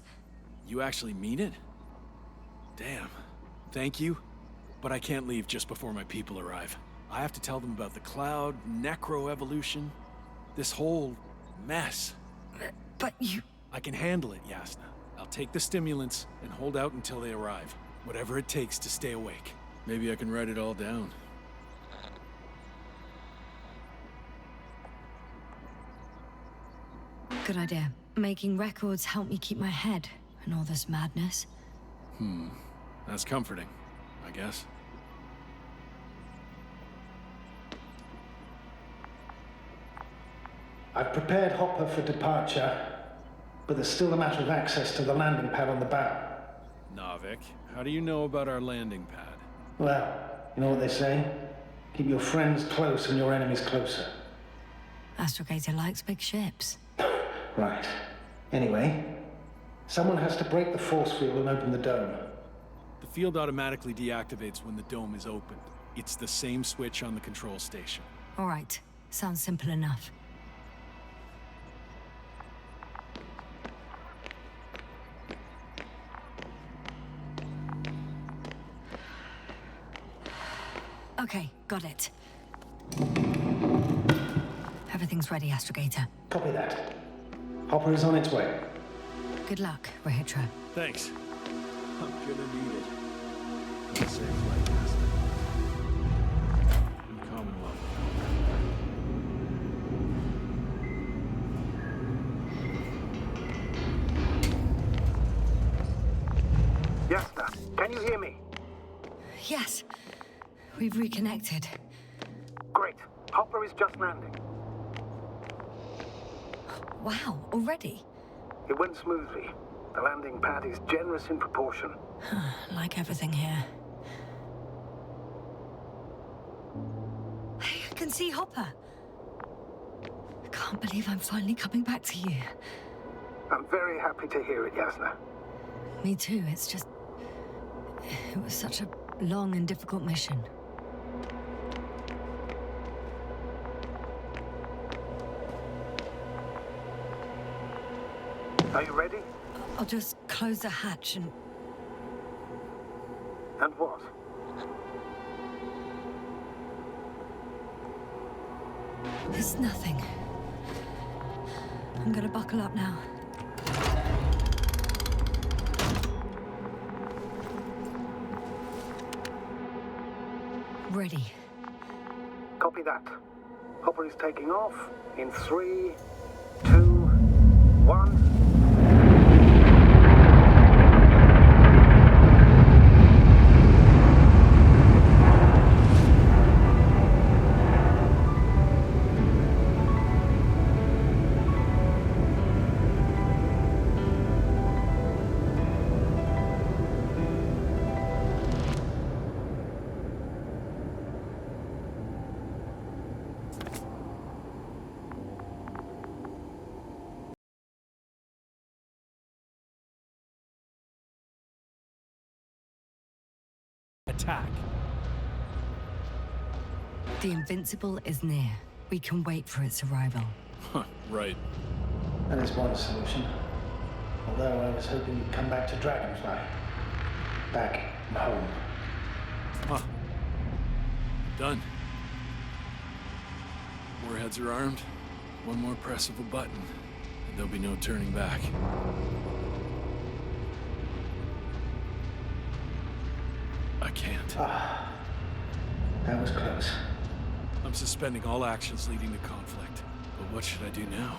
You actually mean it? Damn. Thank you. But I can't leave just before my people arrive. I have to tell them about the cloud, Necroevolution, this whole mess. But you... I can handle it, Yasna. I'll take the stimulants and hold out until they arrive. Whatever it takes to stay awake. Maybe I can write it all down. Good idea. Making records help me keep my head in all this madness. That's comforting, I guess. I've prepared Hopper for departure, but there's still a matter of access to the landing pad on the bow. Novik, how do you know about our landing pad? Well, you know what they say? Keep your friends close and your enemies closer. Astrogator likes big ships. Right. Anyway, someone has to break the force field and open the dome. The field automatically deactivates when the dome is opened. It's the same switch on the control station. All right. Sounds simple enough. Okay, got it. Everything's ready, Astrogator. Copy that. Hopper is on its way. Good luck, Rohytra. Thanks. I'm gonna need it. Have a safe flight, Yasna. In Commonwealth. Yasna, can you hear me? Yes. We've reconnected. Great. Hopper is just landing. Wow, already? It went smoothly. The landing pad is generous in proportion. Like everything here. Hey, I can see Hopper. I can't believe I'm finally coming back to you. I'm very happy to hear it, Yasna. Me too, it's just... It was such a long and difficult mission. Are you ready? I'll just close the hatch and... And what? It's nothing. I'm gonna buckle up now. Ready. Copy that. Hopper is taking off in 3, 2, 1. Attack. The Invincible is near. We can wait for its arrival. Huh, right. That is one solution. Although I was hoping you'd come back to Dragonfly. Back home. Huh. Done. Warheads are armed. One more press of a button, and there'll be no turning back. I can't. That was close. I'm suspending all actions leading to conflict. But what should I do now?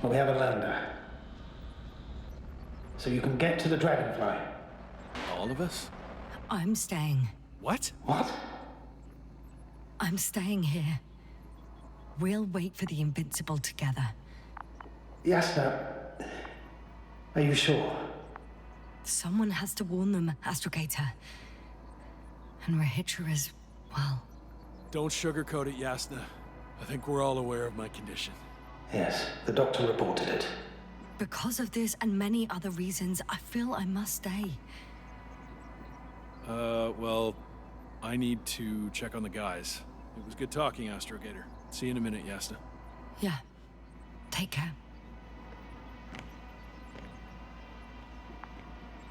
Well, we have a lander. so you can get to the Dragonfly. All of us? I'm staying. What? What? I'm staying here. We'll wait for the Invincible together. Yasna, are you sure? Someone has to warn them, Astrogator. And Rohytra is, well... Don't sugarcoat it, Yasna. I think we're all aware of my condition. Yes, the doctor reported it. Because of this and many other reasons, I feel I must stay. Well, I need to check on the guys. It was good talking, Astrogator. See you in a minute, Yasna. Yeah. Take care.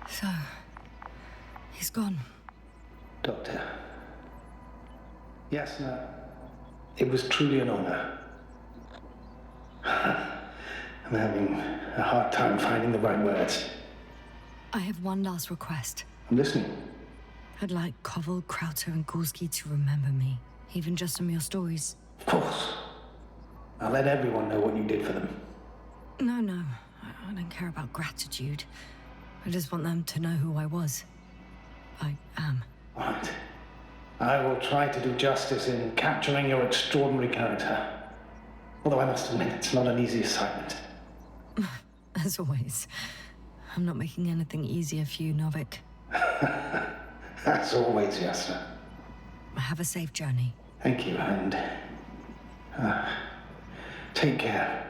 So... he's gone. Doctor. Yasna, it was truly an honor. I'm having a hard time finding the right words. I have one last request. I'm listening. I'd like Koval, Krauta, and Gorsky to remember me, even just from your stories. Of course. I'll let everyone know what you did for them. No. I don't care about gratitude. I just want them to know who I was. I am. Right. I will try to do justice in capturing your extraordinary character. Although I must admit, it's not an easy assignment. As always. I'm not making anything easier for you, Novik. As always, Yasna. Have a safe journey. Thank you, and... take care.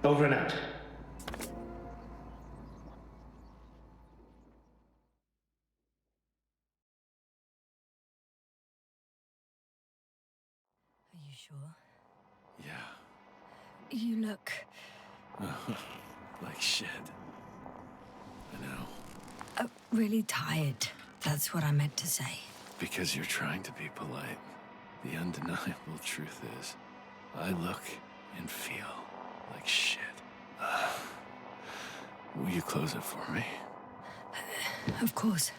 Over and out. Are you sure? Yeah. You look... like shit. I know. Really tired. That's what I meant to say. Because you're trying to be polite. The undeniable truth is, I look and feel like shit. Will you close it for me? Of course.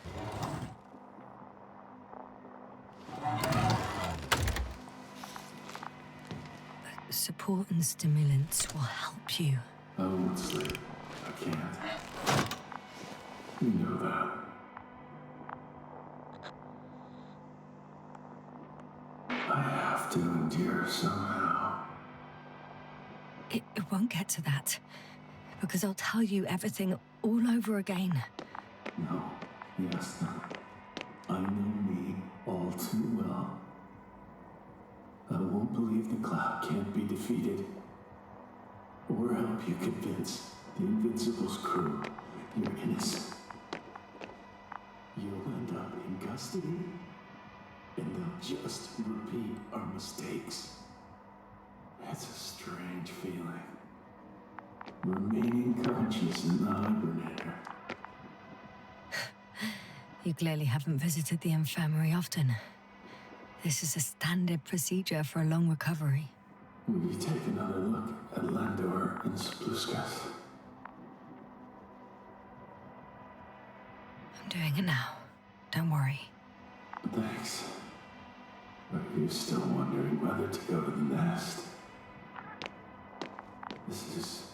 Support and stimulants will help you. I won't sleep. I can't. You know that. I have to endure somehow. It won't get to that. Because I'll tell you everything all over again. No, Yasna. I know me all too well. I won't believe the cloud can't be defeated. Or help you convince the Invincible's crew you're innocent. You'll end up in custody, and they'll just repeat our mistakes. It's a strange feeling. Remaining conscious in the hibernator. You clearly haven't visited the infirmary often. This is a standard procedure for a long recovery. Will you take another look at Landor and Spluskas? I'm doing it now. Don't worry. Thanks. Are you still wondering whether to go to the nest? This is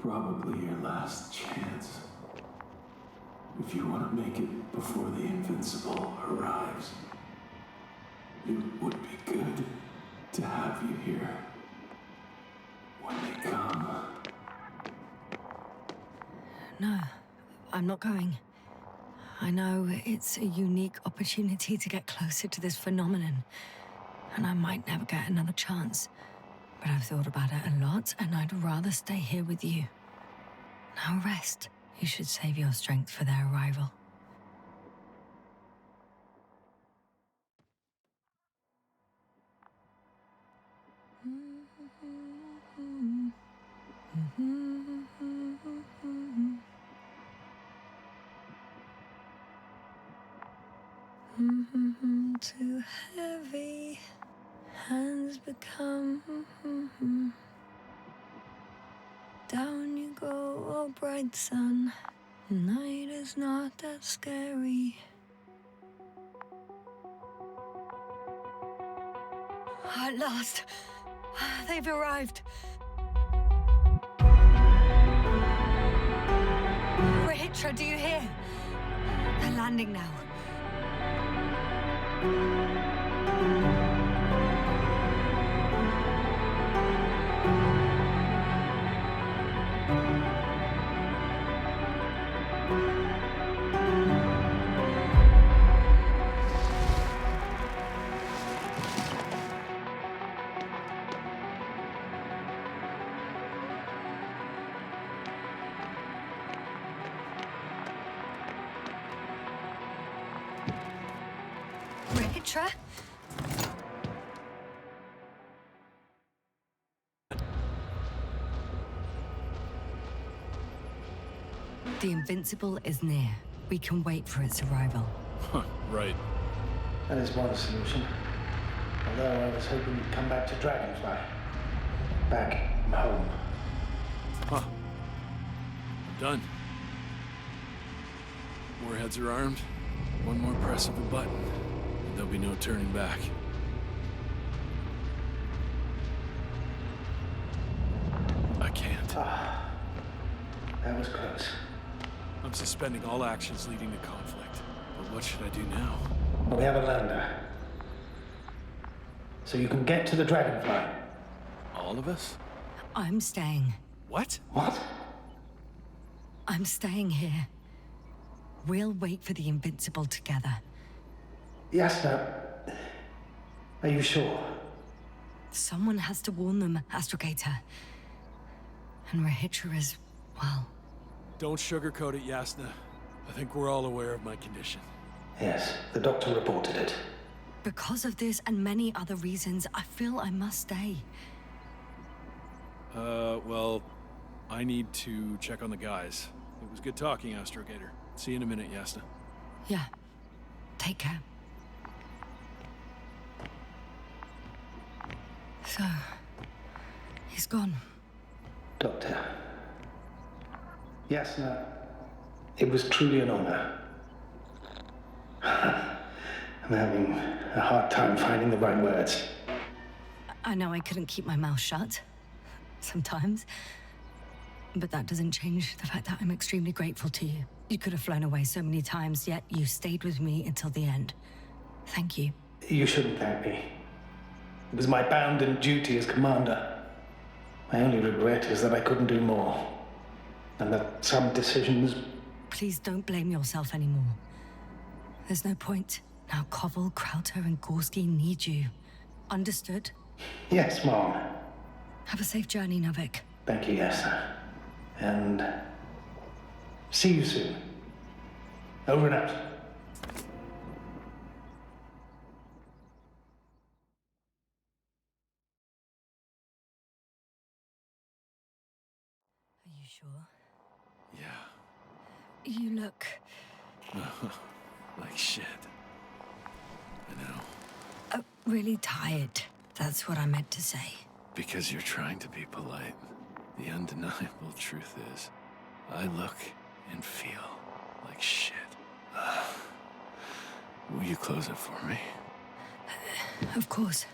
probably your last chance. If you want to make it before the Invincible arrives, it would be good to have you here when they come. No, I'm not going. I know it's a unique opportunity to get closer to this phenomenon, and I might never get another chance. But I've thought about it a lot, and I'd rather stay here with you. Now rest. You should save your strength for their arrival. Too heavy, hands become. Down you go, oh bright sun. Night is not that scary. At last, they've arrived. We're here. Rohytra, do you hear? They're landing now. Rohytra? The Invincible is near. We can wait for its arrival. Huh, right. That is one solution. Although I was hoping you'd come back to Dragonfly. Back home. Huh. Done. Warheads are armed. One more press of a button, and there'll be no turning back. I can't. That was close. I'm suspending all actions leading to conflict. But what should I do now? Well, we have a lander. So you can get to the Dragonfly. All of us? I'm staying. What? What? I'm staying here. We'll wait for the Invincible together. Yasna, are you sure? Someone has to warn them, Astrogator. And Rohytra is, well... Don't sugarcoat it, Yasna. I think we're all aware of my condition. Yes, the doctor reported it. Because of this and many other reasons, I feel I must stay. Well, I need to check on the guys. It was good talking, Astrogator. See you in a minute, Yasna. Yeah. Take care. So... he's gone. Doctor. Yasna, it was truly an honor. I'm having a hard time finding the right words. I know I couldn't keep my mouth shut. Sometimes. But that doesn't change the fact that I'm extremely grateful to you. You could have flown away so many times, yet you stayed with me until the end. Thank you. You shouldn't thank me. It was my bounden duty as commander. My only regret is that I couldn't do more. And that some decisions... Please don't blame yourself anymore. There's no point. Now Koval, Krauta, and Gorsky need you. Understood? Yes, Mom. Have a safe journey, Novik. Thank you, Yasna. And... see you soon. Over and out. Are you sure? Yeah. You look... like shit. I know. Really tired. That's what I meant to say. Because you're trying to be polite. The undeniable truth is, I look and feel like shit. Will you close it for me? Of course.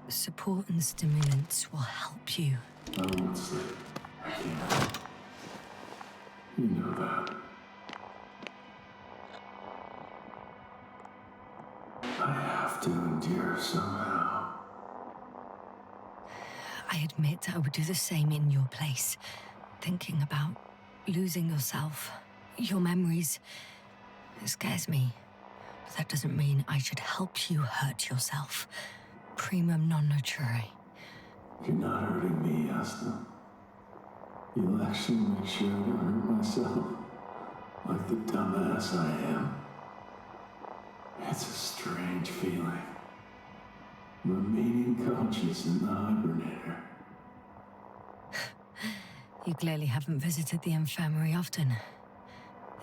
Support and stimulants will help you. I won't sleep. I can't. You know that. I have to endure somehow. I admit I would do the same in your place. Thinking about losing yourself, your memories, it scares me. But that doesn't mean I should help you hurt yourself. Primum non nocere. You're not hurting me, Yasna. You'll actually make sure I don't hurt myself. Like the dumbass I am. It's a strange feeling. Remaining conscious in the hibernator. You clearly haven't visited the infirmary often.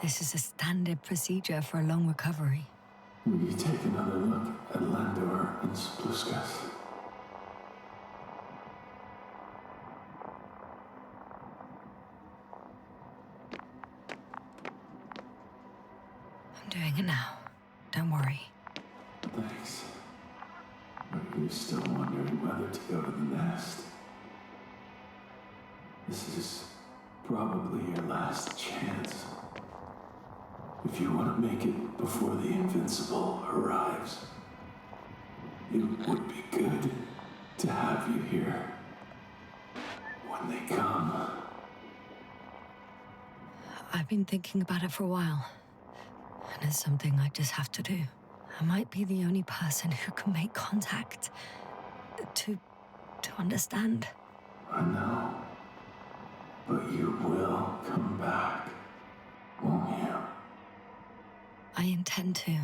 This is a standard procedure for a long recovery. Will you take another look at Landor and Spluskas? I'm doing it now. Don't worry. Thanks. But you're still wondering whether to go to the nest. This is probably your last chance. If you want to make it before the Invincible arrives, it would be good to have you here when they come. I've been thinking about it for a while, and it's something I just have to do. I might be the only person who can make contact to understand. I know, but you will come back, won't you? I intend to.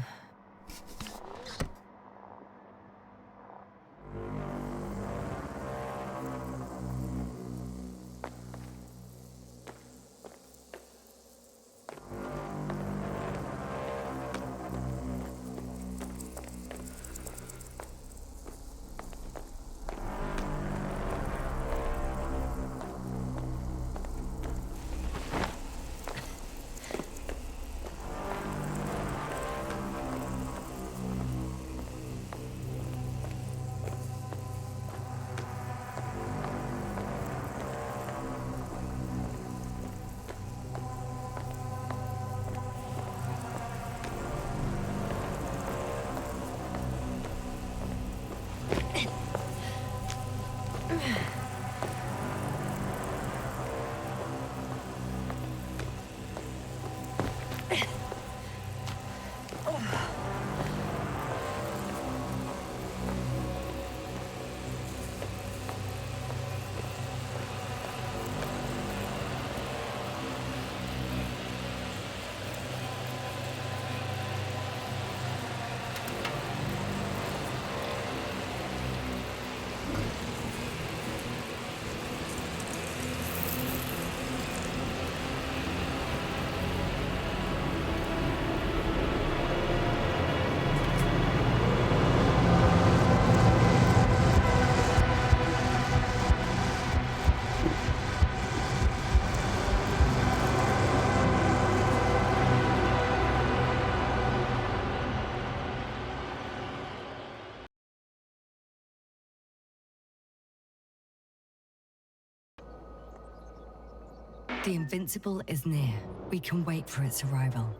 The Invincible is near. We can wait for its arrival.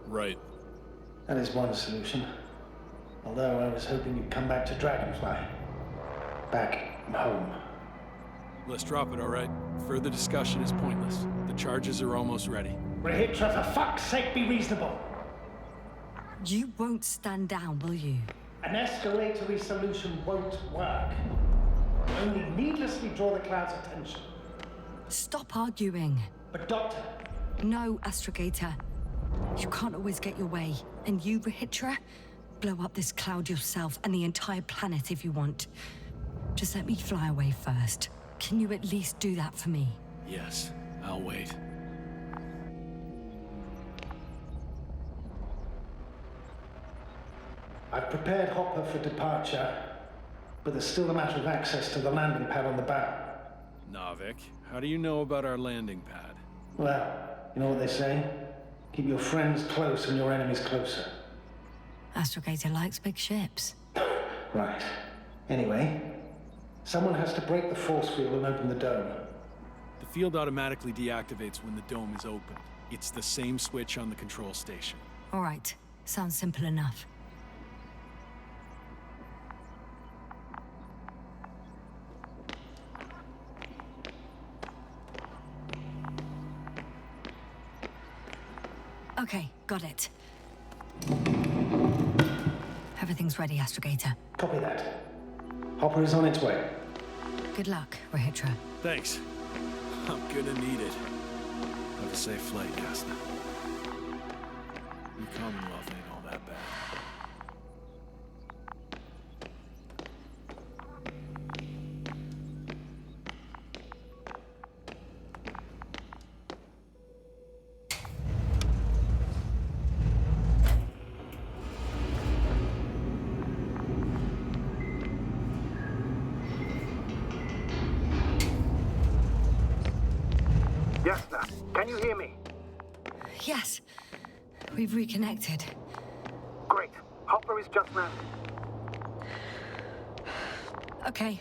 Right. That is one solution. Although I was hoping you'd come back to Dragonfly. Back home. Let's drop it, all right? Further discussion is pointless. The charges are almost ready. Rohytra, for fuck's sake, be reasonable! You won't stand down, will you? An escalatory solution won't work. Only needlessly draw the cloud's attention. Stop arguing. But Doctor... No, Astrogator. You can't always get your way. And you, Rohytra, blow up this cloud yourself and the entire planet if you want. Just let me fly away first. Can you at least do that for me? Yes, I'll wait. I've prepared Hopper for departure, but there's still a matter of access to the landing pad on the bow. Novik, how do you know about our landing pad? Well, you know what they say? Keep your friends close and your enemies closer. Astrogator likes big ships. Right. Anyway, someone has to break the force field and open the dome. The field automatically deactivates when the dome is opened. It's the same switch on the control station. All right. Sounds simple enough. Okay, got it. Everything's ready, Astrogator. Copy that. Hopper is on its way. Good luck, Rohytra. Thanks. I'm gonna need it. Have a safe flight, Yasna. Your Commonwealth ain't all that bad. Yasna, can you hear me? Yes. We've reconnected. Great. Hopper is just landed. Okay.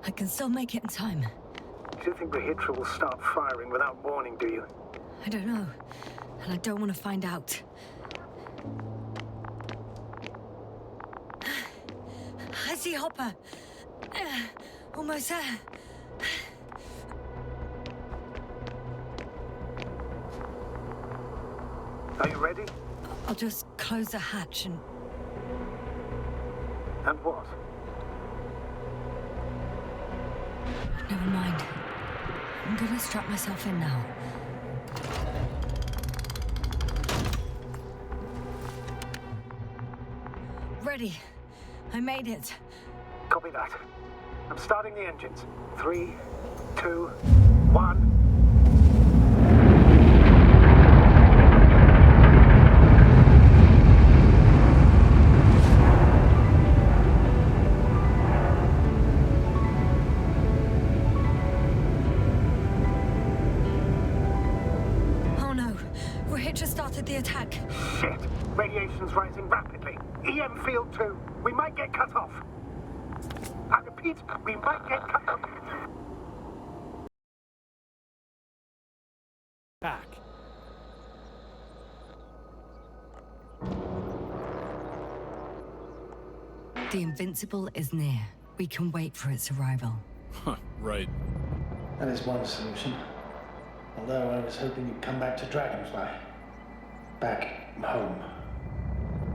I can still make it in time. Do you think Rohytra will start firing without warning, do you? I don't know, and I don't want to find out. I see Hopper. Almost there. Are you ready? I'll just close the hatch and... And what? Never mind. I'm gonna strap myself in now. Ready. I made it. Copy that. I'm starting the engines. 3, 2, 1. Oh no. Rohytra started the attack. Shit. Radiation's rising rapidly. EM field 2. We might get cut off. I repeat, we might get cut off. Back. The Invincible is near. We can wait for its arrival. Huh, right. That is one solution. Although I was hoping you'd come back to Dragonfly. Back home.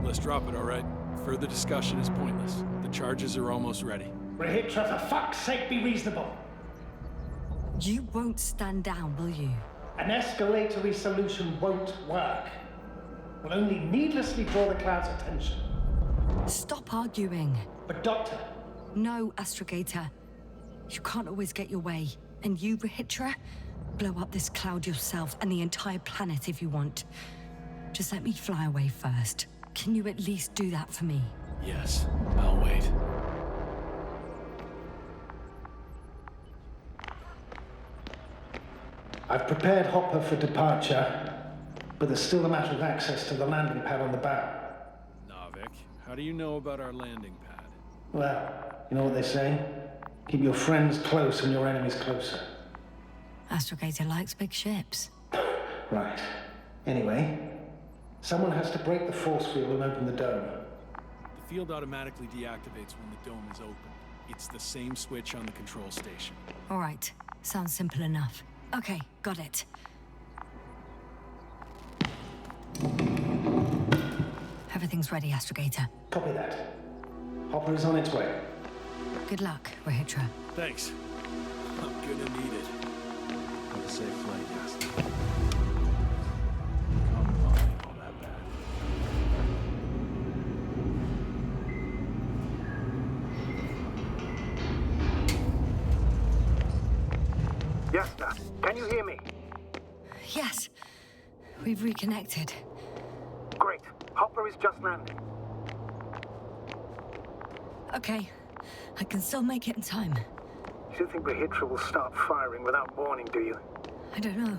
Let's drop it, all right? Further discussion is pointless. The charges are almost ready. Rohytra, for fuck's sake, be reasonable. You won't stand down, will you? An escalatory solution won't work. Will only needlessly draw the cloud's attention. Stop arguing. But Doctor... No, Astrogator. You can't always get your way. And you, Rohytra, blow up this cloud yourself and the entire planet if you want. Just let me fly away first. Can you at least do that for me? Yes, I'll wait. I've prepared Hopper for departure, but there's still a matter of access to the landing pad on the bow. Novik, how do you know about our landing pad? Well, you know what they say? Keep your friends close and your enemies closer. Astrogator likes big ships. Right. Anyway, someone has to break the force field and open the dome. The field automatically deactivates when the dome is open. It's the same switch on the control station. All right. Sounds simple enough. Okay, got it. Everything's ready, Astrogator. Copy that. Hopper is on its way. Good luck, Rohytra. Thanks. I'm gonna need it. Have a safe flight, Yasna. Come on, ain't all that bad. Yasna, can you hear me? Yes. We've reconnected. Great. Hopper is just landing. Okay. I can still make it in time. You don't think Rohytra will start firing without warning, do you? I don't know.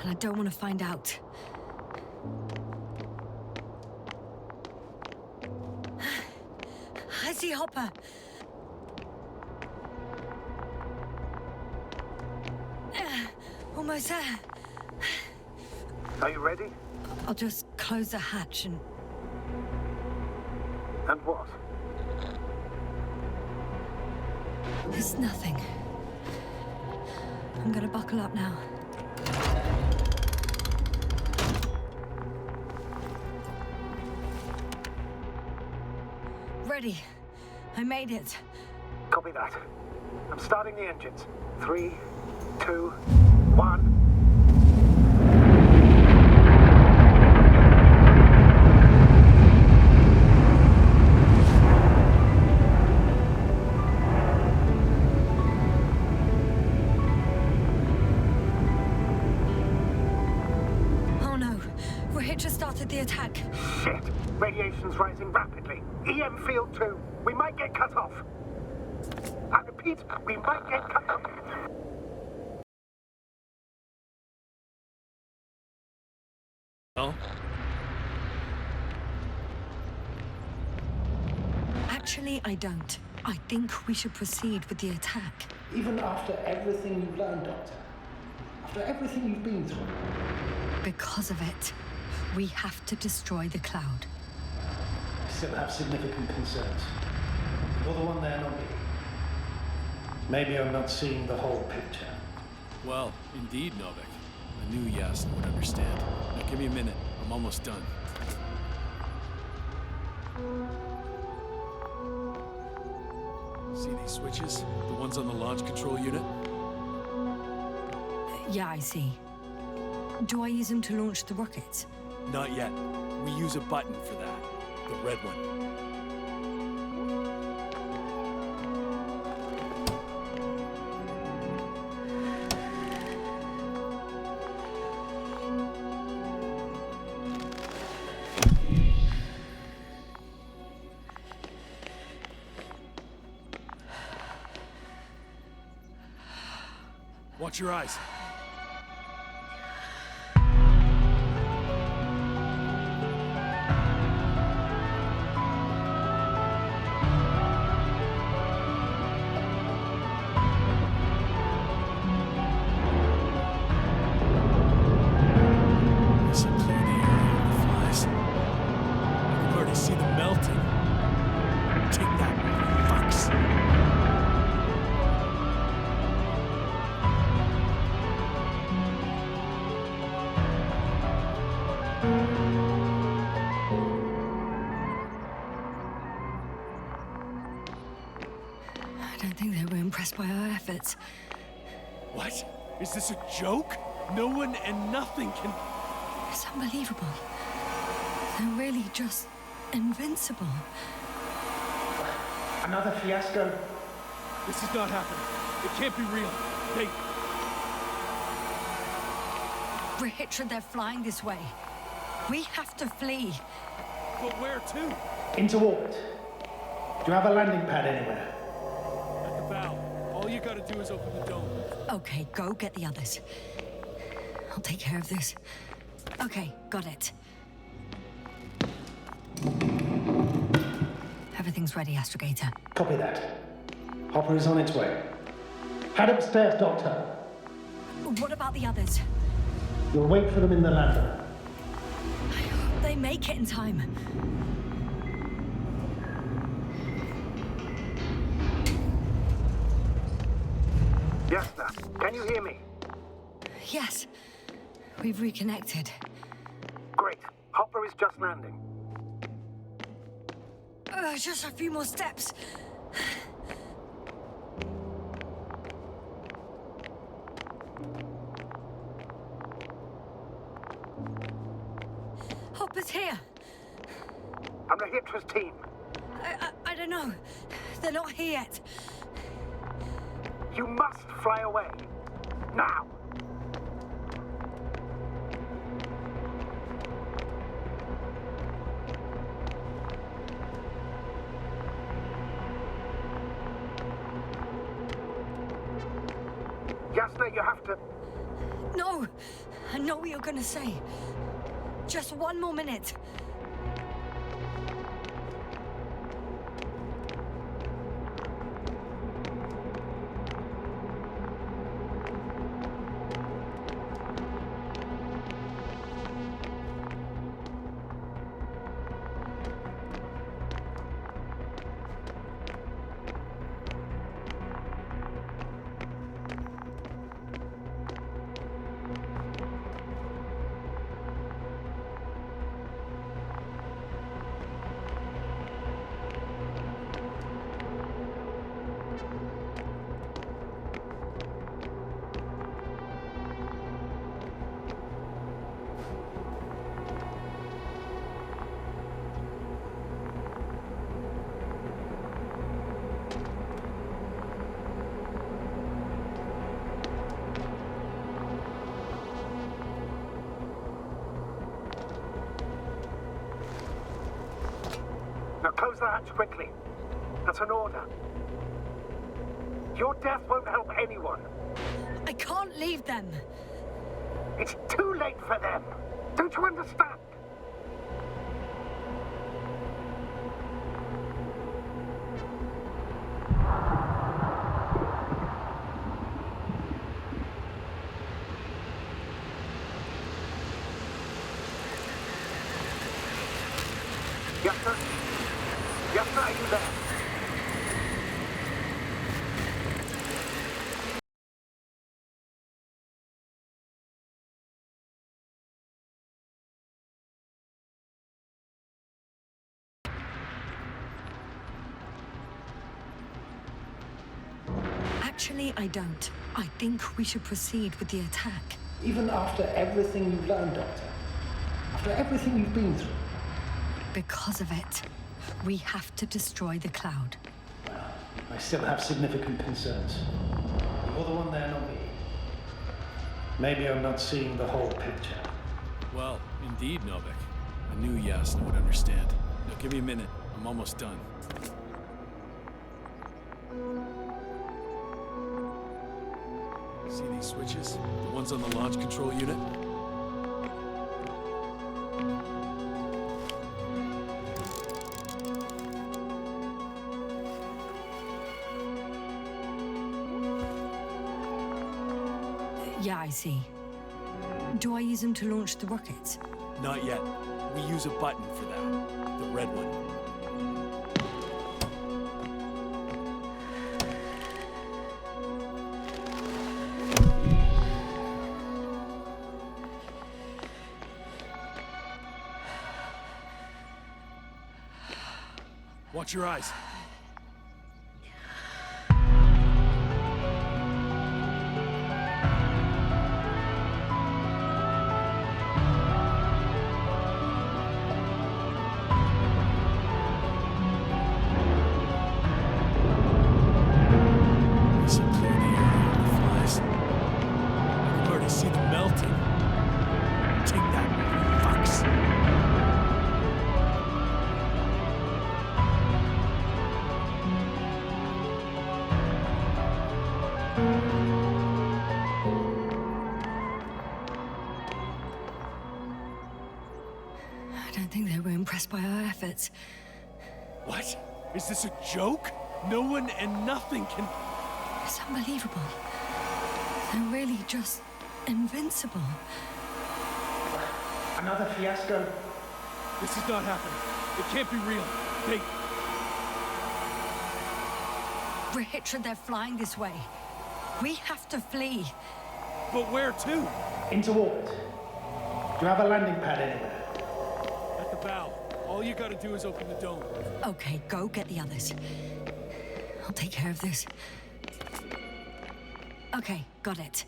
And I don't want to find out. I see Hopper. Almost there. Are you ready? I'll just close the hatch and... And what? It's nothing. I'm gonna buckle up now. Ready. I made it. Copy that. I'm starting the engines. 3, 2, 1. The attack. Shit! Radiation's rising rapidly. EM field 2. We might get cut off. I repeat, we might get cut off. Well? Actually, I don't. I think we should proceed with the attack. Even after everything you've learned, Doctor? After everything you've been through? Because of it, we have to destroy the cloud. I still have significant concerns. You're the one there, not me. Maybe I'm not seeing the whole picture. Well, indeed, Novik. I knew Yasna would understand. Now give me a minute. I'm almost done. See these switches? The ones on the launch control unit? Yeah, I see. Do I use them to launch the rockets? Not yet. We use a button for that. The red one. Watch your eyes. This will clear the area of the flies. I can already see them melting. Take that, fucks. I don't think they were impressed by our efforts. What? Is this a joke? No one and nothing can... It's unbelievable. They're really just invincible. Another fiasco? This is not happening. It can't be real. They... Rohytra, they're flying this way. We have to flee. But where to? Into orbit. Do you have a landing pad anywhere? At the bow. All you gotta do is open the dome. Okay, go get the others. I'll take care of this. Okay, got it. Everything's ready, Astrogator. Copy that. Hopper is on its way. Head upstairs, Doctor. What about the others? You'll wait for them in the lander. I hope they make it in time. Yasna, can you hear me? Yes. We've reconnected. Great. Hopper is just landing. Just a few more steps. Hopper's here. I'm Rohytra's team. I don't know. They're not here yet. You must fly away. Now! Yasna, you have to... No! I know what you're gonna say. Just one more minute. Now close the hatch quickly. That's an order. Your death won't help anyone. I can't leave them. It's too late for them. Don't you understand? Actually, I don't. I think we should proceed with the attack. Even after everything you've learned, Doctor? After everything you've been through? Because of it, we have to destroy the cloud. Well, I still have significant concerns. You're the one there, not me. Maybe I'm not seeing the whole picture. Well, indeed, Novik. I knew Yasna would understand. Now, give me a minute. I'm almost done. See these switches? The ones on the launch control unit? Yeah, I see. Do I use them to launch the rockets? Not yet. We use a button for that. The red one. Watch your eyes. By our efforts. What? Is this a joke? No one and nothing can... It's unbelievable. They're really just invincible. Another fiasco. This is not happening. It can't be real. Rohytra, they're flying this way. We have to flee. But where to? Into orbit. Do you have a landing pad anywhere? At the bow. All you gotta do is open the dome. Okay, go get the others. I'll take care of this. Okay, got it.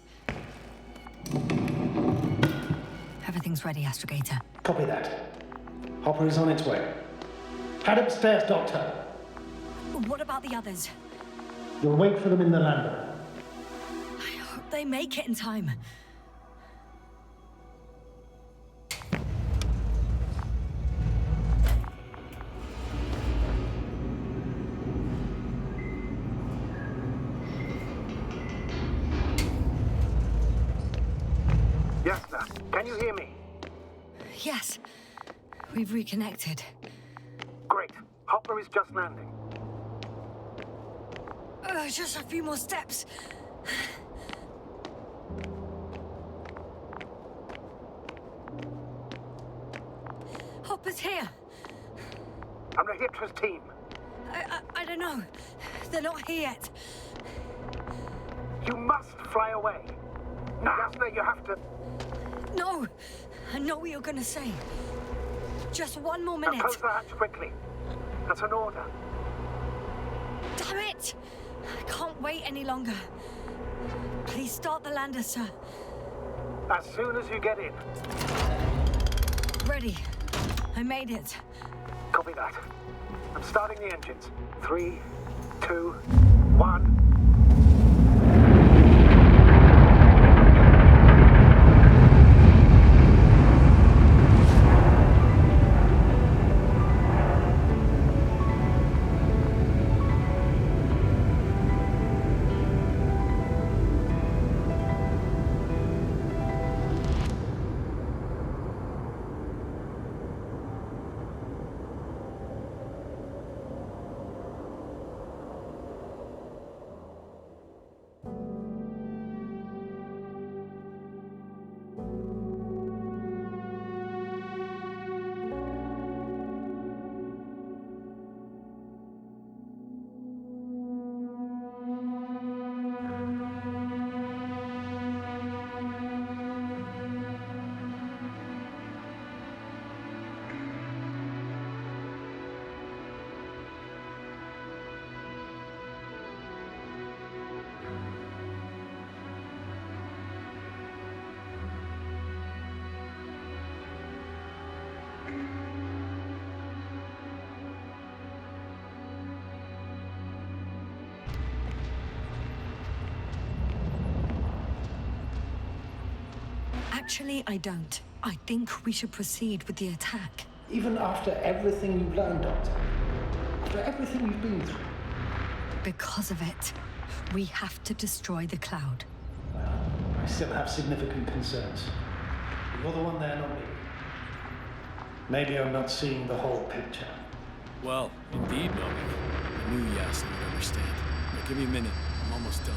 Everything's ready, Astrogator. Copy that. Hopper is on its way. Head upstairs, Doctor. What about the others? You'll wait for them in the lander. I hope they make it in time. Yasna, can you hear me? Yes. We've reconnected. Great. Hopper is just landing. Just a few more steps. Hopper's here. I'm Rohytra's team. I don't know. They're not here yet. You must fly away. Yasna, you have to... No. I know what you're gonna say. Just one more minute. Now close the hatch quickly. That's an order. Damn it! I can't wait any longer. Please start the lander, sir. As soon as you get in. Ready. I made it. Copy that. I'm starting the engines. 3, 2, 1... Actually, I don't. I think we should proceed with the attack. Even after everything you've learned, Doctor? After everything you've been through? Because of it, we have to destroy the cloud. Well, I still have significant concerns. You're the one there, not me. Maybe I'm not seeing the whole picture. Well, indeed, Novik. I knew Yasna would understand. Now, give me a minute. I'm almost done.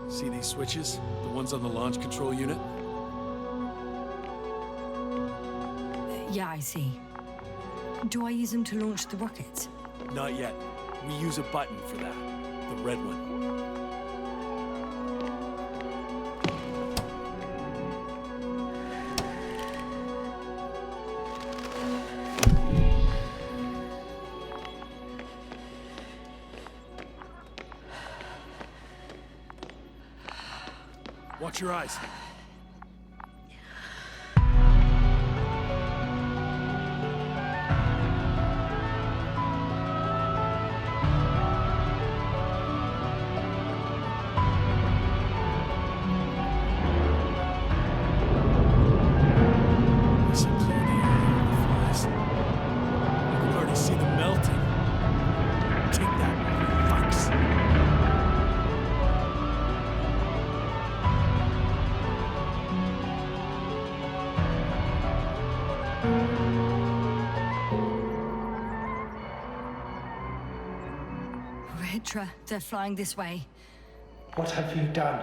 See these switches? The ones on the launch control unit? Yeah, I see. Do I use them to launch the rockets? Not yet. We use a button for that. The red one. Watch your eyes. Rohytra, they're flying this way. What have you done?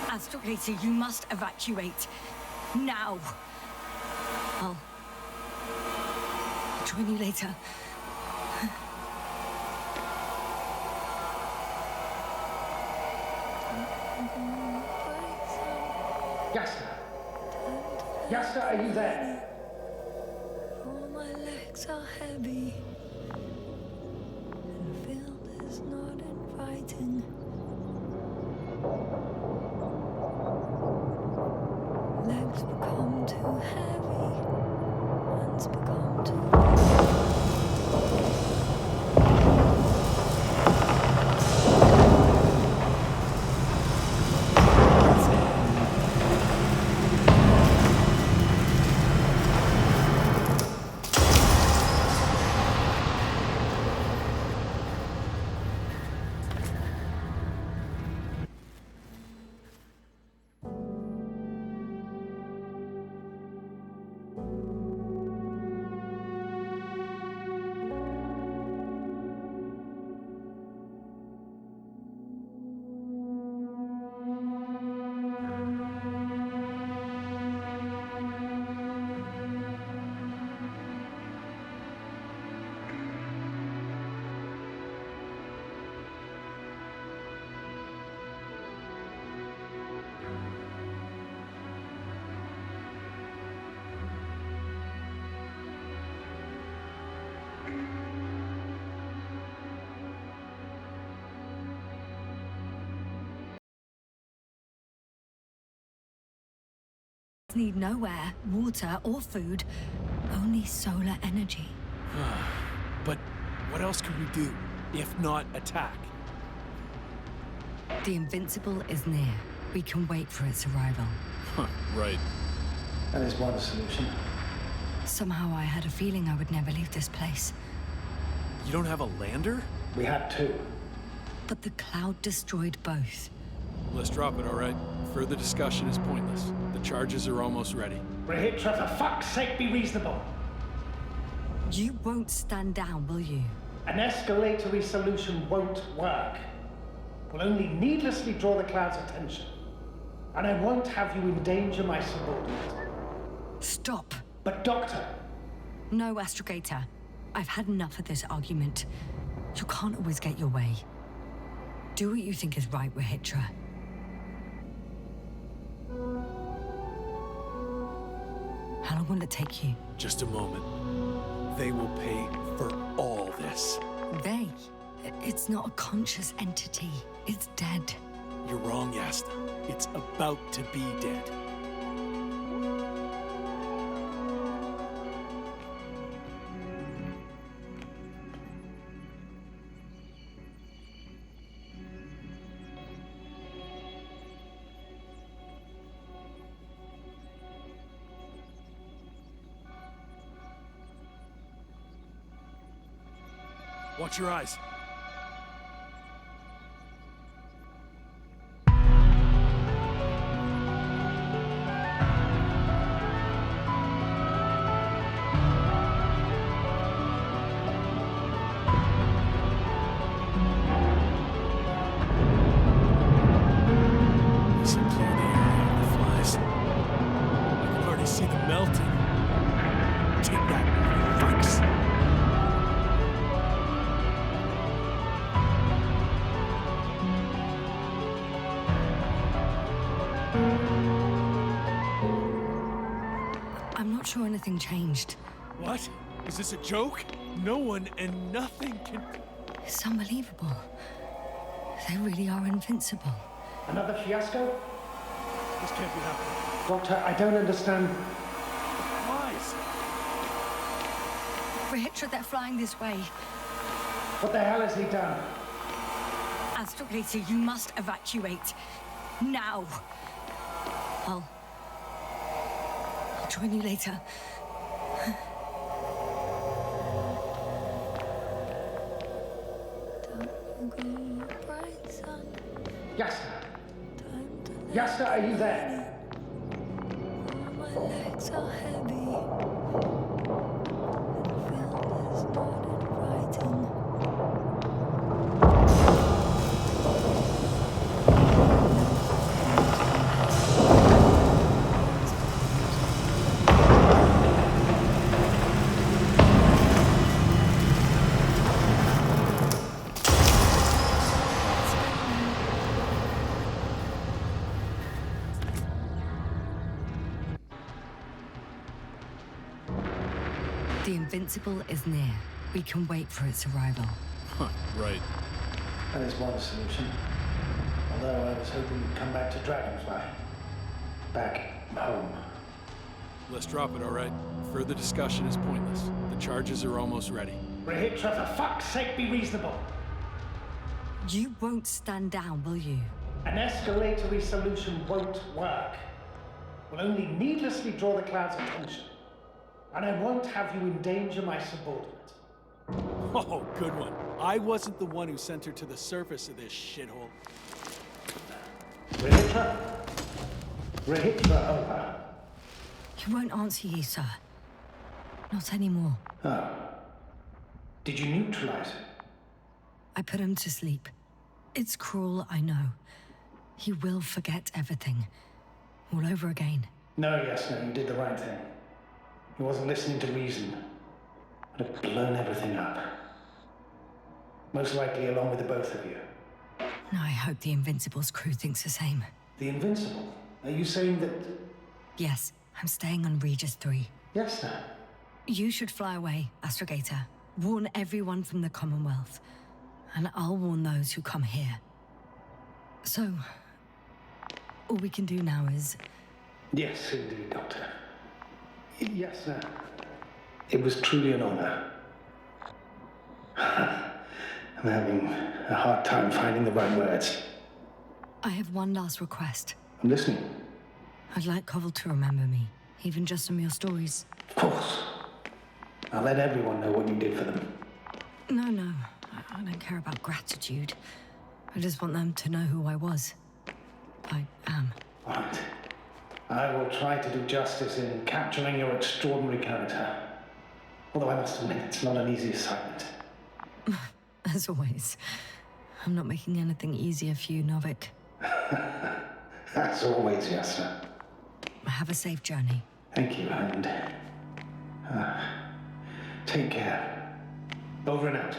Astrogator, you must evacuate. Now. I'll join you later. Yasna! Yasna, are you there? All my legs are heavy. And the field is not inviting. Legs become too heavy. Hands become too need no air, water, or food, only solar energy. But what else could we do, if not attack? The Invincible is near. We can wait for its arrival. Right. That is one solution. Somehow I had a feeling I would never leave this place. You don't have a lander? We had two. But the cloud destroyed both. Let's drop it, all right? Further discussion is pointless. The charges are almost ready. Rohytra, for fuck's sake, be reasonable. You won't stand down, will you? An escalatory solution won't work. Will only needlessly draw the cloud's attention. And I won't have you endanger my subordinate. Stop. But Doctor... No, Astrogator. I've had enough of this argument. You can't always get your way. Do what you think is right, Rohytra. How long will it take you? Just a moment. They will pay for all this. They? It's not a conscious entity. It's dead. You're wrong, Yasna. It's about to be dead. Watch your eyes. I'm not sure anything changed. What? Is this a joke? No one and nothing can... It's unbelievable. They really are invincible. Another fiasco? This can't be happening. Doctor, I don't understand. Lies! Rohytra, they're flying this way. What the hell has he done? Astrogator, you must evacuate. Now. I'll join you later. Yasna! Yasna, are you there? My legs are heavy. The Invincible is near. We can wait for its arrival. Huh, right. That is one solution. Although I was hoping you'd come back to Dragonfly. Back home. Let's drop it, all right? Further discussion is pointless. The charges are almost ready. Rohytra, for fuck's sake, be reasonable. You won't stand down, will you? An escalatory solution won't work. Will only needlessly draw the cloud's attention. And I won't have you endanger my subordinate. Oh, good one. I wasn't the one who sent her to the surface of this shithole. Rohytra? Rohytra, over. He won't answer you, sir. Not anymore. Oh. Did you neutralize him? I put him to sleep. It's cruel, I know. He will forget everything. All over again. No, Yasna, you did the right thing. He wasn't listening to reason. I'd have blown everything up. Most likely along with the both of you. I hope the Invincible's crew thinks the same. The Invincible? Are you saying that... Yes, I'm staying on Regis 3. Yasna. You should fly away, Astrogator. Warn everyone from the Commonwealth. And I'll warn those who come here. So, all we can do now is... Yes, indeed, Doctor. Yasna. It was truly an honor. I'm having a hard time finding the right words. I have one last request. I'm listening. I'd like Koval to remember me, even just from your stories. Of course. I'll let everyone know what you did for them. No. I don't care about gratitude. I just want them to know who I was. I am. All right. I will try to do justice in capturing your extraordinary character. Although I must admit, it's not an easy assignment. As always. I'm not making anything easier for you, Novik. As always, Yasna. Have a safe journey. Thank you, and... take care. Over and out.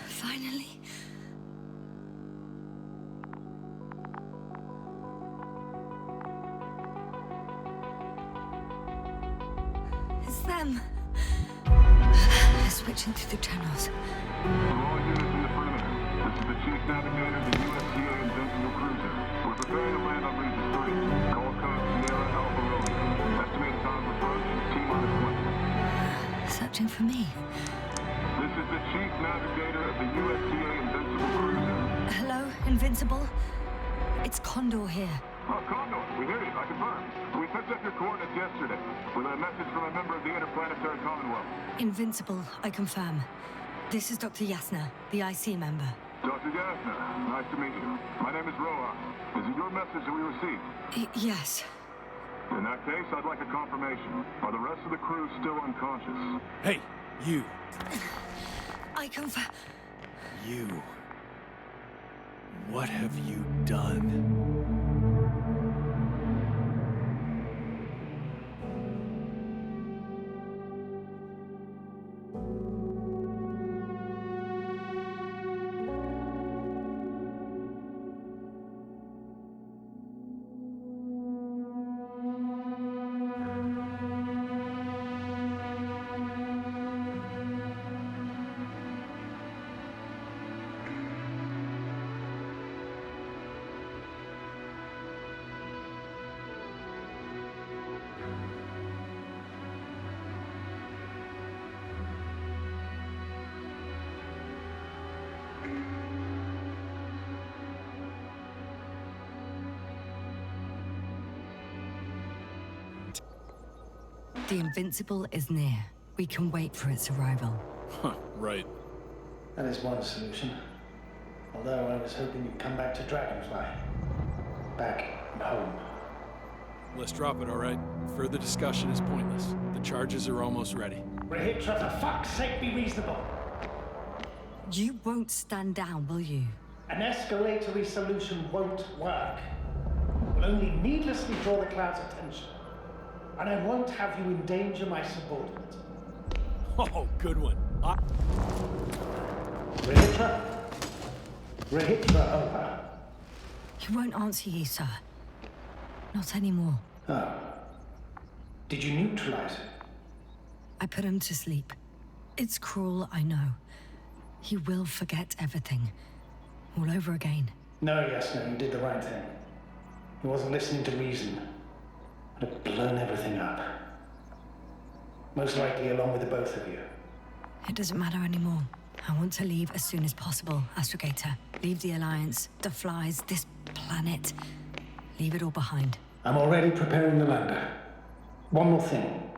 Finally. It's them. They're switching through the channels. All units in the perimeter. This is the Chief Navigator of the USDA Invincible Cruiser. We're preparing to land on Regis 3. Call code Sierra Alpha Romeo. Estimated time of approach, T-minus 20. Searching for me. This is the Chief Navigator of the USDA Invincible Cruiser. Hello, Invincible? It's Condor here. Oh, Condor, we hear you. I confirm. We picked up your coordinates yesterday with a message from a member of the Interplanetary Commonwealth. Invincible, I confirm. This is Dr. Yasna, the IC member. Dr. Yasna, nice to meet you. My name is Rohytra. Is it your message that we received? Yes. In that case, I'd like a confirmation. Are the rest of the crew still unconscious? Hey, you. I confirm. You. What have you done? The Invincible is near. We can wait for its arrival. Huh, right. That is one solution. Although I was hoping you'd come back to Dragonfly. Back home. Let's drop it, all right? Further discussion is pointless. The charges are almost ready. Rohytra, for fuck's sake, be reasonable. You won't stand down, will you? An escalatory solution won't work. Will only needlessly draw the cloud's attention. And I won't have you endanger my subordinate. Oh, good one. Rohytra? Rohytra, over. He won't answer you, sir. Not anymore. Oh. Did you neutralize it? I put him to sleep. It's cruel, I know. He will forget everything. All over again. No, Yasna, you did the right thing. He wasn't listening to reason. Would have blown everything up. Most likely along with the both of you. It doesn't matter anymore. I want to leave as soon as possible, Astrogator. Leave the Alliance, the Flies, this planet. Leave it all behind. I'm already preparing the lander. One more thing.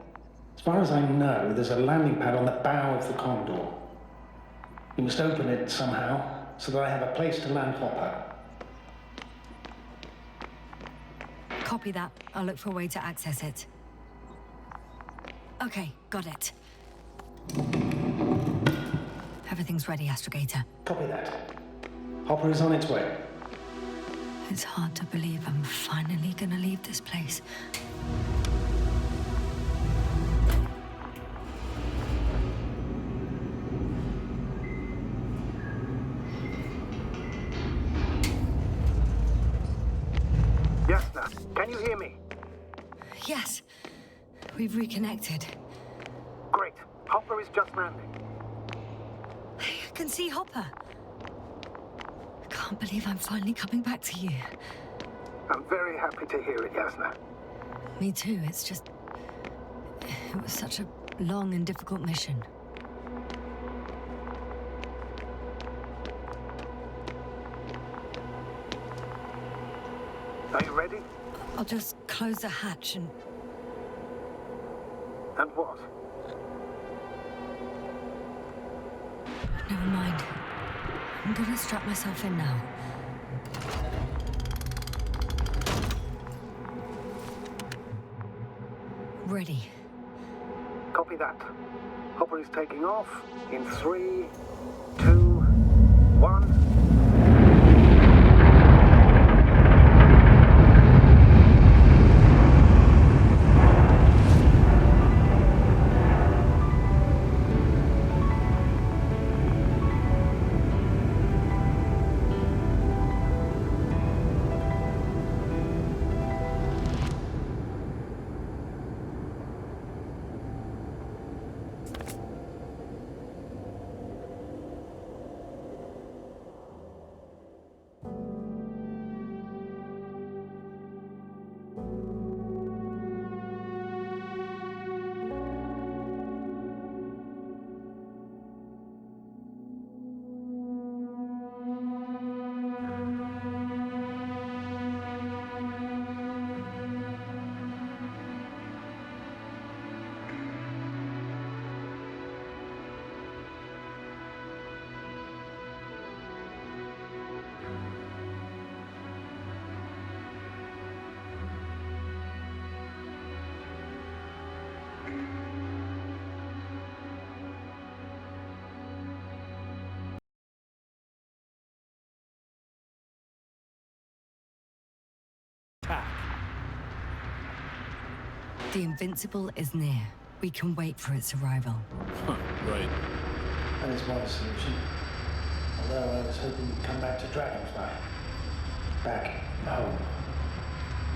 As far as I know, there's a landing pad on the bow of the Condor. You must open it somehow, so that I have a place to land Hopper. Copy that. I'll look for a way to access it. Okay, got it. Everything's ready, Astrogator. Copy that. Hopper is on its way. It's hard to believe I'm finally gonna leave this place. Yasna, can you hear me? Yes. We've reconnected. Great. Hopper is just landing. I can see Hopper. I can't believe I'm finally coming back to you. I'm very happy to hear it, Yasna. Me too, it's just... It was such a long and difficult mission. Are you ready? I'll just close the hatch and... And what? Never mind. I'm gonna strap myself in now. Ready. Copy that. Hopper is taking off in 3, 2, 1. The Invincible is near. We can wait for its arrival. Huh, right. That is one solution. Although I was hoping you'd come back to Dragonfly. Back home.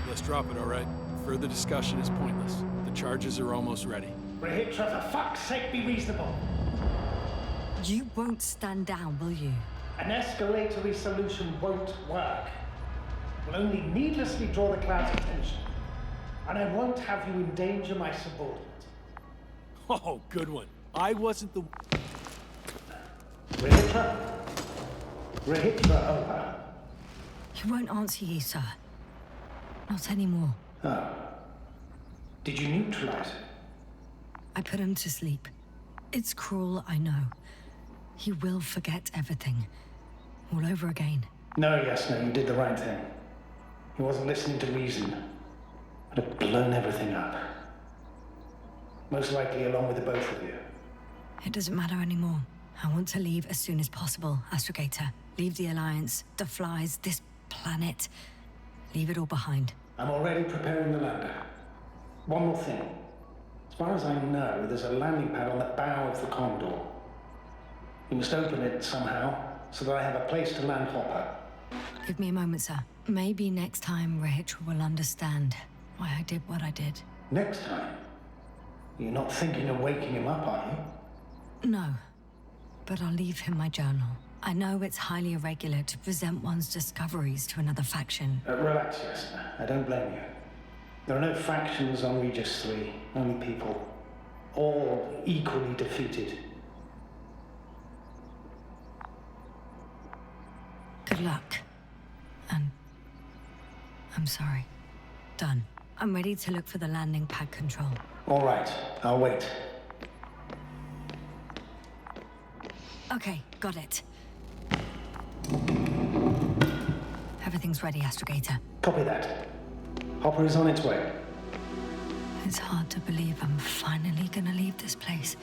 Let's drop it, all right? Further discussion is pointless. The charges are almost ready. Rohytra, for fuck's sake, be reasonable. You won't stand down, will you? An escalatory solution won't work. Will only needlessly draw the cloud's attention. And I won't have you endanger my subordinate. Oh, good one. I wasn't the... Rohytra? Rohytra, over. He won't answer you, sir. Not anymore. Oh. Did you neutralize it? I put him to sleep. It's cruel, I know. He will forget everything. All over again. No, Yasna, you did the right thing. He wasn't listening to reason. Would have blown everything up. Most likely along with the both of you. It doesn't matter anymore. I want to leave as soon as possible, Astrogator. Leave the Alliance, the Flies, this planet. Leave it all behind. I'm already preparing the lander. One more thing. As far as I know, there's a landing pad on the bow of the Condor. You must open it somehow, so that I have a place to land Hopper. Give me a moment, sir. Maybe next time Rohytra will understand why I did what I did. Next time? You're not thinking of waking him up, are you? No. But I'll leave him my journal. I know it's highly irregular to present one's discoveries to another faction. Relax, Yasna. I don't blame you. There are no factions on Regis 3, only people. All equally defeated. Good luck. And I'm sorry. Done. I'm ready to look for the landing pad control. All right. I'll wait. Okay, got it. Everything's ready, Astrogator. Copy that. Hopper is on its way. It's hard to believe I'm finally gonna leave this place.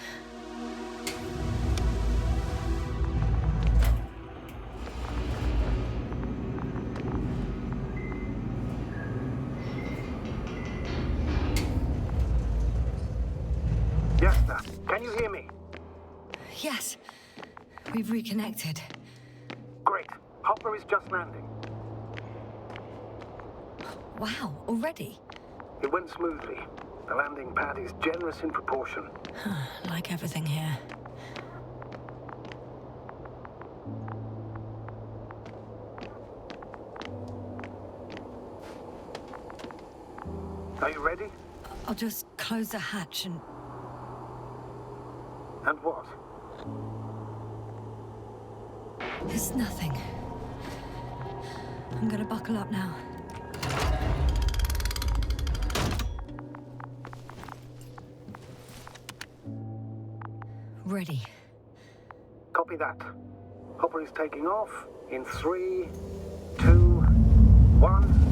Yasna, can you hear me? Yes. We've reconnected. Great. Hopper is just landing. Wow, already? It went smoothly. The landing pad is generous in proportion. Like everything here. Are you ready? I'll just close the hatch and... And what? It's nothing. I'm gonna buckle up now. Ready. Copy that. Hopper is taking off in 3, 2, 1...